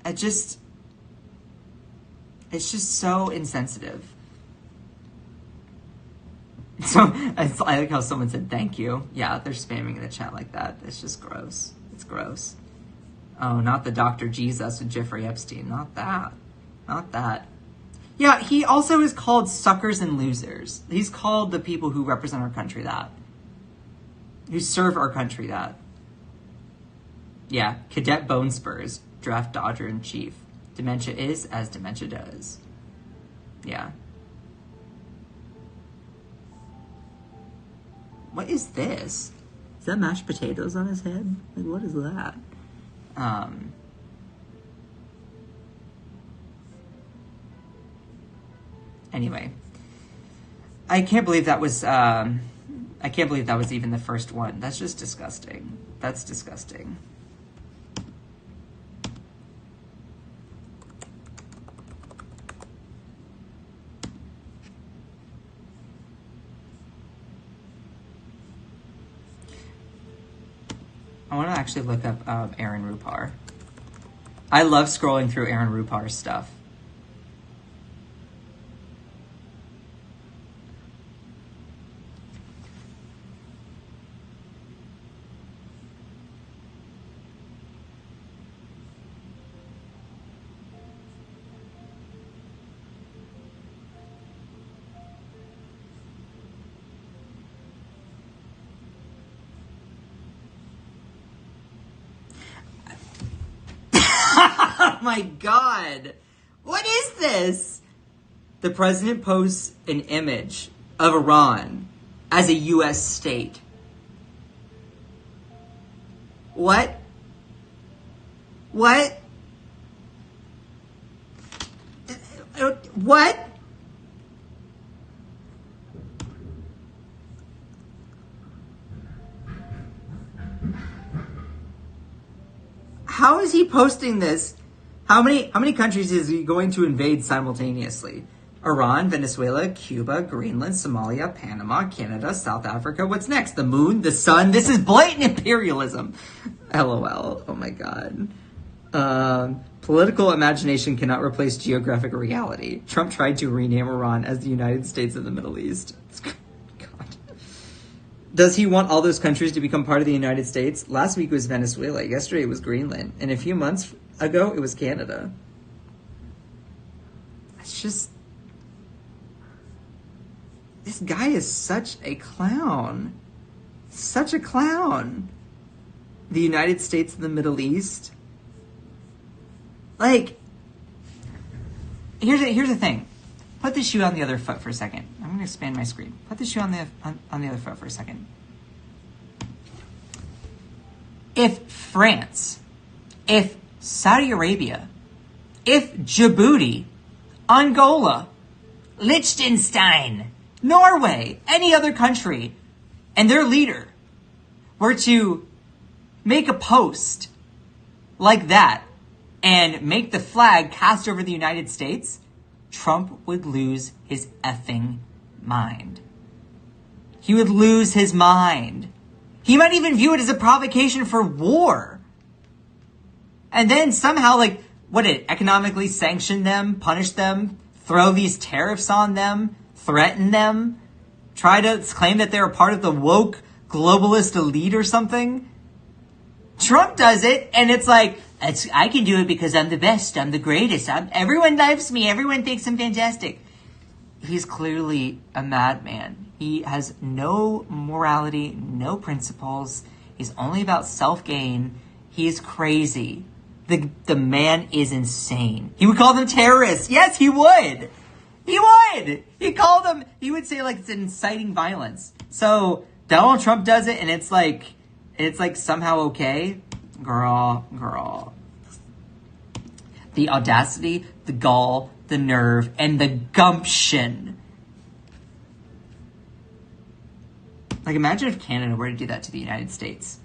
It's just so insensitive. So I like how someone said thank you. Yeah, they're spamming in the chat like that. It's just gross. It's gross. Oh, not the Dr. Jesus with Jeffrey Epstein. Not that. Not that. Yeah, he also is called suckers and losers. He's called the people who represent our country that. Who serve our country that. Yeah, Cadet Bone Spurs, draft Dodger in chief. Dementia is as dementia does. Yeah. What is this? Is that mashed potatoes on his head? Like, what is that? Anyway, I can't believe that was even the first one. That's just disgusting. That's disgusting. I want to actually look up Aaron Rupar. I love scrolling through Aaron Rupar's stuff. Oh my God. What is this? The president posts an image of Iran as a U.S. state. What? What? What? How is he posting this? How many countries is he going to invade simultaneously? Iran, Venezuela, Cuba, Greenland, Somalia, Panama, Canada, South Africa. What's next? The moon? The sun? This is blatant imperialism. LOL. Oh my God. Political imagination cannot replace geographic reality. Trump tried to rename Iran as the United States of the Middle East. God. Does he want all those countries to become part of the United States? Last week was Venezuela. Yesterday it was Greenland. And a few months ago it was Canada. It's just... This guy is such a clown. Such a clown. The United States of the Middle East. Like, here's the thing. Put the shoe on the other foot for a second. I'm going to expand my screen. Put the shoe on the other foot for a second. If France, if Saudi Arabia, if Djibouti, Angola, Liechtenstein, Norway, any other country, and their leader were to make a post like that and make the flag cast over the United States, Trump would lose his effing mind. He would lose his mind. He might even view it as a provocation for war. And then somehow, economically sanction them, punish them, throw these tariffs on them, threaten them, try to claim that they're a part of the woke globalist elite or something. Trump does it, and it's like, I can do it because I'm the best, I'm the greatest, everyone loves me, everyone thinks I'm fantastic. He's clearly a madman. He has no morality, no principles. He's only about self-gain. He is crazy. The man is insane. He would call them terrorists. Yes, he would. He would. He would say it's inciting violence. So Donald Trump does it, and it's like somehow okay. Girl. The audacity, the gall, the nerve, and the gumption. Imagine if Canada were to do that to the United States.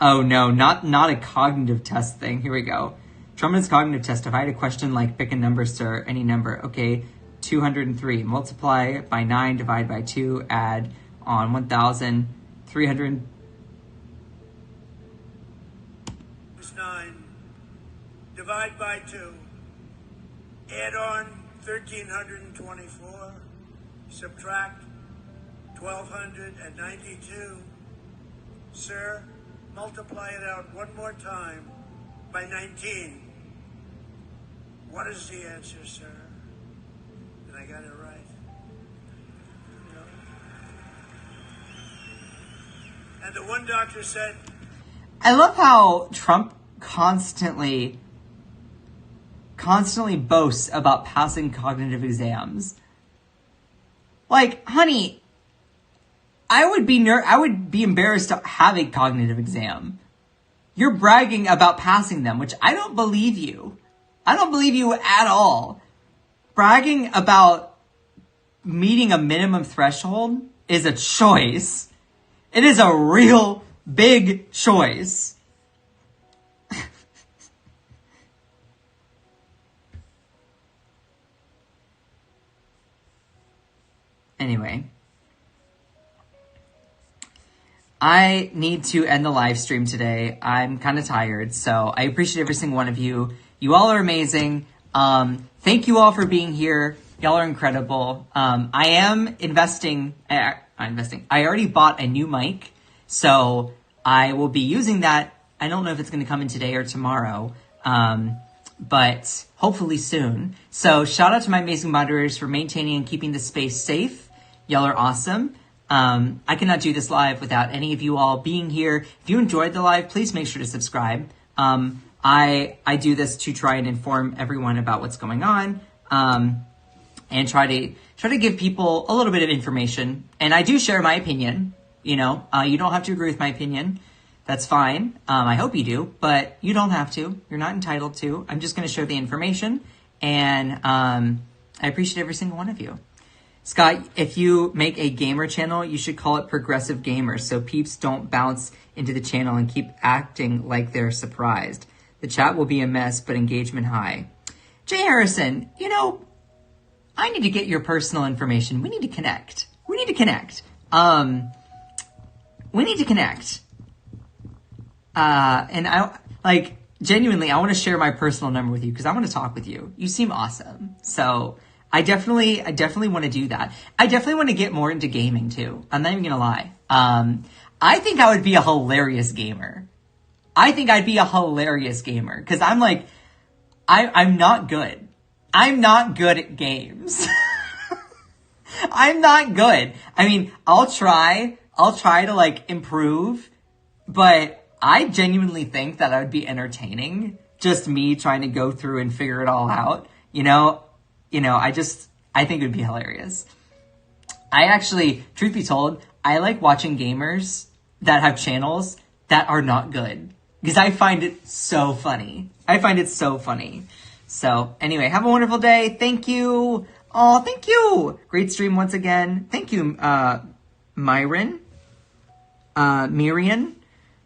Oh no, not a cognitive test thing. Here we go. Truman's cognitive test. If I had a question like pick a number, sir, any number. Okay, 203. Multiply by 9, divide by 2, add on 1,300. 9. Divide by 2. Add on 1,324. Subtract 1,292. Sir, multiply it out one more time by 19. What is the answer, sir? And I got it right. You know? And the one doctor said, I love how Trump constantly boasts about passing cognitive exams. Like, honey, I would be embarrassed to have a cognitive exam. You're bragging about passing them, which I don't believe you. I don't believe you at all. Bragging about meeting a minimum threshold is a choice. It is a real big choice. Anyway, I need to end the live stream today. I'm kind of tired, so I appreciate every single one of you. You all are amazing. Thank you all for being here. Y'all are incredible. I am investing. I already bought a new mic, so I will be using that. I don't know if it's going to come in today or tomorrow, but hopefully soon. So shout out to my amazing moderators for maintaining and keeping the space safe. Y'all are awesome. I cannot do this live without any of you all being here. If you enjoyed the live, please make sure to subscribe. I do this to try and inform everyone about what's going on, and try to give people a little bit of information. And I do share my opinion. You know, you don't have to agree with my opinion. That's fine. I hope you do, but you don't have to. You're not entitled to. I'm just going to share the information, and I appreciate every single one of you. Scott, if you make a gamer channel, you should call it Progressive Gamers so peeps don't bounce into the channel and keep acting like they're surprised. The chat will be a mess, but engagement high. Jay Harrison, you know, I need to get your personal information. We need to connect. We need to connect. And I, like, genuinely, I want to share my personal number with you because I want to talk with you. You seem awesome. So I definitely want to do that. I definitely want to get more into gaming too. I'm not even gonna lie. I think I would be a hilarious gamer. I think I'd be a hilarious gamer because I'm like, I'm not good. I'm not good at games. I'm not good. I mean, I'll try to like improve, but I genuinely think that I would be entertaining. Just me trying to go through and figure it all out, you know, I think it would be hilarious. I actually, truth be told, I like watching gamers that have channels that are not good because I find it so funny. So anyway, have a wonderful day. Thank you. Oh, thank you. Great stream once again. Thank you, Miriam,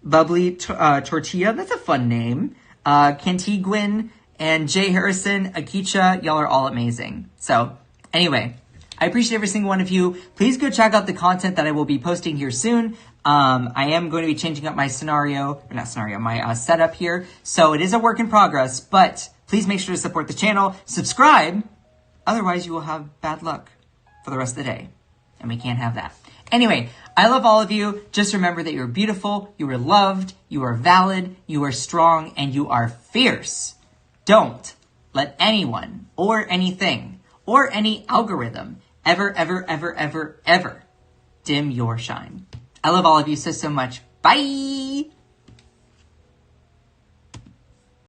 Bubbly Tortilla. That's a fun name. Cantiguin. And Jay Harrison, Akicha, y'all are all amazing. So, anyway, I appreciate every single one of you. Please go check out the content that I will be posting here soon. I am going to be changing up my my setup here. So it is a work in progress, but please make sure to support the channel. Subscribe. Otherwise, you will have bad luck for the rest of the day. And we can't have that. Anyway, I love all of you. Just remember that you're beautiful, you are loved, you are valid, you are strong, and you are fierce. Don't let anyone or anything or any algorithm ever dim your shine. I love all of you so much. Bye!